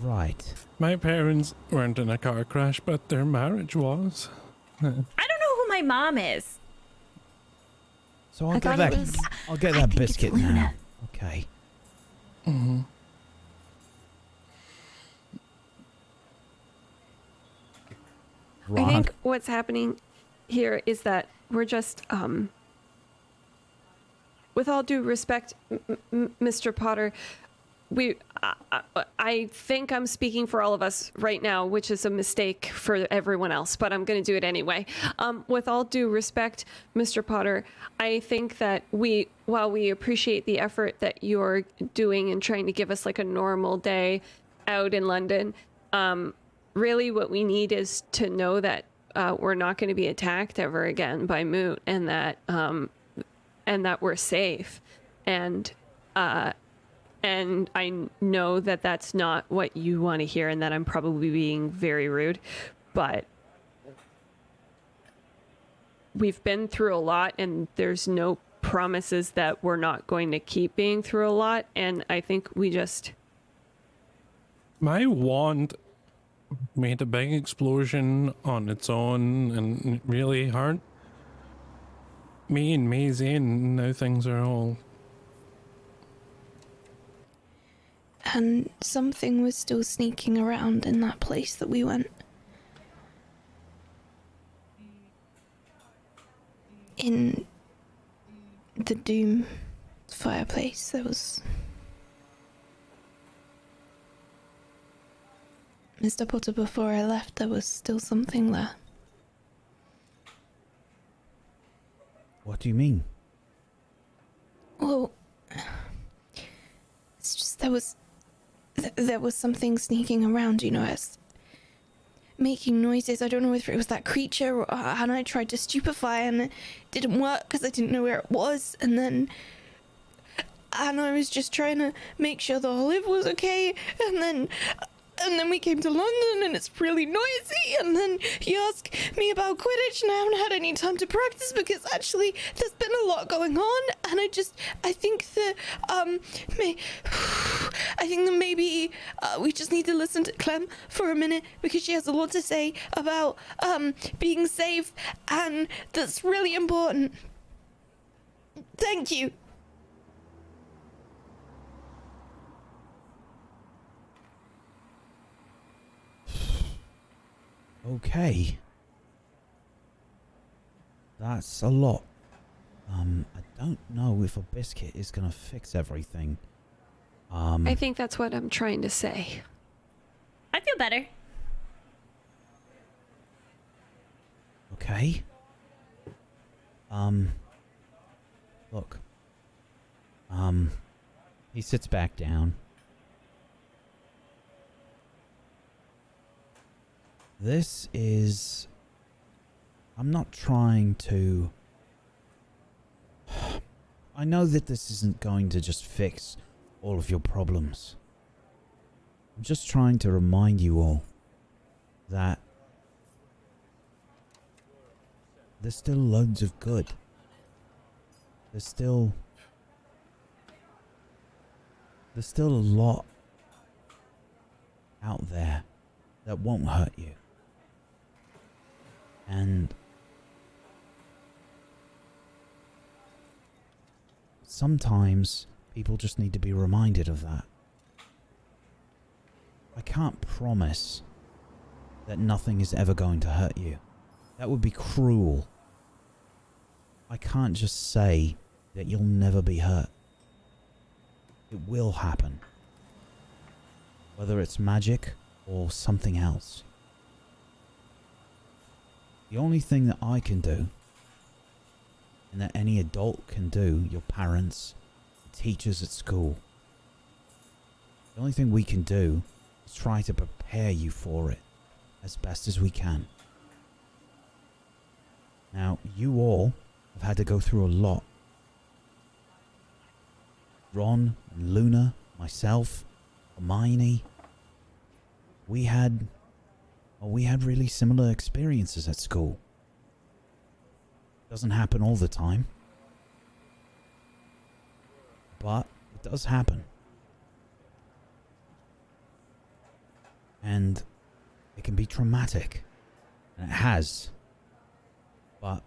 Right. My parents weren't in a car crash, but their marriage was. I don't know who my mom is. So I I'll get thought that. it was- I'll get I that think it's biscuit Luna. now. Okay. Mm-hmm. I think what's happening here is that we're just, with all due respect, Mr. Potter, I think I'm speaking for all of us right now, which is a mistake for everyone else, but I'm going to do it anyway. With all due respect, Mr. Potter, I think that while we appreciate the effort that you're doing and trying to give us like a normal day out in London, really what we need is to know that we're not going to be attacked ever again by Moot, and that we're safe. And I know that that's not what you want to hear, and that I'm probably being very rude, but we've been through a lot, and there's no promises that we're not going to keep being through a lot. And I think we just... My wand made a big explosion on its own and it really hurt me and Maisie, and now things are all... And something was still sneaking around in that place that we went. In the Doom fireplace, there was... Mr. Potter, before I left, there was still something there. What do you mean? Well, it's just there was something sneaking around, you know, as making noises. I don't know if it was that creature, and I tried to stupefy, and it didn't work because I didn't know where it was. And I was just trying to make sure the Olive was okay, and then we came to London, and it's really noisy, and then you ask me about Quidditch, and I haven't had any time to practice because actually there's been a lot going on, and I think that maybe we just need to listen to Clem for a minute, because she has a lot to say about being safe, and that's really important. Thank you. Okay. That's a lot. I don't know if a biscuit is gonna fix everything. I think that's what I'm trying to say. I feel better. Okay. Look. He sits back down. This is... I'm not trying to... I know that this isn't going to just fix all of your problems. I'm just trying to remind you all that there's still loads of good. There's still a lot out there that won't hurt you. And sometimes people just need to be reminded of that. I can't promise that nothing is ever going to hurt you. That would be cruel. I can't just say that you'll never be hurt. It will happen. Whether it's magic or something else. The only thing that I can do, and that any adult can do, your parents, the teachers at school, the only thing we can do is try to prepare you for it as best as we can. Now, you all have had to go through a lot. Ron, and Luna, myself, Hermione, we had really similar experiences at school. Doesn't happen all the time. But it does happen. And it can be traumatic. And it has. But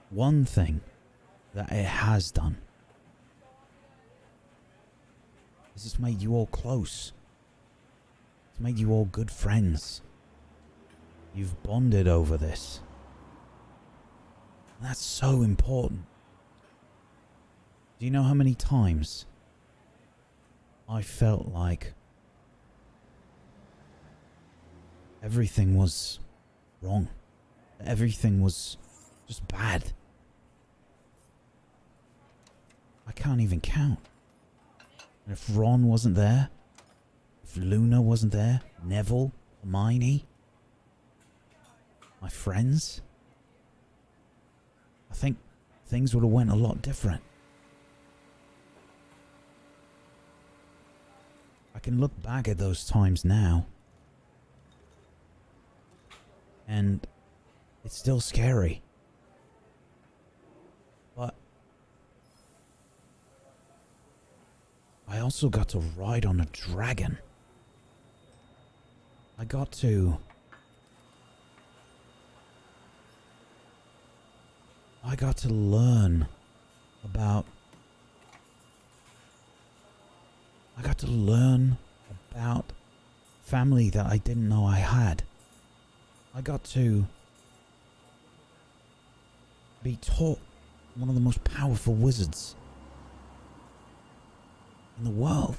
one thing that it has done is it's made you all close. It's made you all good friends. You've bonded over this. And that's so important. Do you know how many times I felt like everything was wrong? Everything was just bad. I can't even count. And if Ron wasn't there, if Luna wasn't there, Neville, Hermione, my friends, I think things would have went a lot different. I can look back at those times now, and it's still scary. But I also got to ride on a dragon. I got to learn about family that I didn't know I had. I got to be taught one of the most powerful wizards in the world.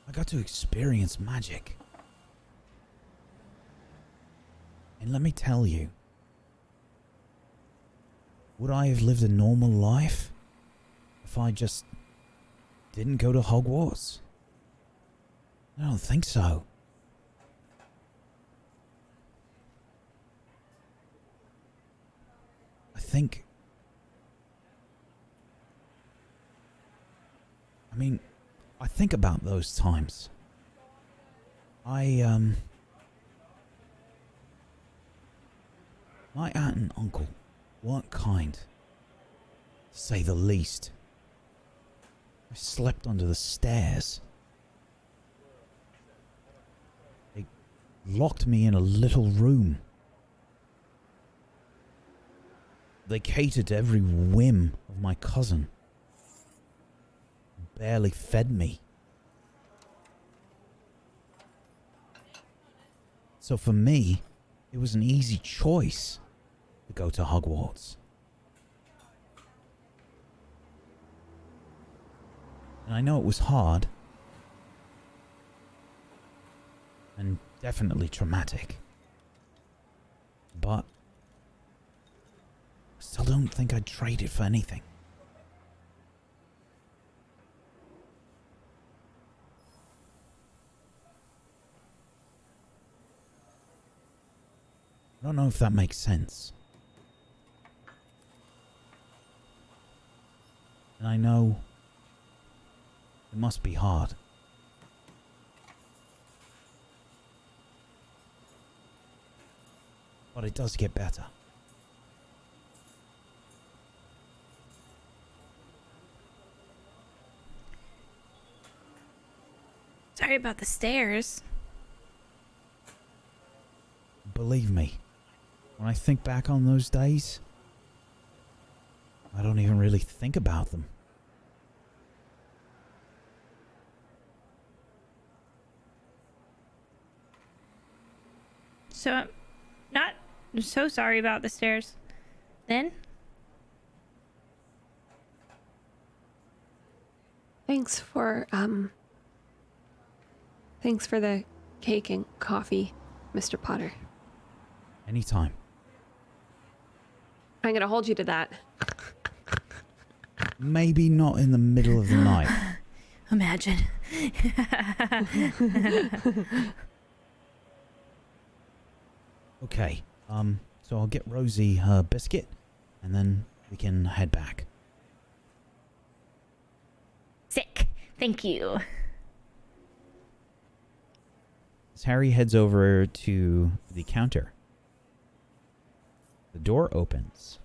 I got to experience magic. And let me tell you, would I have lived a normal life if I just didn't go to Hogwarts? I don't think so. I think about those times. My aunt and uncle weren't kind, to say the least. I slept under the stairs. They locked me in a little room. They catered to every whim of my cousin. Barely fed me. So for me, it was an easy choice to go to Hogwarts. And I know it was hard. And definitely traumatic. But I still don't think I'd trade it for anything. I don't know if that makes sense. And I know it must be hard. But it does get better. Sorry about the stairs. Believe me, when I think back on those days, I don't even really think about them. So I'm so sorry about the stairs. Then? Thanks for the cake and coffee, Mr. Potter. Anytime. I'm gonna hold you to that. Maybe not in the middle of the night. Imagine. Okay, so I'll get Rosie her biscuit, and then we can head back. Sick. Thank you. Harry heads over to the counter. The door opens.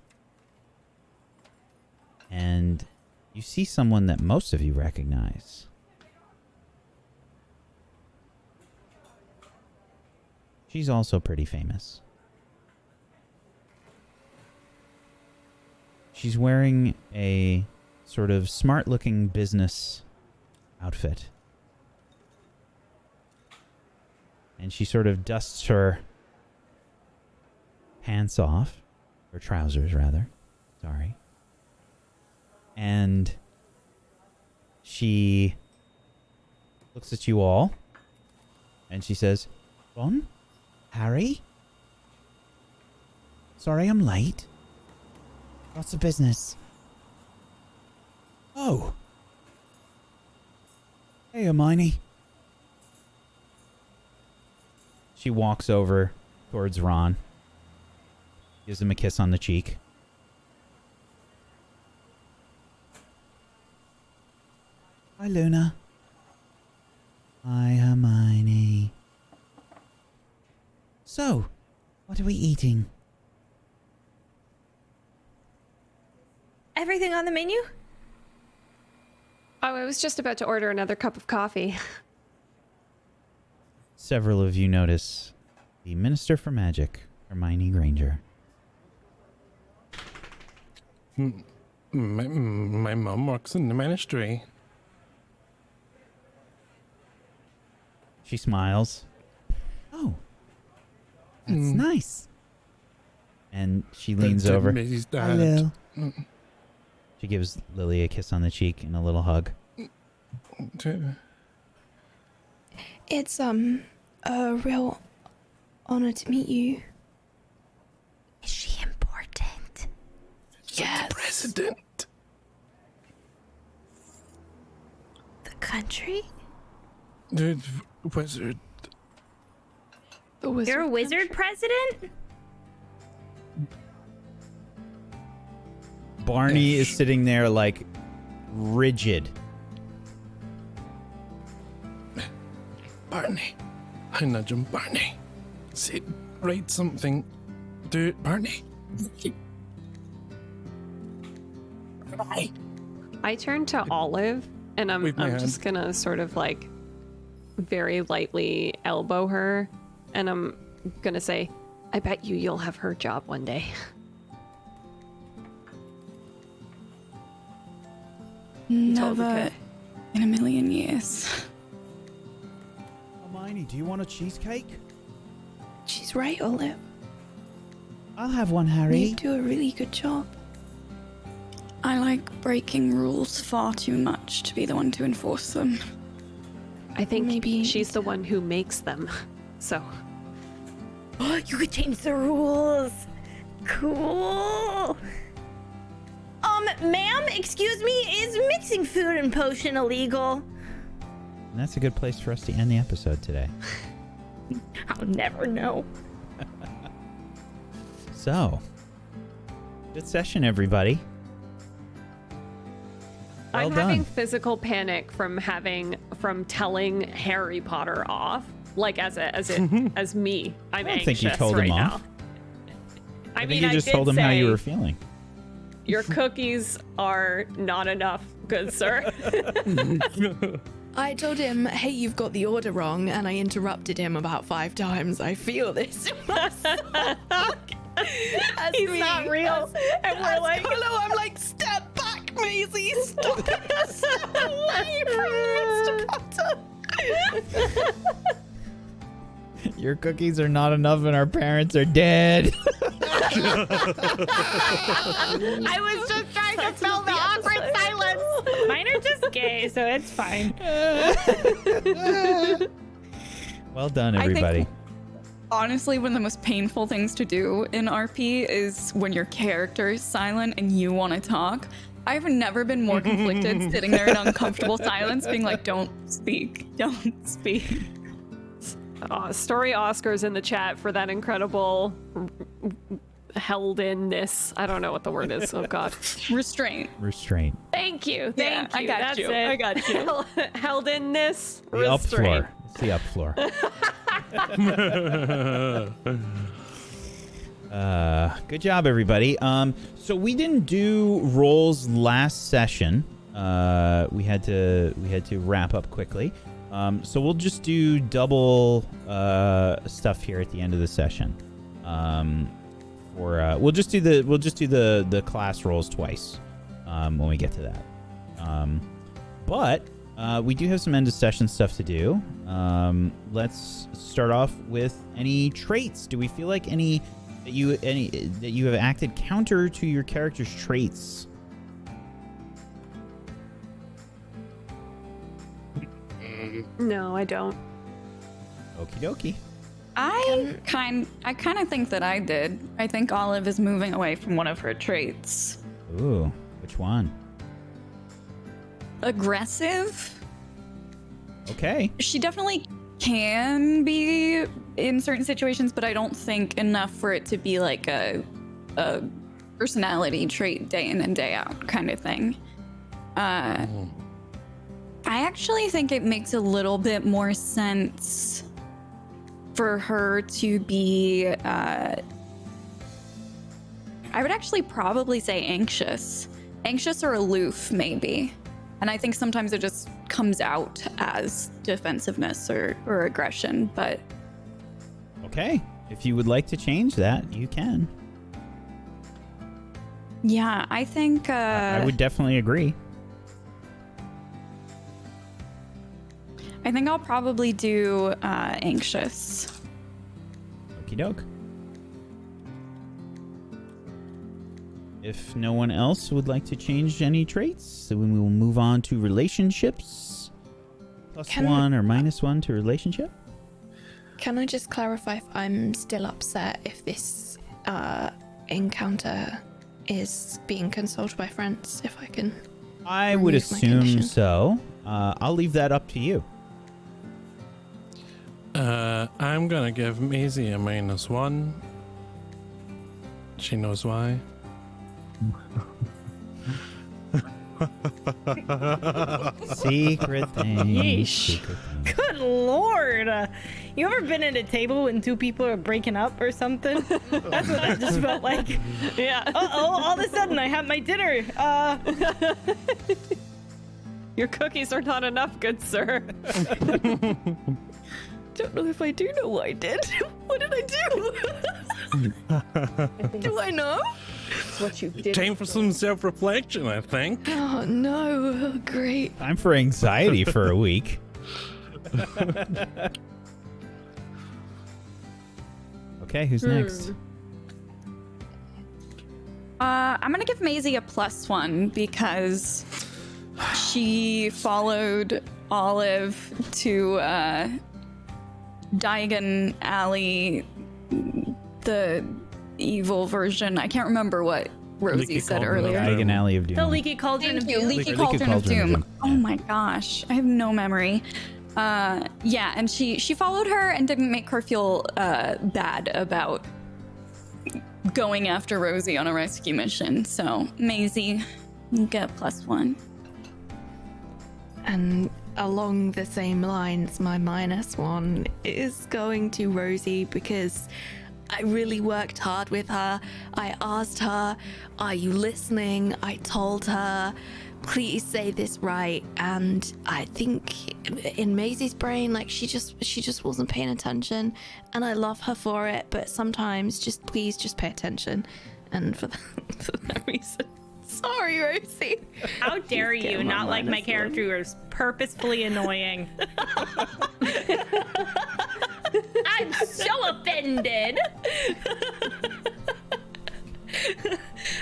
And you see someone that most of you recognize. She's also pretty famous. She's wearing a sort of smart-looking business outfit. And she sort of dusts her pants off. Her trousers, rather. Sorry. And she looks at you all. And she says, Ron? Harry? Sorry I'm late. What's the business? Oh. Hey, Hermione. She walks over towards Ron. Gives him a kiss on the cheek. Hi, Luna. Hi, Hermione. So, what are we eating? Everything on the menu? Oh, I was just about to order another cup of coffee. Several of you notice the Minister for Magic, Hermione Granger. My mom works in the ministry. She smiles. Oh, that's nice. And she leans over. Maisie's Hi, dad. Lil. She gives Lily a kiss on the cheek and a little hug. It's a real honor to meet you. Is she important? Yes. President. The country? The wizard. The wizard. You're a wizard president? Barney is sitting there like rigid. Barney. I nudge him. Barney. Say, write something. Do it, Barney. Barney. I turn to Olive, and I'm Wave my just gonna sort of like very lightly elbow her, and I'm gonna say, I bet you'll have her job one day. Never could. in a million years. Hermione, do you want a cheesecake? She's right, Olive. I'll have one, Harry. You do a really good job. I like breaking rules far too much to be the one to enforce them. I think Maybe- she's the one who makes them. So, You could change the rules. Cool. Ma'am, excuse me, is mixing food and potion illegal? And that's a good place for us to end the episode today. I'll never know. So, good session, everybody. Well I'm done. having physical panic from telling Harry Potter off, like as me. I'm I don't anxious think you told right him now. off. I think mean, you I just did told him how you say, were feeling. Your cookies are not enough, good sir. I told him, hey, you've got the order wrong, and I interrupted him about 5 times. I feel this. He's not real. And we're like, hello, I'm like, step back, Maisie. Stop it. Step away from Mr. Potter. Your cookies are not enough and our parents are dead. I was just trying to fill the awkward silence. Mine are just gay, so it's fine. Well done, everybody. Honestly, one of the most painful things to do in RP is when your character is silent and you want to talk. I've never been more conflicted sitting there in uncomfortable silence being like, don't speak, don't speak. story Oscars in the chat for that incredible held inness. I don't know what the word is. Oh God. Restraint. Restraint. Thank you. Thank you. I got That's you. it. I got you. Held inness. The up Restraint. floor. It's the up floor. Good job, everybody. So we didn't do rolls last session. We had to wrap up quickly. So we'll just do double stuff here at the end of the session. We'll just do the class rolls twice when we get to that. But we do have some end of session stuff to do. Let's start off with any traits. Do we feel like any that you have acted counter to your character's traits? No, I don't. Okie dokie. I kind of think that I did. I think Olive is moving away from one of her traits. Ooh, which one? Aggressive. Okay. She definitely can be in certain situations, but I don't think enough for it to be like a personality trait day in and day out kind of thing. I actually think it makes a little bit more sense for her to be, I would actually probably say anxious or aloof maybe. And I think sometimes it just comes out as defensiveness or aggression, but... Okay. If you would like to change that, you can. Yeah, I think... I would definitely agree. I think I'll probably do anxious. Okie doke. If no one else would like to change any traits, then we will move on to relationships. +1 or -1 to relationship. Can I just clarify if I'm still upset if this encounter is being consulted by friends? If I can. I would remove my assume condition? so. I'll leave that up to you. I'm gonna give Maisie a -1. She knows why. Secret thing. Yeesh. Good lord. You ever been at a table when two people are breaking up or something? That's what that just felt like. Yeah. Uh-oh, all of a sudden I have my dinner. Your cookies are not enough, good sir. Don't know if I do know what I did. What did I do? Do I know? What you did. Time for some self-reflection, I think. Oh no! Oh, great. Time for anxiety for a week. Okay, who's next? I'm gonna give Maisie a +1 because she followed Olive to Diagon Alley, the evil version. I can't remember what Rosie Leaky said Cauldron of earlier. Diagon Alley of Doom. The leaky cauldron of doom. Leaky Leaky Cauldron of Cauldron of Doom. Doom. Oh my gosh, I have no memory. Yeah, and she followed her and didn't make her feel bad about going after Rosie on a rescue mission. So Maisie, you get +1. And along the same lines, my -1 is going to Rosie because I really worked hard with her. I asked her, "Are you listening?" I told her, "Please say this right." And I think in Maisie's brain, like she just wasn't paying attention, and I love her for it. But sometimes, please pay attention. And for that reason, sorry, Rosie. How dare Just get you my not like my -1. character who is purposefully annoying. I'm so offended.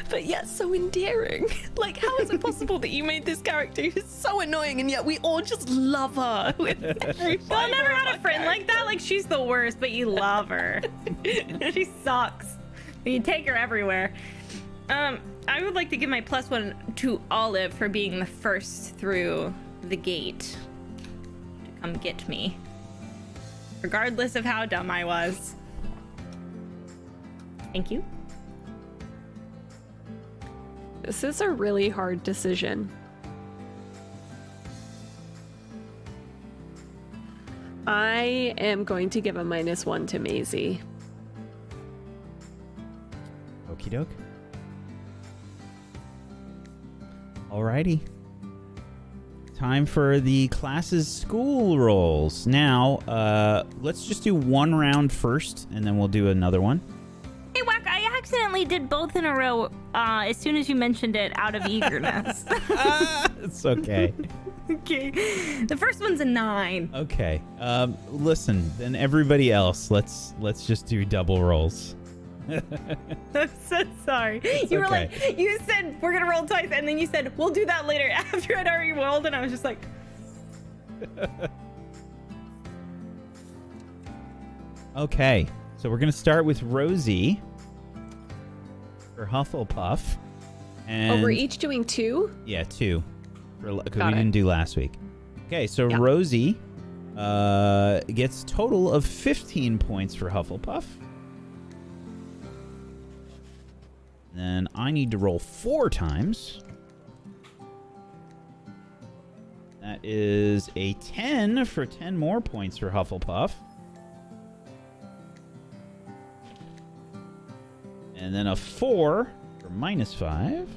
But yet so endearing. Like, how is it possible that you made this character who's so annoying and yet we all just love her with every Well, I fiber never of had our a friend like that. Like, she's the worst, but you love her. She sucks. You take her everywhere. I would like to give my +1 to Olive for being the first through the gate to come get me, regardless of how dumb I was. Thank you. This is a really hard decision. I am going to give a -1 to Maisie. Okie doke. Alrighty. Time for the class's school rolls. Now, let's just do one round first, and then we'll do another one. Hey, Wack, I accidentally did both in a row as soon as you mentioned it out of eagerness. It's okay. Okay. The first one's a 9. Okay. Listen, then everybody else, let's just do double rolls. I'm so sorry. You were okay. like, you said we're gonna roll twice, and then you said we'll do that later after I'd already rolled, and I was just like, Okay, so we're gonna start with Rosie for Hufflepuff. And We're each doing 2? yeah, 2, because we Got it. didn't do last week. Okay, so Yeah. Rosie gets a total of 15 points for Hufflepuff. Then I need to roll 4 times. That is a 10 for 10 more points for Hufflepuff. And then a 4 for -5.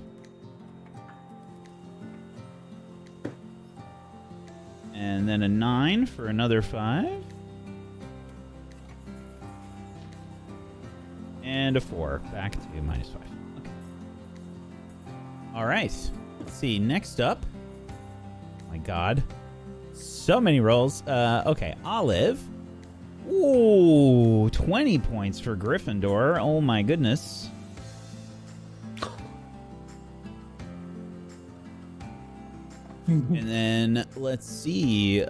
And then a 9 for another 5. And a 4 back to -5. Okay. All right. Let's see. Next up. My God. So many rolls. Okay. Olive. Ooh, 20 points for Gryffindor. Oh my goodness. And then let's see.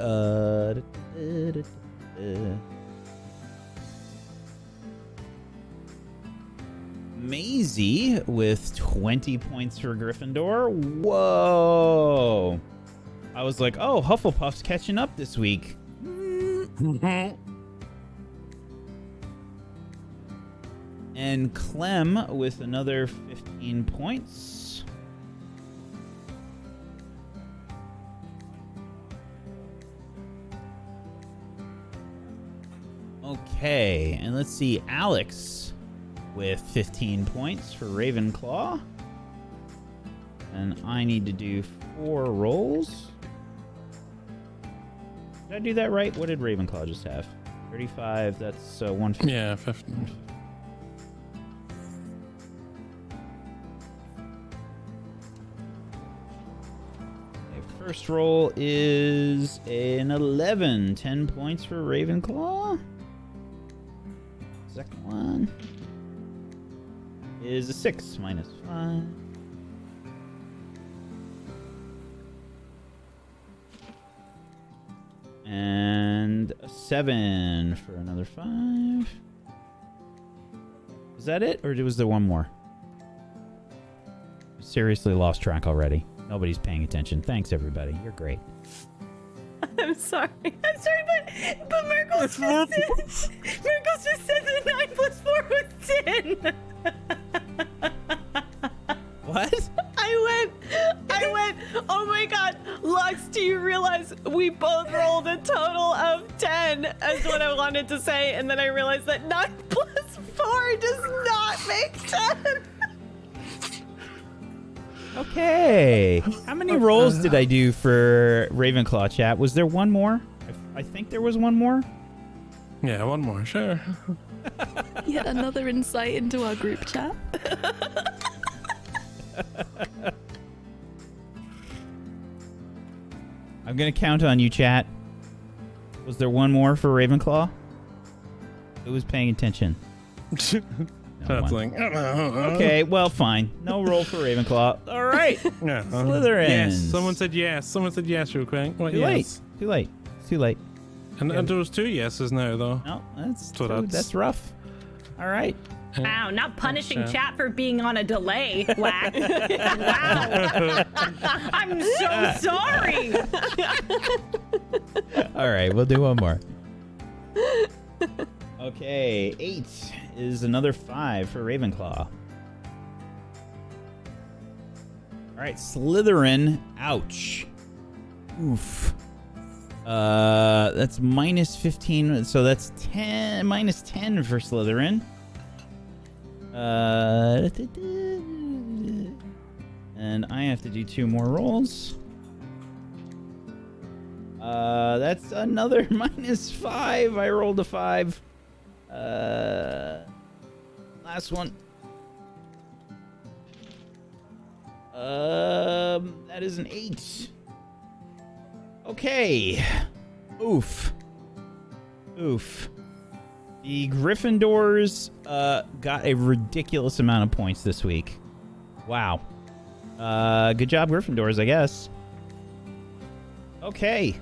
Maisie with 20 points for Gryffindor. Whoa. I was like, oh, Hufflepuff's catching up this week. And Clem with another 15 points. Okay, and let's see, Alex with 15 points for Ravenclaw. And I need to do 4 rolls. Did I do that right? What did Ravenclaw just have? 35, that's 150. Yeah, 15. Okay, first roll is an 11. 10 points for Ravenclaw. Second one is a 6 -5. And a 7 for another 5. Was that it, or was there one more? Seriously lost track already. Nobody's paying attention. Thanks, everybody. You're great. I'm sorry. I'm sorry, but Miracles just said that 9 + 4 was 10. What? I went, oh my God, Lux, do you realize we both rolled a total of 10 as what I wanted to say, and then I realized that 9 + 4 does not make 10. Okay. How many rolls did I do for Ravenclaw, chat? Was there one more? I think there was one more. Yeah, one more, sure. Yet another insight into our group chat. I'm going to count on you, chat. Was there one more for Ravenclaw? Who was paying attention? No That's one. like, Okay, well, fine. No roll for Ravenclaw. All right. Yeah. Slytherins. Yes, someone said yes. Someone said yes real quick. What, Too yes? late. Too late. It's too late. And there was 2 yeses now, though. No, that's So that's- that's rough. All right. Wow, not punishing Okay. chat for being on a delay, Whack. Wow. I'm so sorry. All right, we'll do one more. Okay, 8 is another 5 for Ravenclaw. All right, Slytherin. Ouch. Oof. That's minus 15, so that's minus 10 for Slytherin. And I have to do 2 more rolls. That's another minus 5. I rolled a 5. Last one. That is an 8. Okay. Oof. The Gryffindors got a ridiculous amount of points this week. Wow. Good job, Gryffindors, I guess. Okay.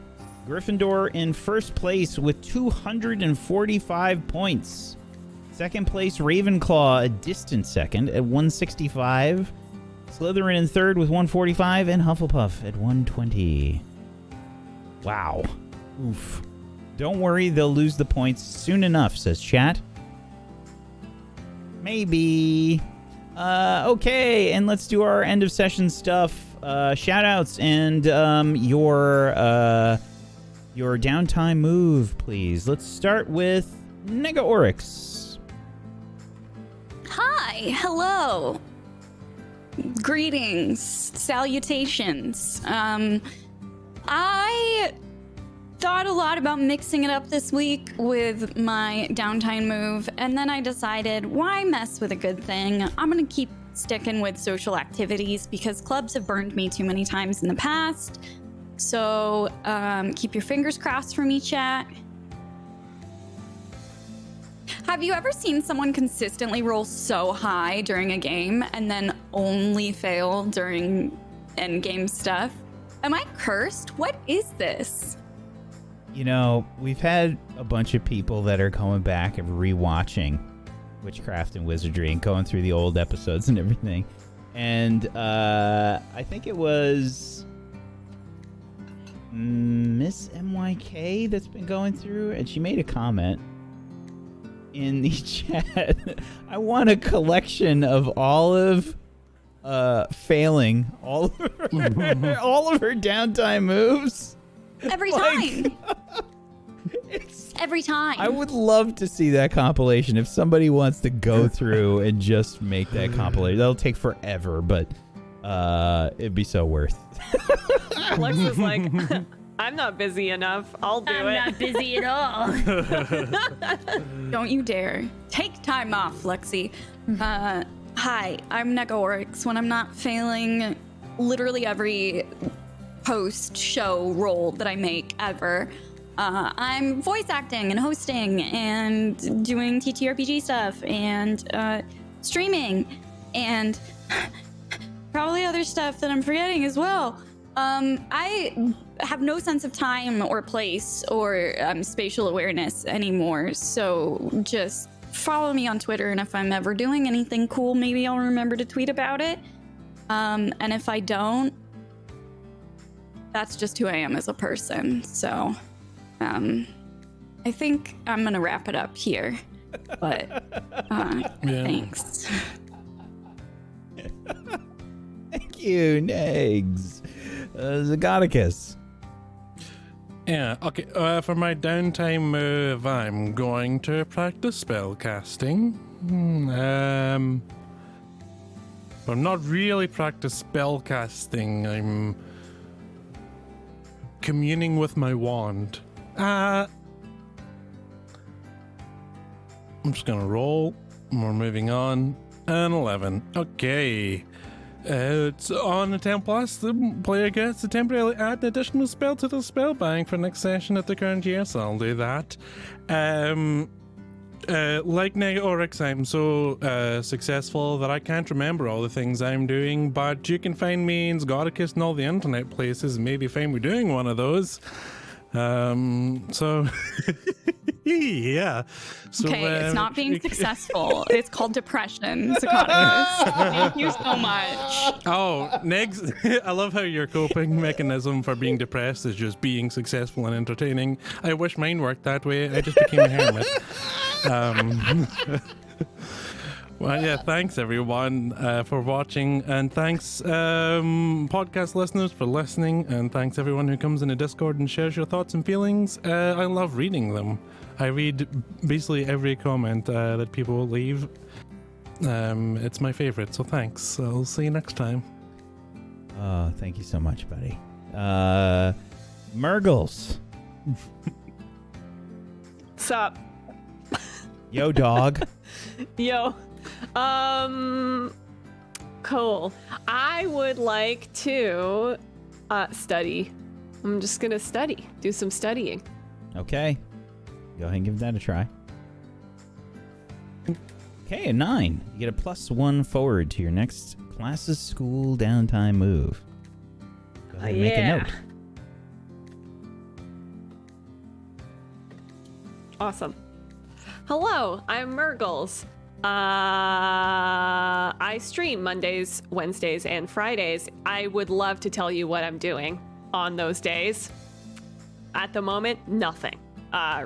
Gryffindor in first place with 245 points. Second place, Ravenclaw, a distant second at 165. Slytherin in third with 145, and Hufflepuff at 120. Wow. Oof. Don't worry, they'll lose the points soon enough, says chat. Maybe. Okay, and let's do our end of session stuff. Shout-outs and your downtime move, please. Let's start with Nega Oryx. Hi, hello. Greetings, salutations. I thought a lot about mixing it up this week with my downtime move, and then I decided, why mess with a good thing? I'm gonna keep sticking with social activities because clubs have burned me too many times in the past. So keep your fingers crossed for me, chat. Have you ever seen someone consistently roll so high during a game and then only fail during endgame stuff? Am I cursed? What is this? You know, we've had a bunch of people that are going back and rewatching Witchcraft and Wizardry and going through the old episodes and everything. And I think it was Miss MYK that's been going through, and she made a comment in the chat. I want a collection of Olive failing all of her downtime moves. Every time. Every time. I would love to see that compilation. If somebody wants to go through and just make that compilation, that'll take forever, but it'd be so worth. Lex is like, I'm not busy enough. I'll do it. I'm not busy at all. Don't you dare. Take time off, Lexi. Hi, I'm Nega Oryx. When I'm not failing literally every post-show role that I make ever, I'm voice acting and hosting and doing TTRPG stuff and streaming and probably other stuff that I'm forgetting as well. I have no sense of time or place or spatial awareness anymore, so just follow me on Twitter, and if I'm ever doing anything cool, maybe I'll remember to tweet about it. And if I don't, that's just who I am as a person. So I think I'm gonna wrap it up here, but thanks. Thank you, Negs. Zagonicus. Yeah, okay. For my downtime move, I'm going to practice spell casting. But I'm not really practice spell casting. I'm communing with my wand. I'm just gonna roll. We're moving on. An 11. Okay. It's on a 10 plus. The player gets to temporarily add an additional spell to the spell bank for next session at the current year, so I'll do that. Like Nega Oryx, I'm so successful that I can't remember all the things I'm doing, but you can find me in Zgodicus and all the internet places and maybe find me doing one of those. So yeah. So, Okay, it's not being successful. It's called depression, Zagonicus. Thank you so much. Oh, Negs, I love how your coping mechanism for being depressed is just being successful and entertaining. I wish mine worked that way. I just became a hermit. Well, yeah, thanks everyone for watching, and thanks podcast listeners for listening, and thanks everyone who comes into Discord and shares your thoughts and feelings. I love reading them. I read basically every comment that people leave. It's my favorite, so thanks. I'll see you next time. Thank you so much, buddy. Murgles. Sup? Yo, dog. Yo. Cool. I would like to study. I'm just gonna study. Do some studying. Okay. Go ahead and give that a try. Okay, a 9. You get a +1 forward to your next class's school downtime move. Go ahead and make a note. Awesome. Hello, I'm Murgles. I stream Mondays, Wednesdays, and Fridays. I would love to tell you what I'm doing on those days. At the moment, nothing.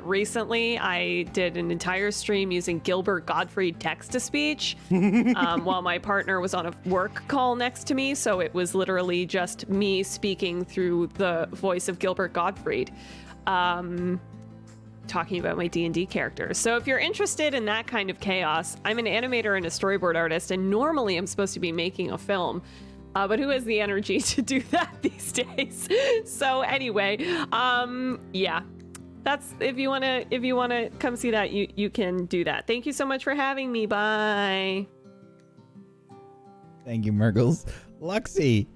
Recently, I did an entire stream using Gilbert Gottfried text-to-speech while my partner was on a work call next to me, so it was literally just me speaking through the voice of Gilbert Gottfried. Talking about my D&D characters. So if you're interested in that kind of chaos, I'm an animator and a storyboard artist, and normally I'm supposed to be making a film, but who has the energy to do that these days? So anyway, yeah, that's if you wanna come see that, you can do that. Thank you so much for having me. Bye. Thank you, Murgles. Luxie.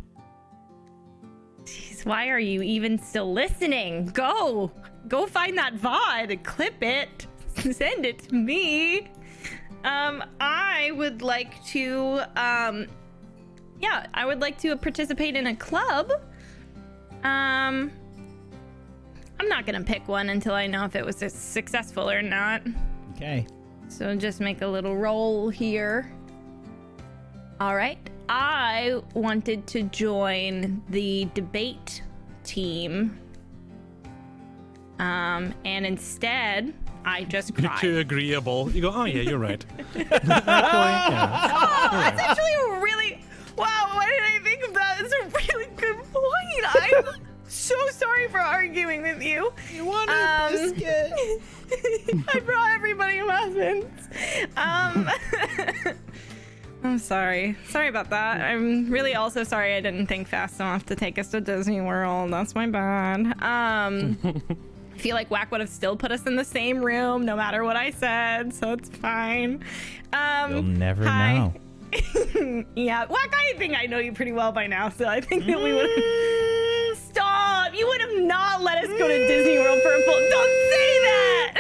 Jeez, why are you even still listening? Go find that VOD, clip it, send it to me. I would like to, I would like to participate in a club. I'm not gonna pick one until I know if it was successful or not. Okay. So just make a little roll here. All right. I wanted to join the debate team. And instead, I just You're cried. too agreeable. You go, oh yeah, you're right. That's actually a really... Wow, why did I think of that? It's a really good point. I'm so sorry for arguing with you. You want a biscuit? I brought everybody muffins. I'm sorry. Sorry about that. I'm really also sorry I didn't think fast enough to take us to Disney World. That's my bad. I feel like Whack would have still put us in the same room no matter what I said, so it's fine. You'll never hi. know. Yeah, Whack, I think I know you pretty well by now, so I think that we would have... Stop! You would have not let us go to Disney World for a full... Don't say that!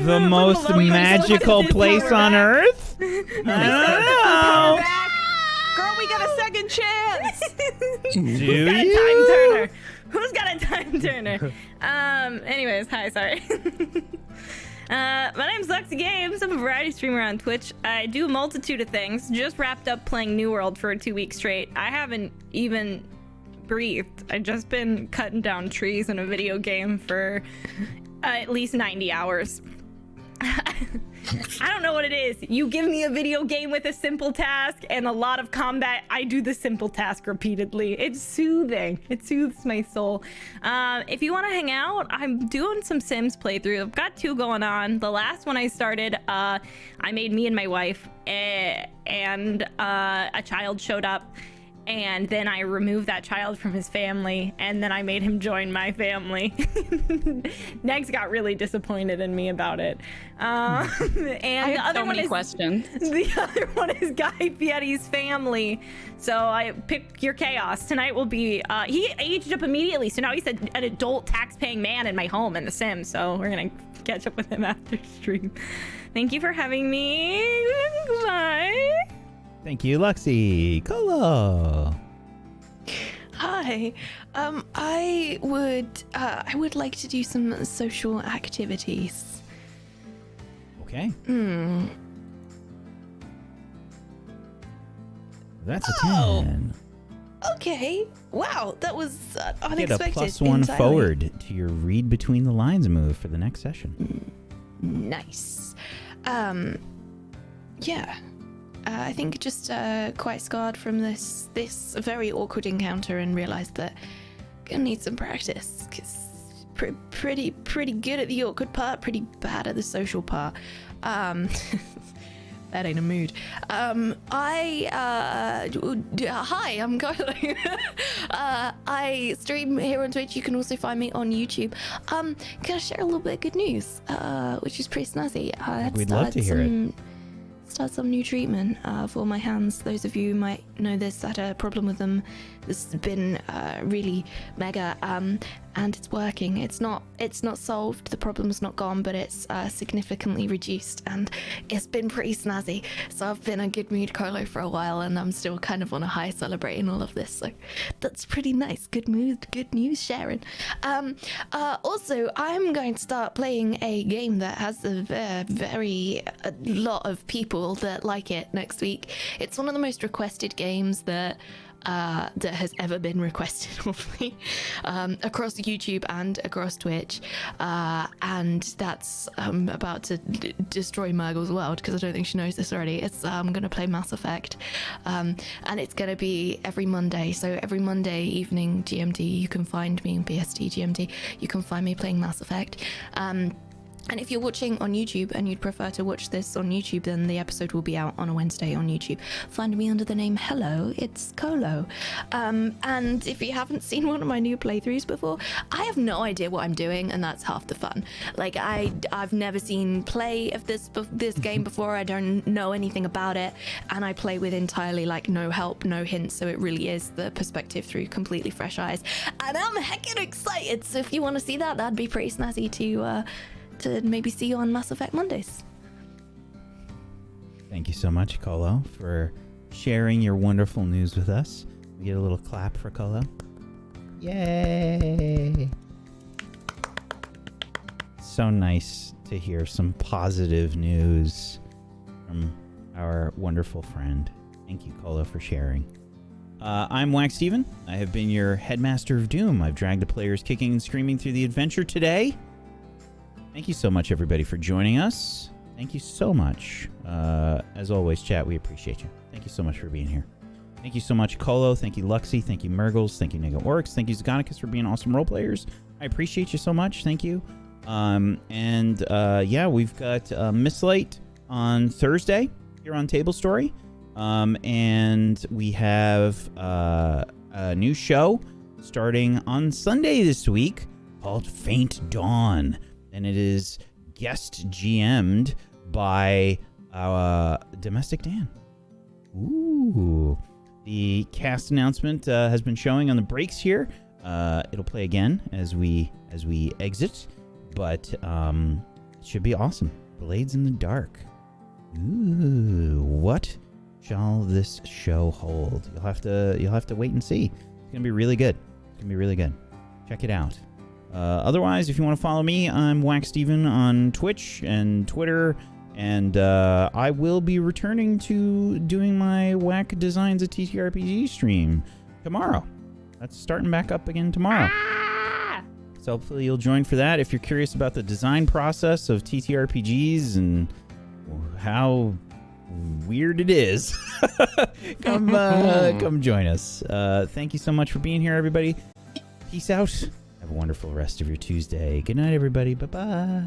The most magical place on Earth? I don't know. Girl, we got a second chance. Do Who's you? got a time turner? Who's got a time turner? Anyways, hi, sorry. My name's Lexi Games. I'm a variety streamer on Twitch. I do a multitude of things. Just wrapped up playing New World for 2 weeks straight. I haven't even breathed. I've just been cutting down trees in a video game for at least 90 hours. I don't know what it is. You give me a video game with a simple task and a lot of combat, I do the simple task repeatedly. It's soothing. It soothes my soul. If you want to hang out, I'm doing some Sims playthrough. I've got 2 going on. The last one I started, I made me and my wife, and a child showed up. And then I removed that child from his family, and then I made him join my family. Negs got really disappointed in me about it. And I have so many questions. The other one is Guy Fieri's family. So I pick your chaos. Tonight will be, he aged up immediately. So now he's an adult tax-paying man in my home in The Sims. So we're going to catch up with him after stream. Thank you for having me. Goodbye. Thank you, Luxie. Colo. Hi. I would like to do some social activities. Okay. That's a Oh. 10. Okay. Wow, that was Get a unexpected. +1 entirely. forward to your read between the lines move for the next session. Nice. Yeah. I think just quite scarred from this very awkward encounter, and realized that gonna need some practice, because pretty good at the awkward part, pretty bad at the social part. That ain't a mood. Hi, I'm Carlo. I stream here on Twitch. You can also find me on YouTube. Can I share a little bit of good news? Which is pretty snazzy. We'd love to hear it. Start some new treatment for my hands. Those of you who might know this, I had a problem with them. This has been really mega, and it's working. It's not solved. The problem's not gone, but it's significantly reduced, and it's been pretty snazzy. So I've been in a good mood, Carlo, for a while, and I'm still kind of on a high celebrating all of this. So that's pretty nice. Good mood, good news sharing. Also, I'm going to start playing a game that has a lot of people that like it next week. It's one of the most requested games that has ever been requested of me, across YouTube and across Twitch, and that's about to destroy Murgle's world, because I don't think she knows this already. It's I'm gonna play Mass Effect, and it's gonna be every Monday. So every Monday evening GMT, you can find me in PST GMT. You can find me playing Mass Effect. And if you're watching on YouTube and you'd prefer to watch this on YouTube, then the episode will be out on a Wednesday on YouTube. Find me under the name Hello, it's Colo. And if you haven't seen one of my new playthroughs before, I have no idea what I'm doing, and that's half the fun. Like, I've never seen play of this game before. I don't know anything about it, and I play with entirely like no help, no hints, so it really is the perspective through completely fresh eyes. And I'm heckin' excited, so if you want to see that, that'd be pretty snazzy to maybe see you on Mass Effect Mondays. Thank you so much, Colo, for sharing your wonderful news with us. We get a little clap for Colo. Yay! So nice to hear some positive news from our wonderful friend. Thank you, Colo, for sharing. I'm Wax Steven. I have been your Headmaster of Doom. I've dragged the players kicking and screaming through the adventure today. Thank you so much, everybody, for joining us. Thank you so much. As always, chat, we appreciate you. Thank you so much for being here. Thank you so much, Colo. Thank you, Luxie. Thank you, Murgles. Thank you, Nigga Orcs. Thank you, Zagonicus, for being awesome role players. I appreciate you so much. Thank you. Yeah, we've got Miss Light on Thursday here on Table Story. And we have a new show starting on Sunday this week called Faint Dawn. And it is guest GM'd by Domestic Dan. Ooh. The cast announcement has been showing on the breaks here. It'll play again as we exit, but it should be awesome. Blades in the Dark. Ooh, what shall this show hold? You'll have to wait and see. It's gonna be really good. It's gonna be really good. Check it out. Otherwise, if you want to follow me, I'm Wax Steven on Twitch and Twitter, and I will be returning to doing my Whack Designs at TTRPG stream tomorrow. That's starting back up again tomorrow. So hopefully you'll join for that. If you're curious about the design process of TTRPGs and how weird it is, come join us. Thank you so much for being here, everybody. Peace out. Have a wonderful rest of your Tuesday. Good night, everybody. Bye-bye.